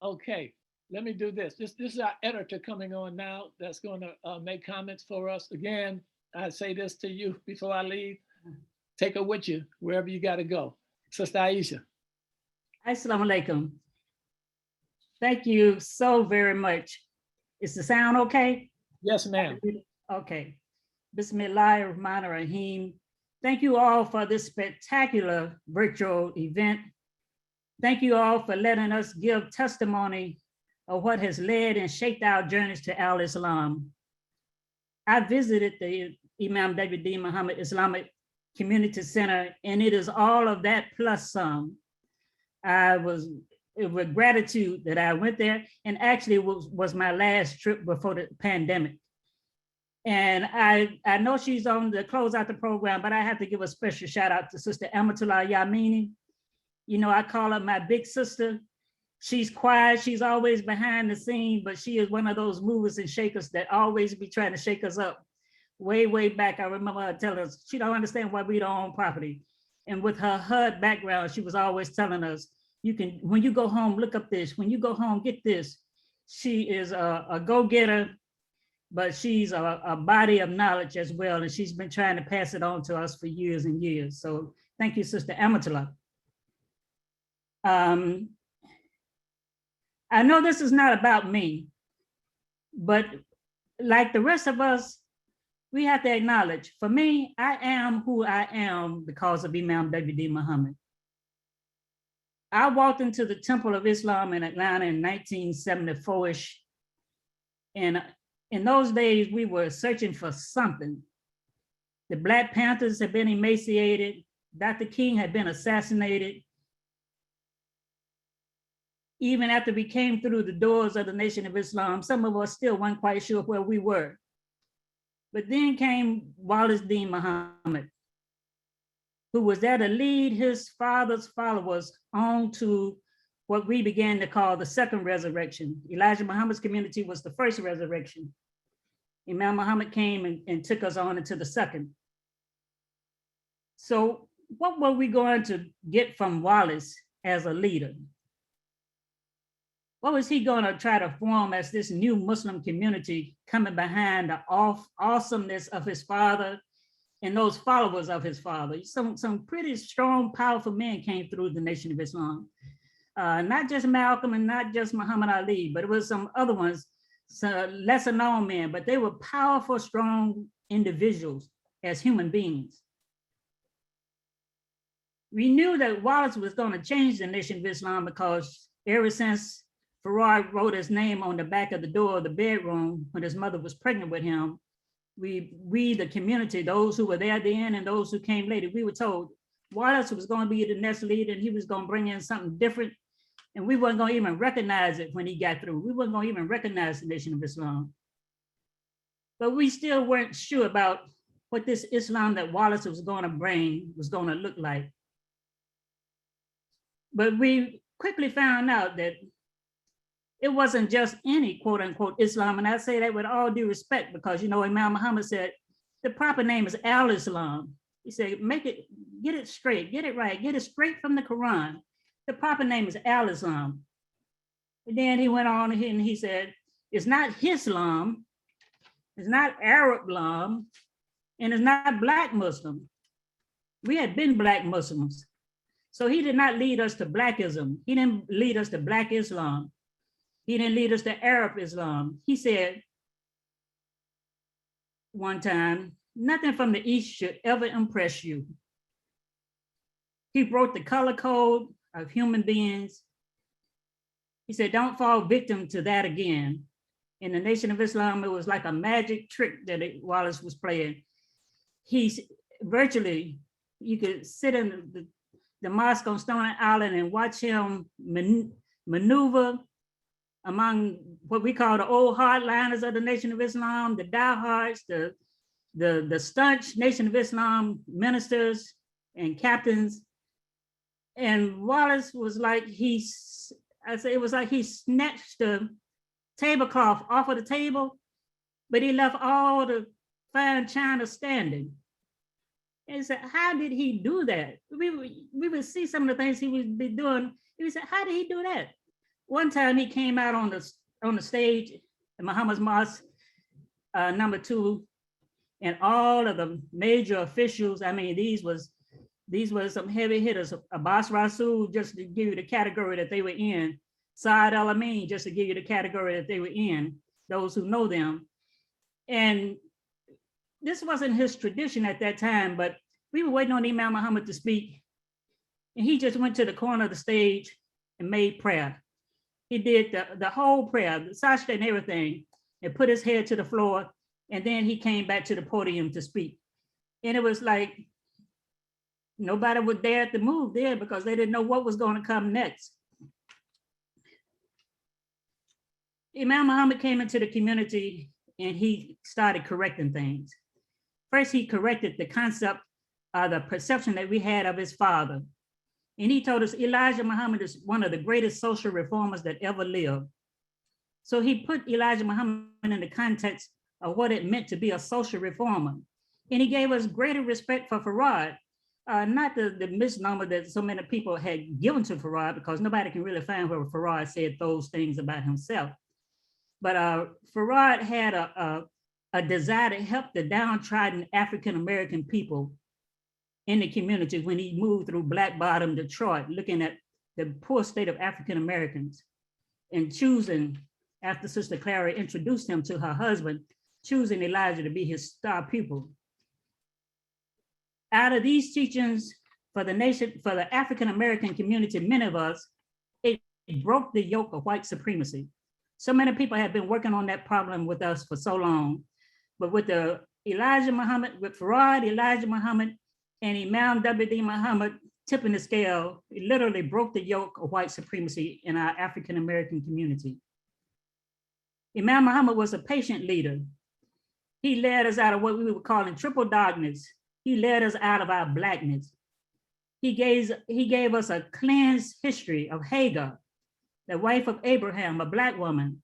Okay, let me do this. This is our editor coming on now that's going to make comments for us. Again, I say this to you before I leave. Take her with you wherever you got to go. Sister Aisha. Assalamu alaikum. Thank you so very much. Is the sound okay? Yes, ma'am. Okay. Bismillahir Rahmanir Rahim. Thank you all for this spectacular virtual event. Thank you all for letting us give testimony of what has led and shaped our journeys to Al-Islam. I visited the Imam W Deen Mohammed Islamic Community Center, and it is all of that plus some. I was with gratitude that I went there, and actually was my last trip before the pandemic. And I know she's on the close out the program, but I have to give a special shout out to Sister Amatullah Yamini. You know, I call her my big sister. She's quiet, she's always behind the scene, but she is one of those movers and shakers that always be trying to shake us up. way back. I remember her telling us she don't understand why we don't own property. And with her HUD background, she was always telling us, you can, when you go home, look up this. When you go home, get this. She is a go-getter, but she's a body of knowledge as well. And she's been trying to pass it on to us for years and years. So thank you, Sister Amatullah. I know this is not about me, but like the rest of us, we have to acknowledge, for me, I am who I am because of Imam W Deen Mohammed. I walked into the Temple of Islam in Atlanta in 1974-ish. And in those days, we were searching for something. The Black Panthers had been emaciated. Dr. King had been assassinated. Even after we came through the doors of the Nation of Islam, some of us still weren't quite sure where we were. But then came Wallace Deen Mohammed, who was there to lead his father's followers on to what we began to call the second resurrection. Elijah Muhammad's community was the first resurrection. Imam Muhammad came and took us on into the second. So what were we going to get from Wallace as a leader? What was he going to try to form as this new Muslim community coming behind the awesomeness of his father and those followers of his father? Some pretty strong, powerful men came through the Nation of Islam. Not just Malcolm and not just Muhammad Ali, but it was some other ones, some lesser known men, but they were powerful, strong individuals as human beings. We knew that Wallace was going to change the Nation of Islam because ever since Farrar wrote his name on the back of the door of the bedroom when his mother was pregnant with him, we, the community, those who were there at the end and those who came later, we were told Wallace was going to be the next leader and he was going to bring in something different. And we weren't going to even recognize it when he got through. We weren't going to even recognize the Nation of Islam. But we still weren't sure about what this Islam that Wallace was going to bring was going to look like. But we quickly found out that it wasn't just any quote unquote Islam. And I say that with all due respect, because, you know, Imam Muhammad said, the proper name is Al-Islam. He said, get it straight, get it right, get it straight from the Quran. The proper name is Al-Islam. And then he went on and he said, it's not Islam, it's not Arab Islam, and it's not Black Muslim. We had been Black Muslims. So he did not lead us to Blackism. He didn't lead us to Black Islam. He didn't lead us to Arab Islam. He said one time, nothing from the East should ever impress you. He broke the color code of human beings. He said, don't fall victim to that again. In the Nation of Islam, it was like a magic trick that Wallace was playing. He's virtually, you could sit in the mosque on Stone Island and watch him maneuver among what we call the old hardliners of the Nation of Islam, the diehards, the staunch Nation of Islam ministers and captains. And Wallace was like, it was like he snatched the tablecloth off of the table, but he left all the fine china standing. And said, how did he do that? We would see some of the things he would be doing. He would say, how did he do that? One time he came out on the stage at Muhammad's Mosque, #2, and all of the major officials, I mean, these were some heavy hitters, Abbas Rasul, just to give you the category that they were in, Saad al-Amin, just to give you the category that they were in, those who know them. And this wasn't his tradition at that time, but we were waiting on Imam Muhammad to speak. And he just went to the corner of the stage and made prayer. He did the whole prayer, the sajda and everything, and put his head to the floor. And then he came back to the podium to speak. And it was like, nobody would dare to move there because they didn't know what was going to come next. Imam Muhammad came into the community and he started correcting things. First, he corrected the concept, the perception that we had of his father. And he told us Elijah Muhammad is one of the greatest social reformers that ever lived. So he put Elijah Muhammad in the context of what it meant to be a social reformer. And he gave us greater respect for Farad, not the misnomer that so many people had given to Farad, because nobody can really find where Farad said those things about himself. But Farad had a desire to help the downtrodden African-American people in the community when he moved through Black Bottom, Detroit, looking at the poor state of African-Americans and choosing, after Sister Clara introduced him to her husband, choosing Elijah to be his star pupil. Out of these teachings for the nation, for the African-American community, many of us, it broke the yoke of white supremacy. So many people have been working on that problem with us for so long, but with the Elijah Muhammad, with Farad, Elijah Muhammad, and Imam W Deen Mohammed tipping the scale, it literally broke the yoke of white supremacy in our African-American community. Imam Muhammad was a patient leader. He led us out of what we were calling triple darkness. He led us out of our Blackness. He gave us a cleansed history of Hagar, the wife of Abraham, a Black woman.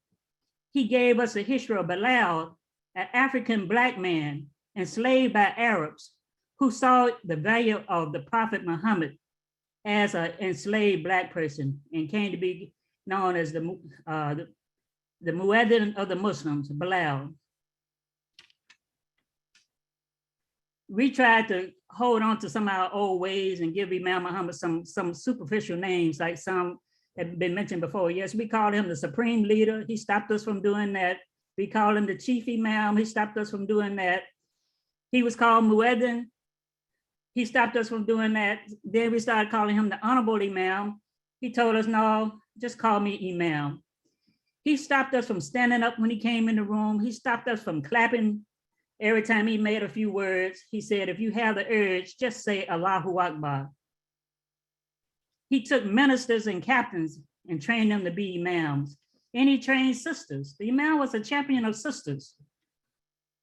He gave us a history of Bilal, an African Black man enslaved by Arabs, who saw the value of the Prophet Muhammad as an enslaved Black person and came to be known as the Muezzin of the Muslims, Bilal. We tried to hold on to some of our old ways and give Imam Muhammad some superficial names, like some have been mentioned before. Yes, we called him the supreme leader. He stopped us from doing that. We called him the chief imam. He stopped us from doing that. He was called Muezzin. He stopped us from doing that. Then we started calling him the honorable imam. He told us, no, just call me imam. He stopped us from standing up when he came in the room. He stopped us from clapping every time he made a few words. He said, if you have the urge, just say Allahu Akbar. He took ministers and captains and trained them to be imams. And he trained sisters. The imam was a champion of sisters.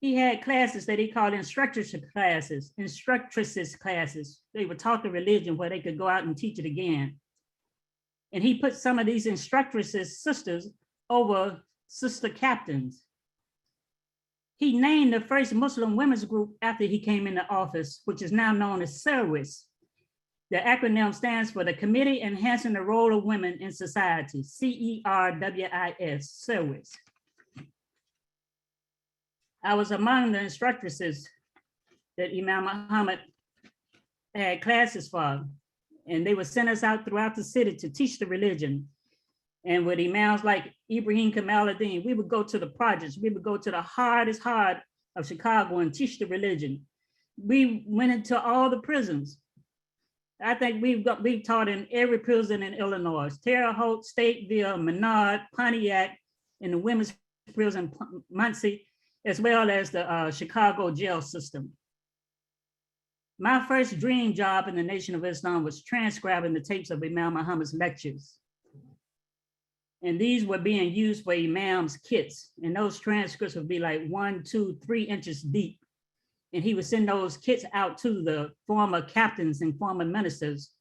He had classes that he called instructorship classes, instructresses classes. They were taught the religion where they could go out and teach it again. And he put some of these instructresses, sisters, over sister captains. He named the first Muslim women's group after he came into office, which is now known as CERWIS. The acronym stands for the Committee Enhancing the Role of Women in Society, CERWIS, CERWIS. I was among the instructresses that Imam Muhammad had classes for, and they would send us out throughout the city to teach the religion. And with imams like Ibrahim Kamaluddin, we would go to the projects, we would go to the hardest heart of Chicago and teach the religion. We went into all the prisons. I think we've taught in every prison in Illinois, Terre Haute, Stateville, Menard, Pontiac, and the women's prison, Muncie, as well as the Chicago jail system. My first dream job in the Nation of Islam was transcribing the tapes of Imam Muhammad's lectures. And these were being used for imams' kits. And those transcripts would be like 1, 2, 3 inches deep. And he would send those kits out to the former captains and former ministers.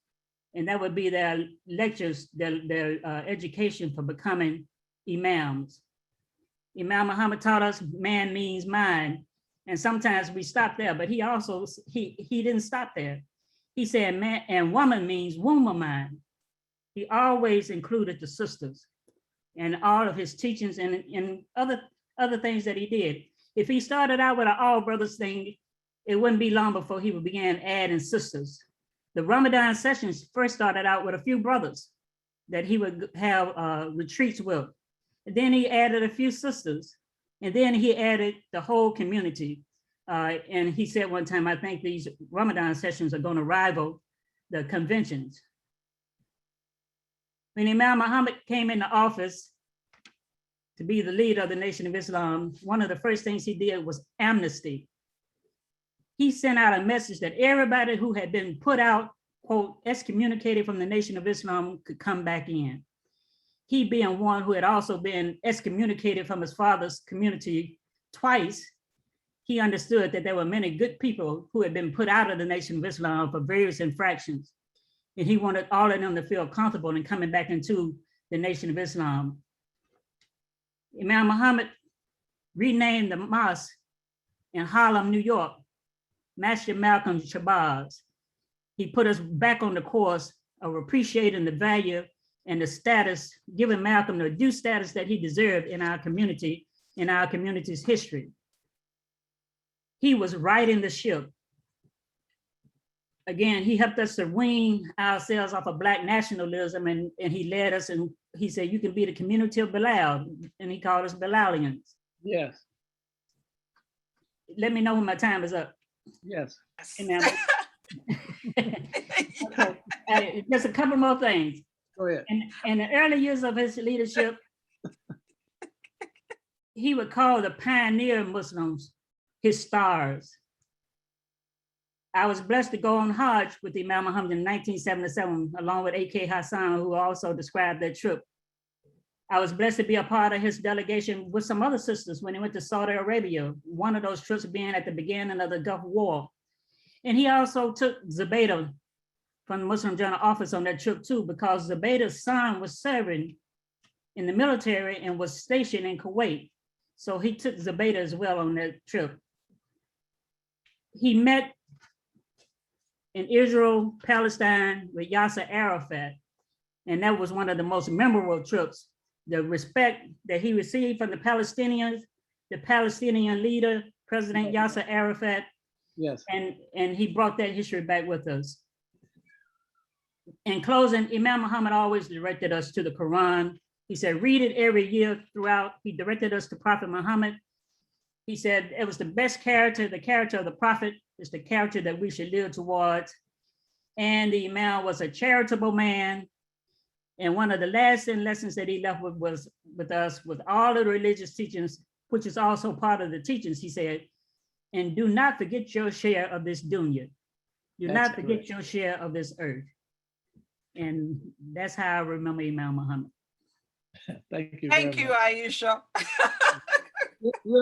And that would be their lectures, their education for becoming imams. Imam Muhammad taught us man means mind. And sometimes we stop there, but he also, he didn't stop there. He said man and woman means womb of mind. He always included the sisters and all of his teachings and other things that he did. If he started out with an all brothers thing, it wouldn't be long before he would begin adding sisters. The Ramadan sessions first started out with a few brothers that he would have retreats with. And then he added a few sisters, and then he added the whole community. And he said one time, I think these Ramadan sessions are going to rival the conventions. When Imam Muhammad came into office to be the leader of the Nation of Islam, one of the first things he did was amnesty. He sent out a message that everybody who had been put out, quote, excommunicated from the Nation of Islam could come back in. He being one who had also been excommunicated from his father's community twice, he understood that there were many good people who had been put out of the Nation of Islam for various infractions. And he wanted all of them to feel comfortable in coming back into the Nation of Islam. Imam Muhammad renamed the mosque in Harlem, New York, Master Malcolm Shabazz. He put us back on the course of appreciating the value and the status, giving Malcolm the due status that he deserved in our community, in our community's history. He was righting the ship. Again, he helped us to wean ourselves off of Black nationalism, and he led us, and he said, you can be the community of Bilal, and he called us Bilalians. Yes. Let me know when my time is up. Yes. Okay. Just a couple more things. Go ahead. In the early years of his leadership, he would call the pioneer Muslims his stars. I was blessed to go on Hajj with Imam Muhammad in 1977, along with A.K. Hassan, who also described that trip. I was blessed to be a part of his delegation with some other sisters when he went to Saudi Arabia, one of those trips being at the beginning of the Gulf War. And he also took Zubaydah from the Muslim General Office on that trip too, because Zubaydah's son was serving in the military and was stationed in Kuwait. So he took Zubaydah as well on that trip. He met in Israel, Palestine with Yasser Arafat. And that was one of the most memorable trips. The respect that he received from the Palestinians, the Palestinian leader, President Yasser Arafat. Yes. And he brought that history back with us. In closing, Imam Muhammad always directed us to the Quran. He said, read it every year throughout. He directed us to Prophet Muhammad. He said it was the best character, the character of the Prophet is the character that we should live towards. And the Imam was a charitable man. And one of the lasting lessons that he left with us with all of the religious teachings, which is also part of the teachings, he said, and do not forget your share of this dunya. Do not forget your share of this earth. And that's how I remember Imam Muhammad. Thank you. Thank you, Aisha.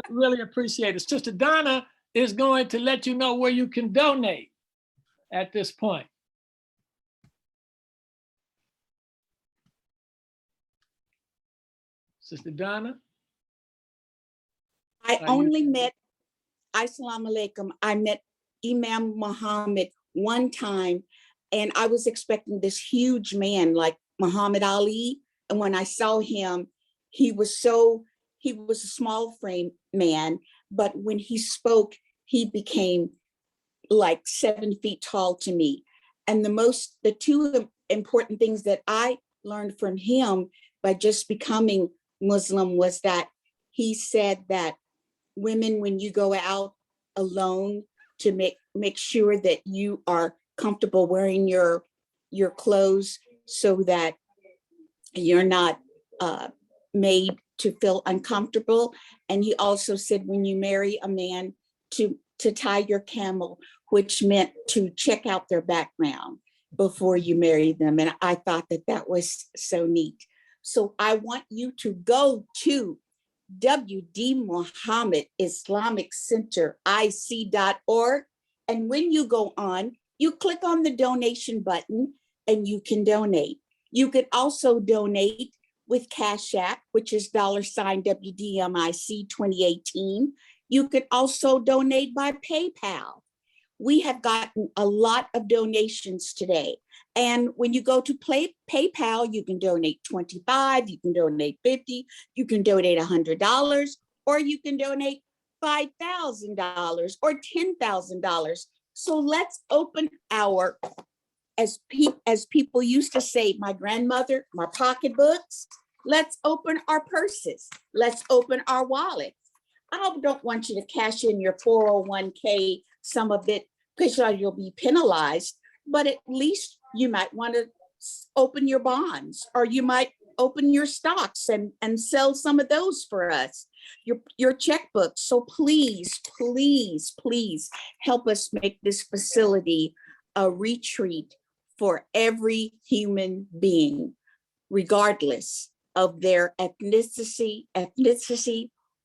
Really appreciate it. Sister Donna is going to let you know where you can donate at this point. Sister Donna? I only met, Assalamu alaikum, I met Imam Muhammad one time, and I was expecting this huge man like Muhammad Ali. And when I saw him, he was a small frame man, but when he spoke, he became like 7 feet tall to me. And the two important things that I learned from him by just becoming Muslim was that he said that women, when you go out alone, to make sure that you are comfortable wearing your clothes so that you're not made to feel uncomfortable. And he also said when you marry a man to tie your camel, which meant to check out their background before you marry them. And I thought that was so neat. So I want you to go to WD Mohammed Islamic Center, IC.org. And when you go on, you click on the donation button and you can donate. You could also donate with Cash App, which is $WDMIC 2018. You could also donate by PayPal. We have gotten a lot of donations today. And when you go to PayPal, you can donate $25, you can donate $50, you can donate $100, or you can donate $5,000 or $10,000. So let's open our, as people used to say, my grandmother, my pocketbooks, let's open our purses. Let's open our wallets. I don't want you to cash in your 401k, some of it, because you'll be penalized, but at least you might want to open your bonds, or you might open your stocks and sell some of those for us, your checkbooks. So please, please, please help us make this facility a retreat for every human being, regardless of their ethnicity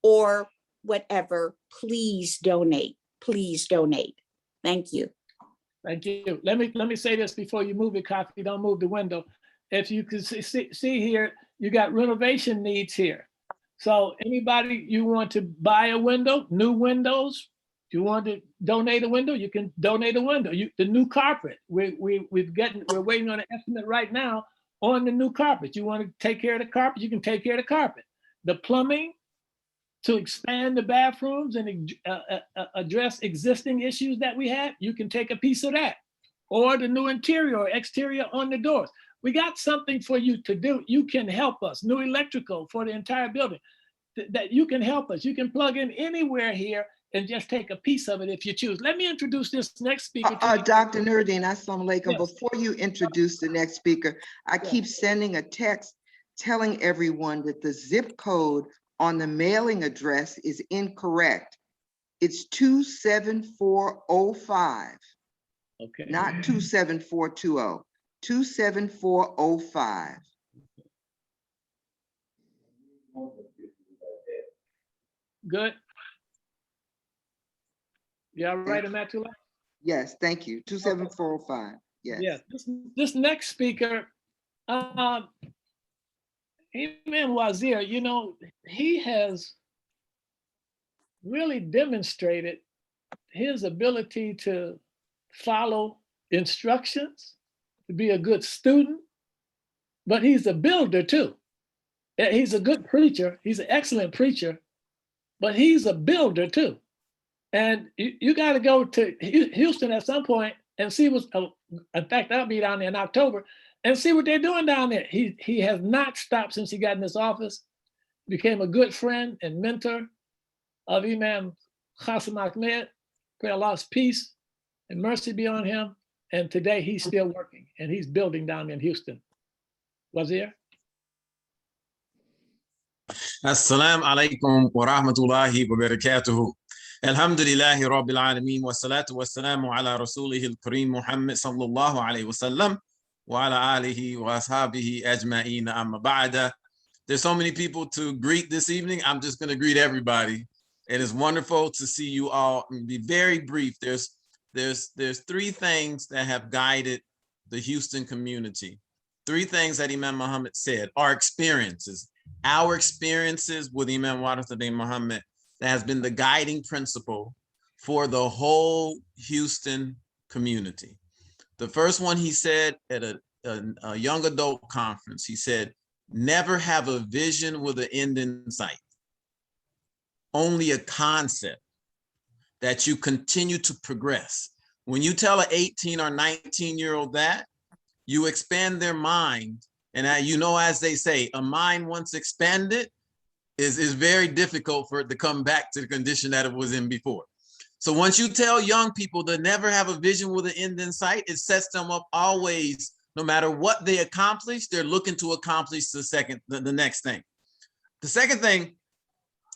or whatever. Please donate. Please donate. Thank you. Thank you. Let me say this before you move it, Coffee. Don't move the window. If you can see here, you got renovation needs here. So anybody, you want to buy a window, new windows, you want to donate a window, you can donate a window. The new carpet, we're waiting on an estimate right now on the new carpet. You want to take care of the carpet, you can take care of the carpet. The plumbing, to expand the bathrooms and address existing issues that we have, you can take a piece of that. Or the new interior or exterior on the doors. We got something for you to do. You can help us. New electrical for the entire building. That you can help us. You can plug in anywhere here and just take a piece of it if you choose. Let me introduce this next speaker. Dr. Nuruddin, assalamu alaikum. Yes. Before you introduce the next speaker, I keep sending a text telling everyone that the zip code on the mailing address is incorrect. It's 27405. Okay. Not 27420, 27405. Good. You all right on that, Tula? Yes, thank you. 27405. Yes. Yes. This next speaker, Imam Wazir, you know, he has really demonstrated his ability to follow instructions, to be a good student, but he's a builder too. He's a good preacher. He's an excellent preacher, but he's a builder too. And you got to go to Houston at some point and see what's, in fact, I'll be down there in October and see what they're doing down there. He has not stopped since he got in this office, became a good friend and mentor of Imam Qasim Ahmed. Pray Allah's peace and mercy be on him. And today he's still working and he's building down in Houston. Wazir? Assalamu alaikum wa rahmatullahi wa barakatuhu. Alhamdulillahi rabbil alameen wa salatu wa salamu ala rasulihil kareem Muhammad sallallahu alayhi wa sallam wa ala alihi wa ashabihi ajma'een amma ba'da. There's so many people to greet this evening. I'm just going to greet everybody. It is wonderful to see you all. And be very brief. There's three things that have guided the Houston community. Three things that Imam Muhammad said are experiences. Our experiences with Imam W Deen Mohammed that has been the guiding principle for the whole Houston community. The first one he said at a young adult conference, he said, never have a vision with an end in sight. Only a concept that you continue to progress. When you tell an 18 or 19-year-old that, you expand their mind. And you know, as they say, a mind once expanded is very difficult for it to come back to the condition that it was in before. So once you tell young people to never have a vision with an end in sight, it sets them up always, no matter what they accomplish, they're looking to accomplish the next thing. The second thing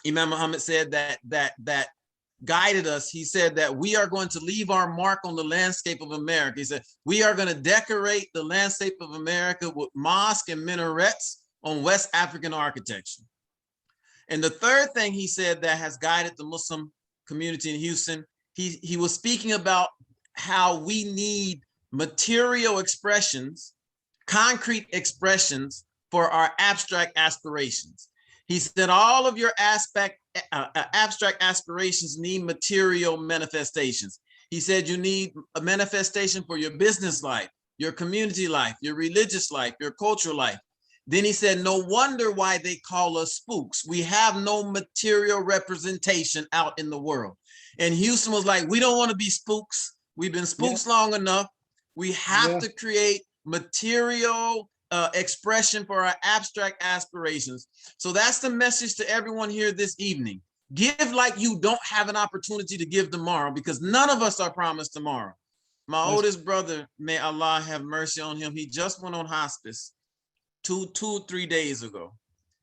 Imam Muhammad said that guided us, he said that we are going to leave our mark on the landscape of America. He said, we are going to decorate the landscape of America with mosques and minarets on West African architecture. And the third thing he said that has guided the Muslim community in Houston, he was speaking about how we need material expressions, concrete expressions for our abstract aspirations. He said all of your abstract aspirations need material manifestations. He said you need a manifestation for your business life, your community life, your religious life, your cultural life. Then he said, no wonder why they call us spooks. We have no material representation out in the world. And Houston was like, we don't want to be spooks. We've been spooks long enough. We have to create material expression for our abstract aspirations. So that's the message to everyone here this evening. Give like you don't have an opportunity to give tomorrow, because none of us are promised tomorrow. My oldest brother, may Allah have mercy on him, he just went on hospice 3 days ago.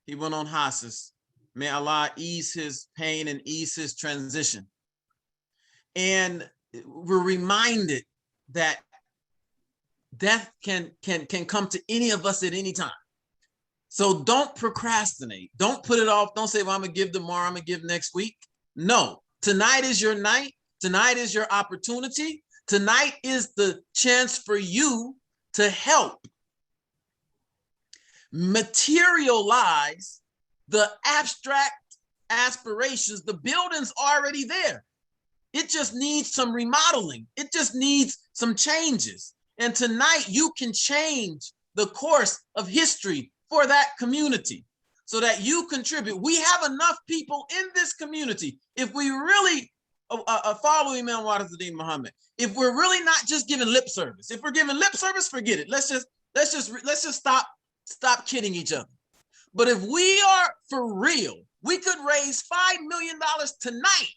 He went on hospice. May Allah ease his pain and ease his transition. And we're reminded that death can come to any of us at any time. So don't procrastinate. Don't put it off. Don't say, well, I'm gonna give tomorrow, I'm gonna give next week. No, tonight is your night. Tonight is your opportunity. Tonight is the chance for you to help materialize the abstract aspirations, the building's already there. It just needs some remodeling. It just needs some changes. And tonight you can change the course of history for that community so that you contribute. We have enough people in this community. If we really follow Imam W Deen Mohammed, if we're really not just giving lip service, if we're giving lip service, forget it. Let's just stop kidding each other. But if we are for real, we could raise $5 million tonight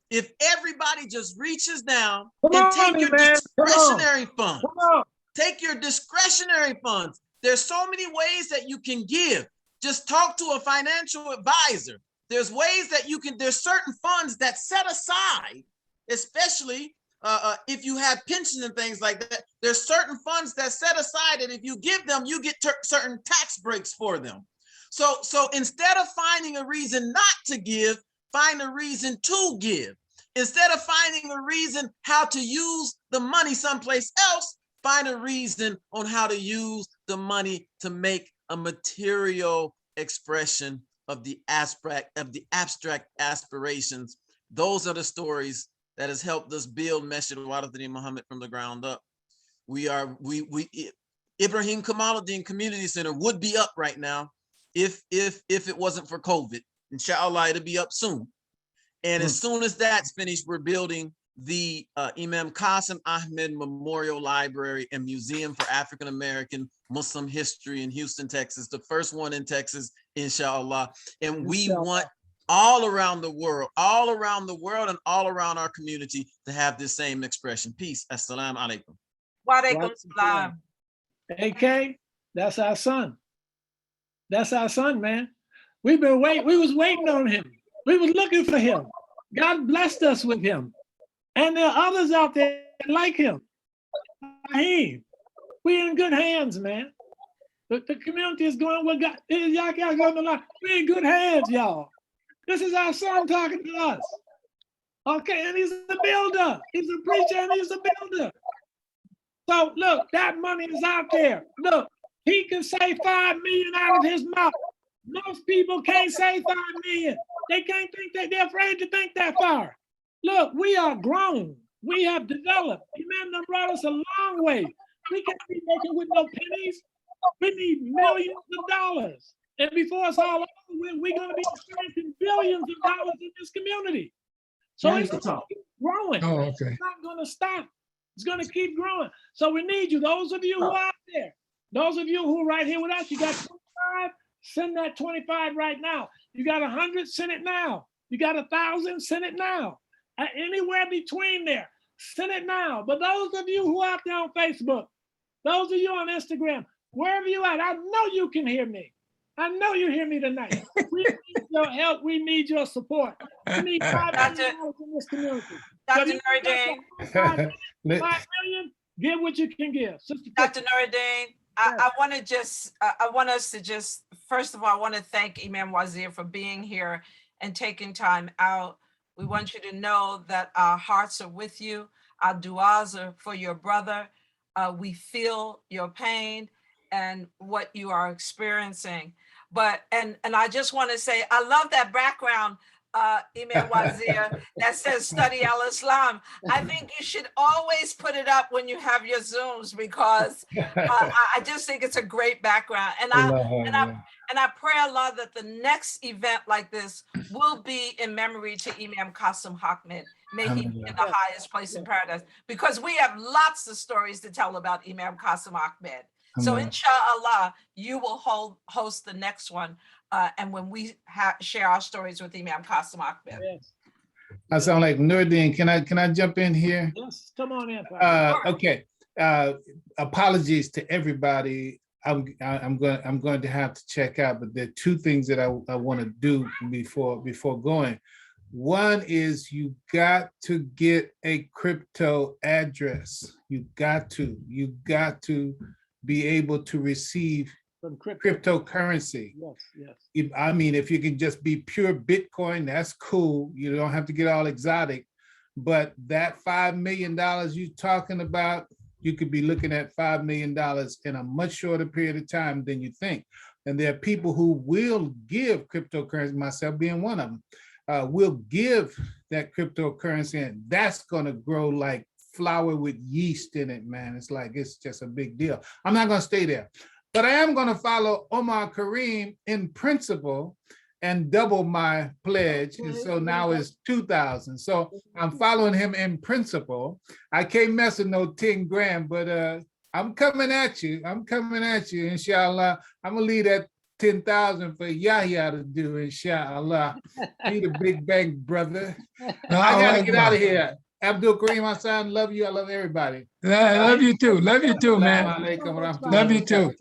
if everybody just reaches down and take your discretionary funds. Take your discretionary funds. There's so many ways that you can give. Just talk to a financial advisor. There's ways that you can, there's certain funds that set aside, especially if you have pensions and things like that. There's certain funds that set aside, and if you give them, you get certain tax breaks for them. So instead of finding a reason not to give, find a reason to give. Instead of finding a reason how to use the money someplace else, find a reason on how to use the money to make a material expression of the abstract aspirations. Those are the stories that has helped us build Masjid W Deen Mohammed from the ground up. Ibrahim Kamaluddin Community Center would be up right now if it wasn't for COVID. Inshallah, it'll be up soon. And as soon as that's finished, we're building the Imam Qasim Ahmed Memorial Library and Museum for African American Muslim History in Houston, Texas, the first one in Texas, inshallah. And we want all around the world and all around our community to have this same expression. Peace. Assalamu alaikum. Wa alaikum salam. AK, that's our son. That's our son, man. We was waiting on him. We was looking for him. God blessed us with him. And there are others out there like him. Shaheed, we in good hands, man. The community is going with God. We're in good hands, y'all. This is our son talking to us. Okay, and he's a builder. He's a preacher and he's a builder. So look, that money is out there. Look, he can say 5 million out of his mouth. Most people can't say 5 million. They can't think that, they're afraid to think that far. Look, we are grown. We have developed. Imam done brought us a long way. We can't be making with no pennies. We need millions of dollars. And before it's all over, we're going to be experiencing billions of dollars in this community. So it's going to keep growing. Oh, okay. It's not going to stop. It's going to keep growing. So we need you. Those of you who are out there, those of you who are right here with us, you got 25, send that 25 right now. You got 100, send it now. You got 1,000, send it now. Anywhere between there, send it now. But those of you who are out there on Facebook, those of you on Instagram, wherever you at, I know you can hear me. I know you hear me tonight. We need your help. We need your support. We need $5 million in this community. Dr. Nuruddin. $5 million, give what you can give. Dr. Nuruddin, I want us to just, first of all, I want to thank Imam Wazir for being here and taking time out. We want you to know that our hearts are with you. Our du'as are for your brother. We feel your pain and what you are experiencing. But, and I just want to say, I love that background, Imam Wazir, that says study al-Islam. I think you should always put it up when you have your Zooms, because I just think it's a great background. And I pray Allah that the next event like this will be in memory to Imam Qasim Ahmed. May he be in the highest place in paradise, because we have lots of stories to tell about Imam Qasim Ahmed. So inshallah, you will host the next one. And when we share our stories with Imam Qasim Ahmed. Yes. I sound like Nuruddin. Can I jump in here? Yes, come on in. Okay. Apologies to everybody. I'm going to have to check out, but there are two things that I want to do before going. One is you got to get a crypto address. You got to be able to receive cryptocurrency. Yes. I mean, if you can just be pure Bitcoin, that's cool. You don't have to get all exotic. But that $5 million you're talking about, you could be looking at $5 million in a much shorter period of time than you think. And there are people who will give cryptocurrency, myself being one of them, will give that cryptocurrency, and that's gonna grow like flour with yeast in it, man. It's like, it's just a big deal. I'm not gonna stay there, but I am gonna follow Omar Kareem in principle and double my pledge. And so now it's 2,000. So I'm following him in principle. I can't mess with no 10 grand, but I'm coming at you. I'm coming at you, inshallah. I'm gonna leave that 10,000 for Yahya to do, inshallah. Be the big bank, brother. I gotta get out of here. Abdul Kareem Hassan, love you. I love everybody. I love you too. Love you too, man. Love you too.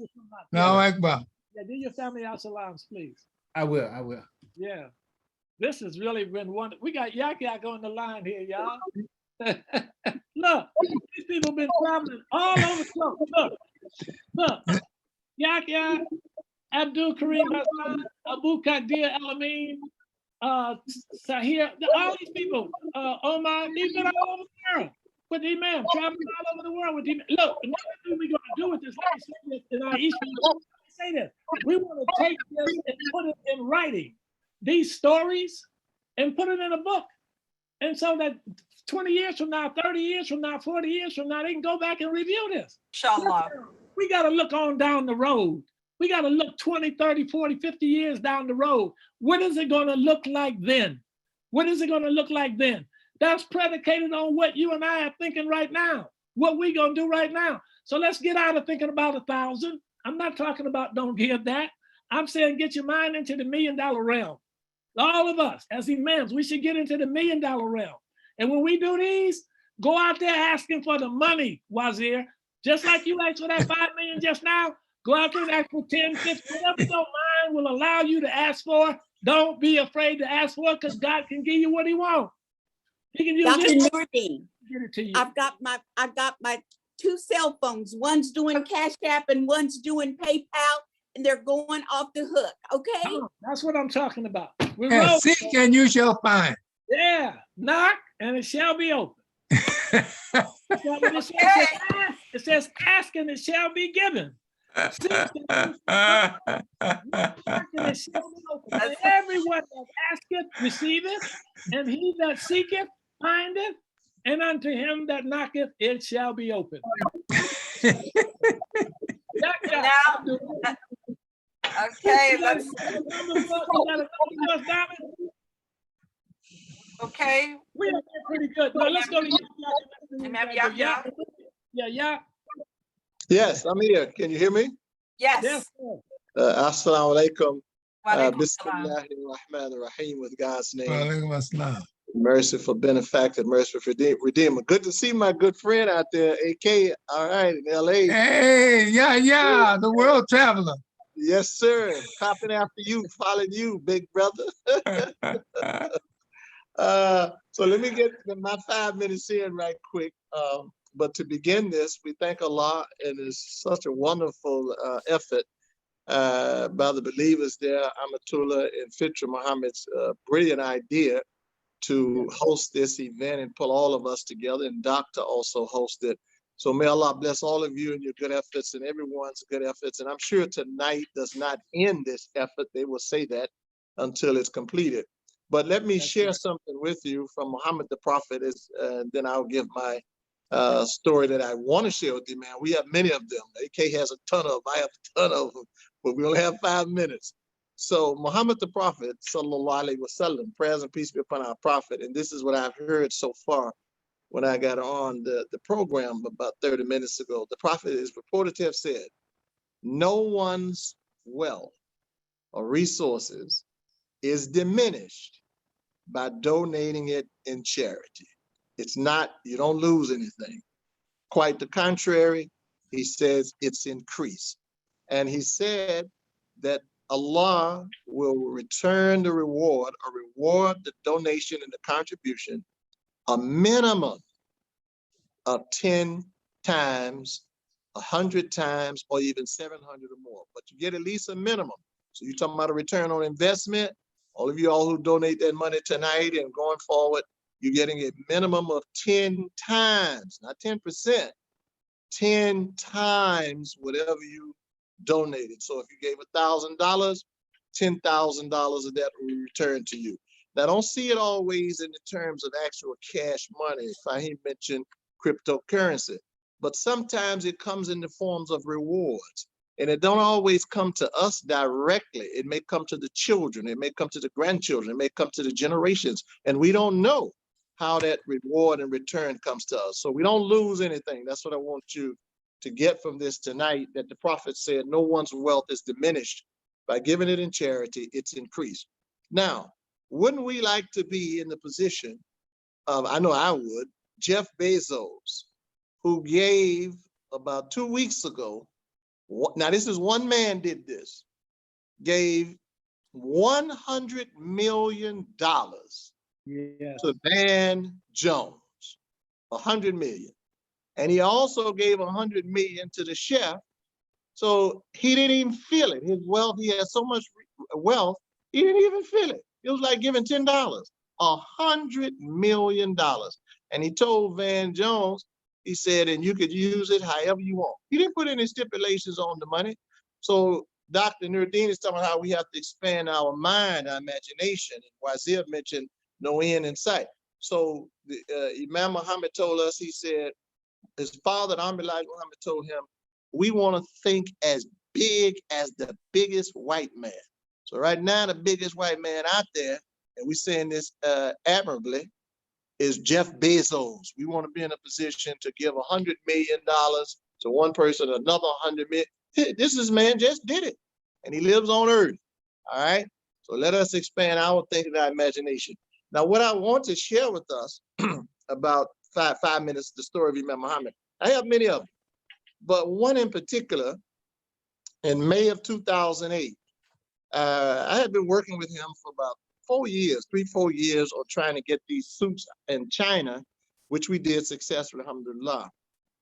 Allahu Akbar. Yeah, do your family our salams, please. I will. Yeah. This has really been wonderful. We got Yak Yak on the line here, y'all. Look, these people been traveling all over the globe. Look. Yak Yak, Abdul Kareem Hassan, Abu Qadir Al-Amin, Sahir, all these people, Omar, they've been all over the world with the Imam, traveling all over the world with the Imam. Look, another thing we're going to do with this, in our Eastern, say this, we want to take this and put it in writing, these stories, and put it in a book. And so that 20 years from now, 30 years from now, 40 years from now, they can go back and review this. Inshallah. We got to look on down the road. We got to look 20, 30, 40, 50 years down the road. What is it going to look like then? What is it going to look like then? That's predicated on what you and I are thinking right now, what we going to do right now. So let's get out of thinking about 1,000. I'm not talking about don't give that. I'm saying get your mind into the $1 million realm. All of us as imams, we should get into the $1 million realm. And when we do these, go out there asking for the money, Wazir. Just like you asked for that 5 million just now, go out there and ask for 10, 50, whatever your mind will allow you to ask for. Don't be afraid to ask for it, because God can give you what he wants. He can use Dr. Nurdin, get it to you. I've got my 2 cell phones. One's doing Cash App and one's doing PayPal, and they're going off the hook. Okay. Oh, that's what I'm talking about. And seek and you shall find. Yeah, knock and it shall be open. It says ask and it shall be given. Seek and it shall be open. And everyone that asketh receive-eth, and he that seeketh findeth, and unto him that knocketh it shall be open. Okay, let's. Okay. We are pretty good. Now let's go to Yeah. Yeah. Yes, I'm here. Can you hear me? Yes. Assalamu alaikum. Bismillahir Rahmanir Rahim, with God's name. Merciful benefactor, merciful redeemer. Good to see my good friend out there, AK. All right, in LA. Hey, yeah, the world traveler. Yes, sir. Popping after you, following you, big brother. So let me get my 5 minutes in right quick. But to begin this, we thank Allah, and it's such a wonderful effort by the believers there, Amatullah and Fitra Muhammad's brilliant idea to host this event and pull all of us together, and Dr. also hosted. So may Allah bless all of you and your good efforts and everyone's good efforts. And I'm sure tonight does not end this effort. They will say that until it's completed. But let me share something with you from Muhammad the Prophet, then I'll give my story that I want to share with you, man. We have many of them. AK has a ton of them. I have a ton of them, but we only have 5 minutes. So Muhammad the Prophet, sallallahu alaihi wasallam, prayers and peace be upon our Prophet. And this is what I've heard so far when I got on the program about 30 minutes ago. The Prophet is reported to have said, no one's wealth or resources is diminished by donating it in charity. It's not, you don't lose anything. Quite the contrary, he says it's increased. And he said that Allah will return the reward, or reward the donation and the contribution, a minimum of 10 times, 100 times, or even 700 or more. But you get at least a minimum. So you're talking about a return on investment. All of you all who donate that money tonight and going forward, you're getting a minimum of 10 times, not 10%, 10 times whatever you donated. So if you gave $1,000, $10,000 of that will be returned to you. Now, don't see it always in the terms of actual cash money. Fahim mentioned cryptocurrency, but sometimes it comes in the forms of rewards. And it don't always come to us directly. It may come to the children. It may come to the grandchildren. It may come to the generations. And we don't know how that reward and return comes to us. So we don't lose anything. That's what I want you to get from this tonight, that the prophet said, no one's wealth is diminished. By giving it in charity, it's increased. Now, wouldn't we like to be in the position of, I know I would, Jeff Bezos, who gave about 2 weeks ago, now this is one man did this, gave $100 million to Van Jones, 100 million. And he also gave 100 million to the chef. So he didn't even feel it. His wealth, he had so much wealth, he didn't even feel it. It was like giving $10, $100 million. And he told Van Jones, he said, and you could use it however you want. He didn't put any stipulations on the money. So Dr. Nuruddin is talking about how we have to expand our mind, our imagination. And Wazir mentioned no end in sight. So Imam Muhammad told us, he said, his father, Muhammad told him, we want to think as big as the biggest white man. So right now, the biggest white man out there, and we're saying this admirably, is Jeff Bezos. We want to be in a position to give $100 million to one person, another 100 million. This man just did it, and he lives on earth. All right. So let us expand our thinking, our imagination. Now, what I want to share with us about five minutes, the story of Imam Muhammad. I have many of them, but one in particular, in May of 2008, I had been working with him for about 4 years, 3-4 years, on trying to get these suits in China, which we did successfully, alhamdulillah.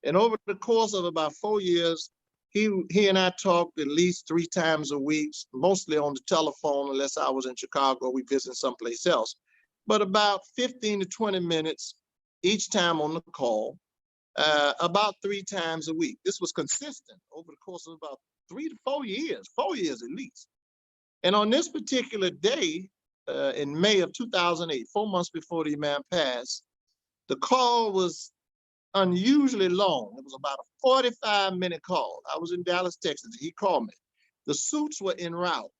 And over the course of about 4 years, he and I talked at least 3 times a week, mostly on the telephone, unless I was in Chicago, we visited someplace else. But about 15 to 20 minutes each time on the call, about 3 times a week. This was consistent over the course of about 3 to 4 years, 4 years at least. And on this particular day, in May of 2008, 4 months before the Imam passed, the call was unusually long. It was about a 45-minute call. I was in Dallas, Texas. He called me. The suits were en route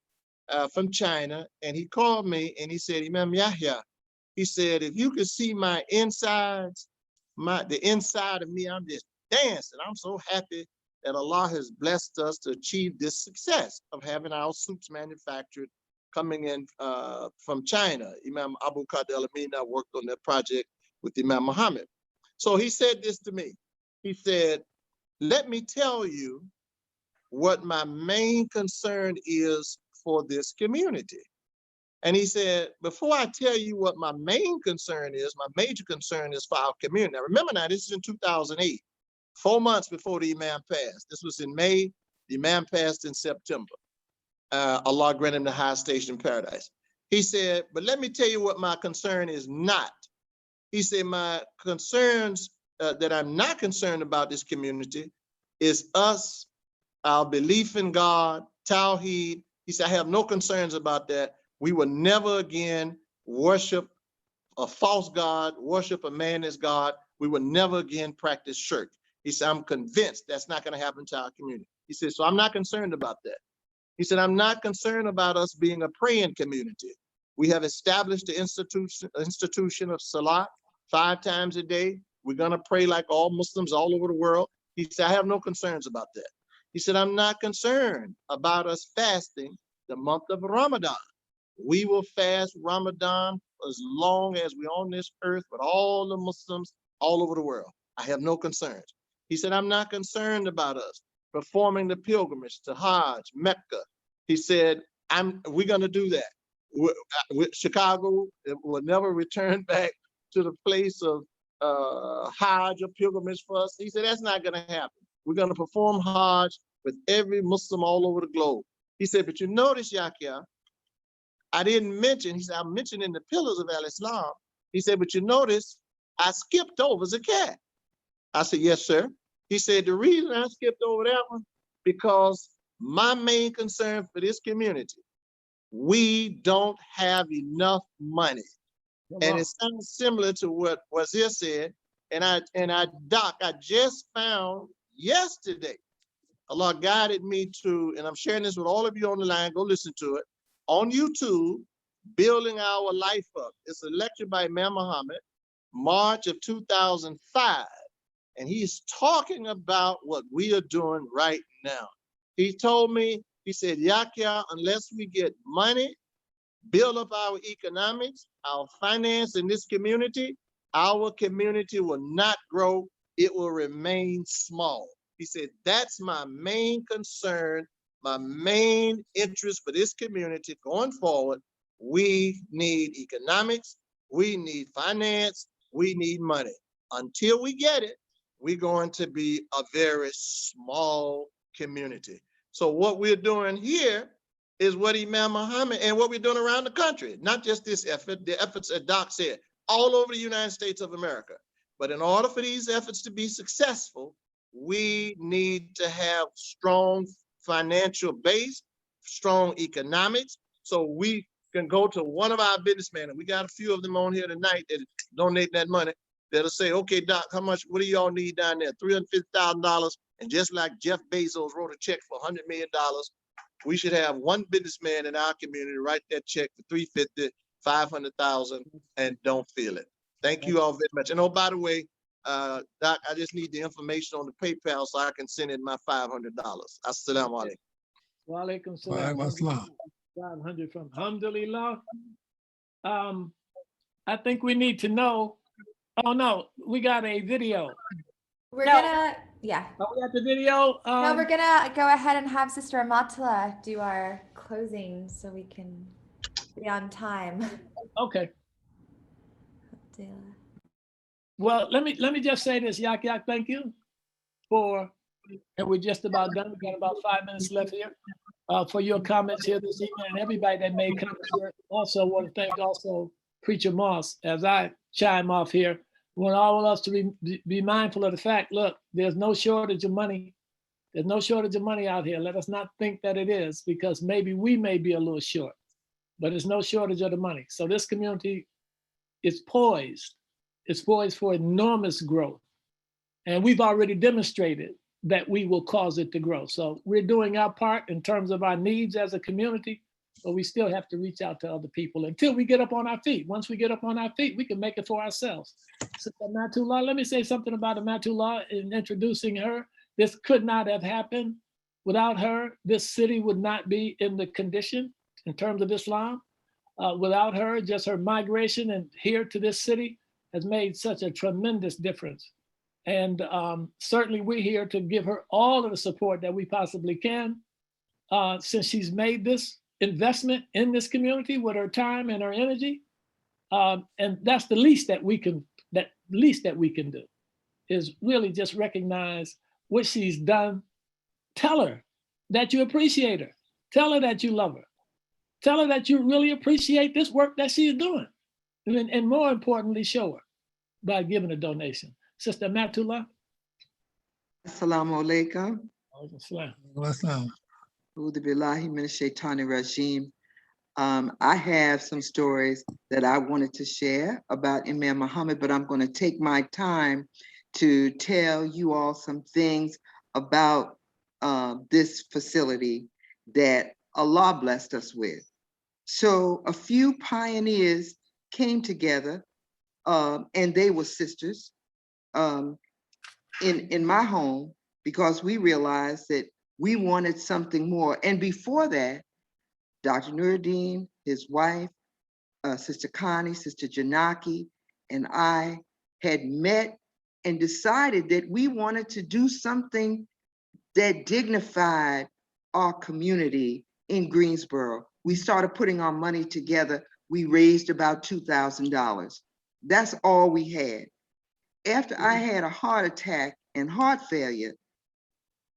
from China, and he called me and he said, Imam Yahya, he said, if you could see my insides, the inside of me, I'm just dancing. I'm so happy that Allah has blessed us to achieve this success of having our suits manufactured coming in from China. Imam Abu Qadr al-Amina worked on that project with Imam Muhammad. So he said this to me. He said, let me tell you what my main concern is for this community. And he said, before I tell you what my main concern is, my major concern is for our community. Now, remember now, this is in 2008, 4 months before the Imam passed. This was in May, the Imam passed in September. Allah grant him the highest station in paradise. He said, but let me tell you what my concern is not. He said, my concerns that I'm not concerned about this community is us, our belief in God, Tawheed. He said, I have no concerns about that. We will never again worship a false God, worship a man as God. We will never again practice shirk. He said, I'm convinced that's not going to happen to our community. He said, so I'm not concerned about that. He said, I'm not concerned about us being a praying community. We have established the institution of Salah 5 times a day. We're going to pray like all Muslims all over the world. He said, I have no concerns about that. He said, I'm not concerned about us fasting the month of Ramadan. We will fast Ramadan as long as we're on this earth with all the Muslims all over the world. I have no concerns. He said, I'm not concerned about us performing the pilgrimage to Hajj, Mecca. He said, we're going to do that. Chicago will never return back to the place of Hajj or pilgrimage for us. He said, that's not going to happen. We're going to perform Hajj with every Muslim all over the globe. He said, but you notice, Yahya, I didn't mention, he said, I'm mentioning the pillars of Al-Islam. He said, but you notice, I skipped over zakat. I said, yes, sir. He said, the reason I skipped over that one, because My main concern for this community, we don't have enough money. And it sounds similar to what Wazir said. Doc, I just found yesterday, Allah guided me to, and I'm sharing this with all of you on the line, go listen to it, on YouTube, Building Our Life Up. It's a lecture by Imam Muhammad, March of 2005. And he's talking about what we are doing right now. He told me, he said, Yahya, unless we get money, build up our economics, our finance in this community, our community will not grow. It will remain small. He said, that's my main concern, my main interest for this community going forward. We need economics, we need finance, we need money. Until we get it, we're going to be a very small community. So what we're doing here is what Imam Muhammad and what we're doing around the country, not just this effort, the efforts that Doc said, all over the United States of America. But in order for these efforts to be successful, we need to have strong financial base, strong economics, so we can go to one of our businessmen, and we got a few of them on here tonight that donate that money, that'll say, okay, Doc, how much, what do y'all need down there? $350,000. And just like Jeff Bezos wrote a check for $100 million, we should have one businessman in our community write that check for $350,000, $500,000, and don't feel it. Thank you all very much. And oh, by the way, Doc, I just need the information on the PayPal so I can send in my $500. Assalamu alaikum. Wa alaikum salam. 500 from Alhamdulillah. I think we need to know. Oh no, we got a video. We're gonna, yeah. Oh, we got the video. No, we're gonna go ahead and have Sister Amatullah do our closing so we can be on time. Okay. Well, let me just say this, Yak, thank you for, and we're just about done. We got about 5 minutes left here, for your comments here this evening, and everybody that made comments here. Also want to thank also Preacher Moss, as I chime off here. I want all of us to be mindful of the fact, look, there's no shortage of money. There's no shortage of money out here. Let us not think that it is, because maybe we may be a little short, but there's no shortage of the money. So this community is poised. It's poised for enormous growth. And we've already demonstrated that we will cause it to grow. So we're doing our part in terms of our needs as a community, but we still have to reach out to other people until we get up on our feet. Once we get up on our feet, we can make it for ourselves. So Amatullah, let me say something about Amatullah in introducing her. This could not have happened without her. This city would not be in the condition in terms of Islam. Without her, just her migration and here to this city has made such a tremendous difference. And certainly we're here to give her all of the support that we possibly can, since she's made this investment in this community with her time and her energy. And that's the least that we can do, is really just recognize what she's done. Tell her that you appreciate her. Tell her that you love her. Tell her that you really appreciate this work that she is doing. And more importantly, show her by giving a donation. Sister Amatullah. Assalamu alaikum. Assalam. A'udhu billahi minash shaitani rajim. I have some stories that I wanted to share about Imam Muhammad, but I'm going to take my time to tell you all some things about this facility that Allah blessed us with. So a few pioneers came together, and they were sisters in my home, because we realized that we wanted something more. And before that, Dr. Nuruddin, his wife, Sister Connie, Sister Janaki, and I had met and decided that we wanted to do something that dignified our community in Greensboro. We started putting our money together. We raised about $2,000. That's all we had. After I had a heart attack and heart failure,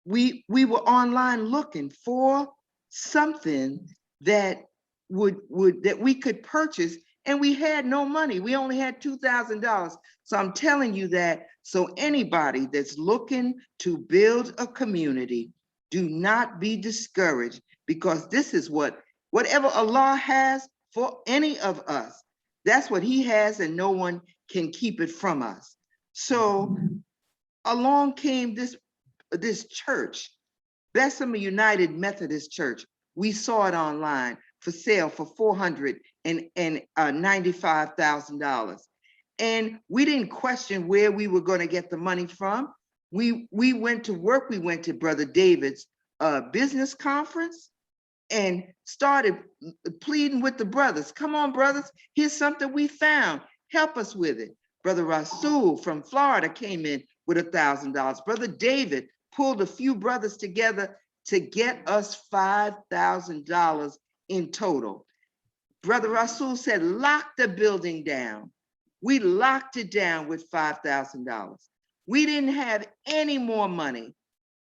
we were online looking for something that that we could purchase, and we had no money. We only had $2,000. So I'm telling you that so anybody that's looking to build a community, Do not be discouraged, because this is whatever Allah has for any of us, that's what he has, and no one can keep it from us. So along came this church, Bessemer United Methodist Church. We saw it online for sale for $495,000. And we didn't question where we were going to get the money from. We went to work. We went to Brother David's business conference and started pleading with the brothers. Come on, brothers, here's something we found. Help us with it. Brother Rasul from Florida came in with $1,000. Brother David pulled a few brothers together to get us $5,000 in total. Brother Rasul said, lock the building down. We locked it down with $5,000. We didn't have any more money.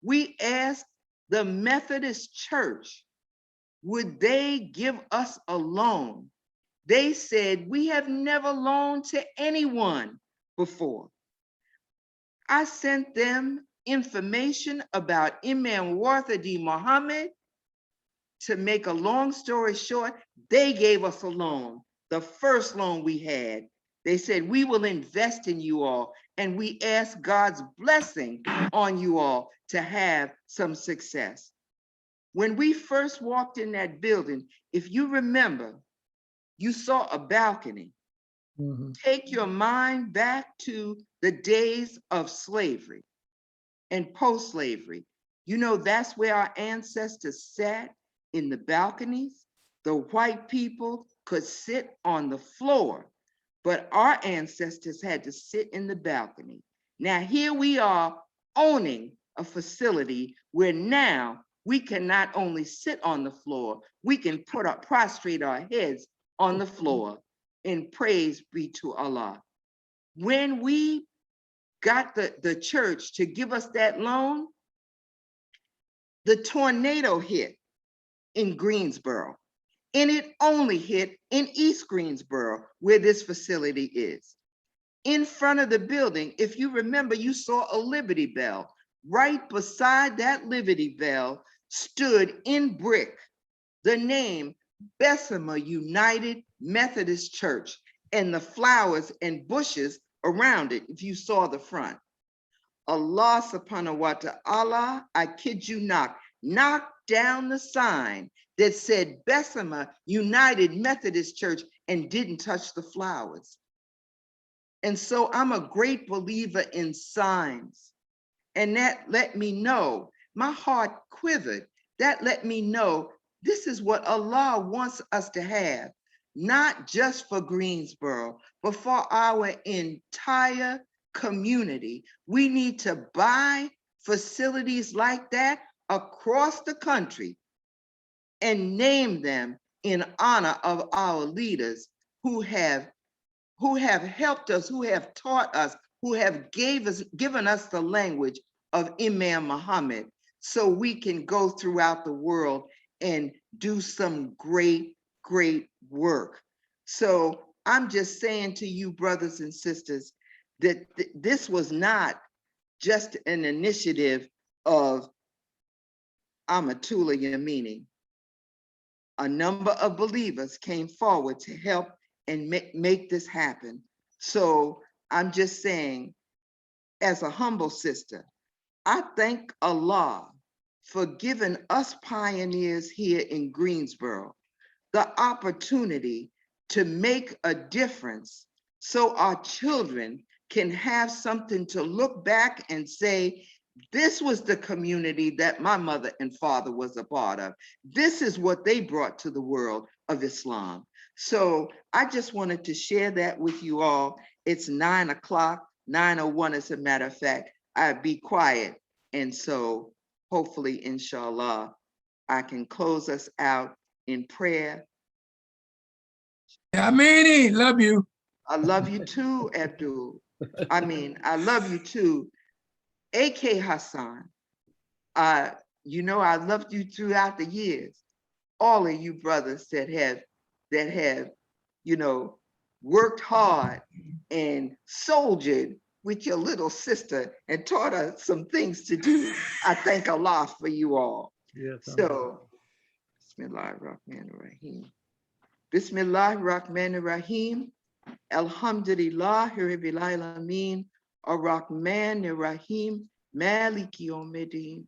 We asked the Methodist Church, would they give us a loan? They said, we have never loaned to anyone before. I sent them information about Imam W Deen Mohammed. To make a long story short, they gave us a loan, the first loan we had. They said, we will invest in you all, and we ask God's blessing on you all to have some success. When we first walked in that building, if you remember, you saw a balcony. Take your mind back to the days of slavery and post-slavery. You know, that's where our ancestors sat, in the balconies. The white people could sit on the floor, but our ancestors had to sit in the balcony. Now here we are owning a facility where now we can not only sit on the floor, we can prostrate our heads on the floor, and praise be to Allah. When we got the church to give us that loan, the tornado hit in Greensboro, and it only hit in East Greensboro, where this facility is. In front of the building, if you remember, you saw a Liberty Bell. Right beside that Liberty Bell stood in brick the name Bessemer United Methodist Church, and the flowers and bushes around it, if you saw the front. Allah subhanahu wa ta'ala, I kid you not, knocked down the sign that said Bessemer United Methodist Church and didn't touch the flowers. And so I'm a great believer in signs. And that let me know, my heart quivered. That let me know this is what Allah wants us to have, not just for Greensboro, but for our entire community. We need to buy facilities like that across the country and name them in honor of our leaders who have helped us, who have taught us, who have given us the language of Imam Muhammad, so we can go throughout the world and do some great, great work. So I'm just saying to you, brothers and sisters, that this was not just an initiative of Amatullah Yamini. A number of believers came forward to help and make this happen. So I'm just saying, as a humble sister, I thank Allah for giving us pioneers here in Greensboro the opportunity to make a difference so our children can have something to look back and say, this was the community that my mother and father was a part of. This is what they brought to the world of Islam. So I just wanted to share that with you all. It's 9 o'clock, 9:01 as a matter of fact. I'd be quiet. And so hopefully, inshallah, I can close us out in prayer. Amini, love you. I love you too, Abdul. I love you too. AK Hassan, you know, I loved you throughout the years. All of you brothers that have, you know, worked hard and soldiered with your little sister and taught her some things to do. I thank Allah for you all. Yes, So, Bismillahirrahmanirrahim. Bismillahirrahmanirrahim. Alhamdulillah Rabbil Alameen. Ar-Rahmanir-Rahim. Maliki Yawmiddin.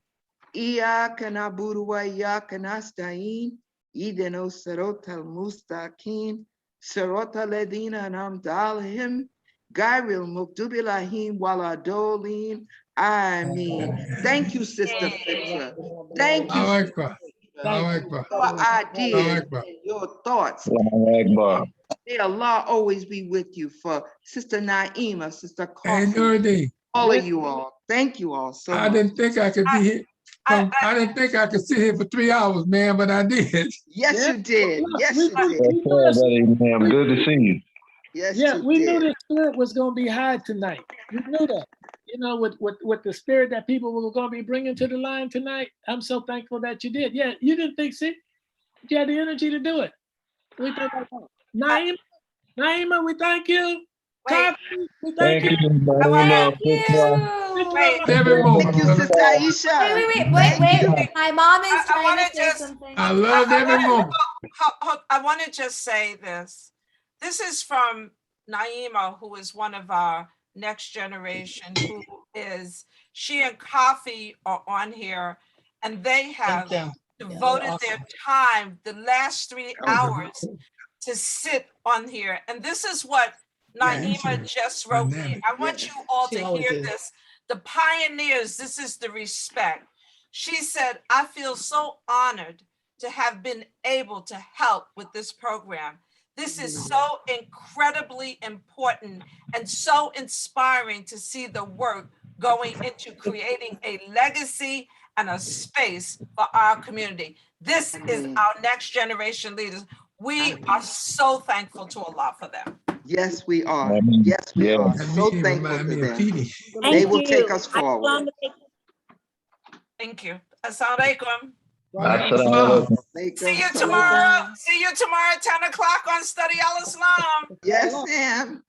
Iyyaka na'budu wa iyyaka nasta'in. Ihdina as-siratal mustaqim. Siratal ladina an'amta alaihim. Ghayril maghdubi alaihim waladhdallin. Ameen. Thank you, Sister Fitra. Thank you. Allahu Akbar. Allahu Akbar. Your ideas Allahu Akbar. and your thoughts. Akbar. May Allah always be with you. For Sister Naima, Sister Hey, Coffee, Nuruddin, all of you all. Thank you all so I much. didn't think I could be here. I didn't think I could sit here for 3 hours, man, but I did. Yes, you did. Yes, you did. Good to see you. Yes, Yeah, you we knew did. the spirit was going to be high tonight. We knew that. You know, with the spirit that people were going to be bringing to the line tonight. I'm so thankful that you did. Yeah, you didn't think, see, you had the energy to do it. We thank you. Naima, we thank you. Coffee, we thank you. Thank you. Every moment. Thank you, Sister Aisha. Wait. Thank you. My mom is I trying wanna to say just- something. I loved every moment. I want to just say this. This is from Naima, who is one of our next generation, she and Coffee are on here, and they have devoted their time the last 3 hours to sit on here. And this is what Naima just wrote me. I want you all to hear this. The pioneers, this is the respect. She said, I feel so honored to have been able to help with this program. This is so incredibly important and so inspiring to see the work going into creating a legacy and a space for our community. This is our next generation leaders. We are so thankful to Allah for them. Yes, we are. Yes, we are. So thankful to them. They will take us forward. Thank you. Assalamu alaikum. See you tomorrow. See you tomorrow at 10 o'clock on Study Al-Islam. Yes, ma'am.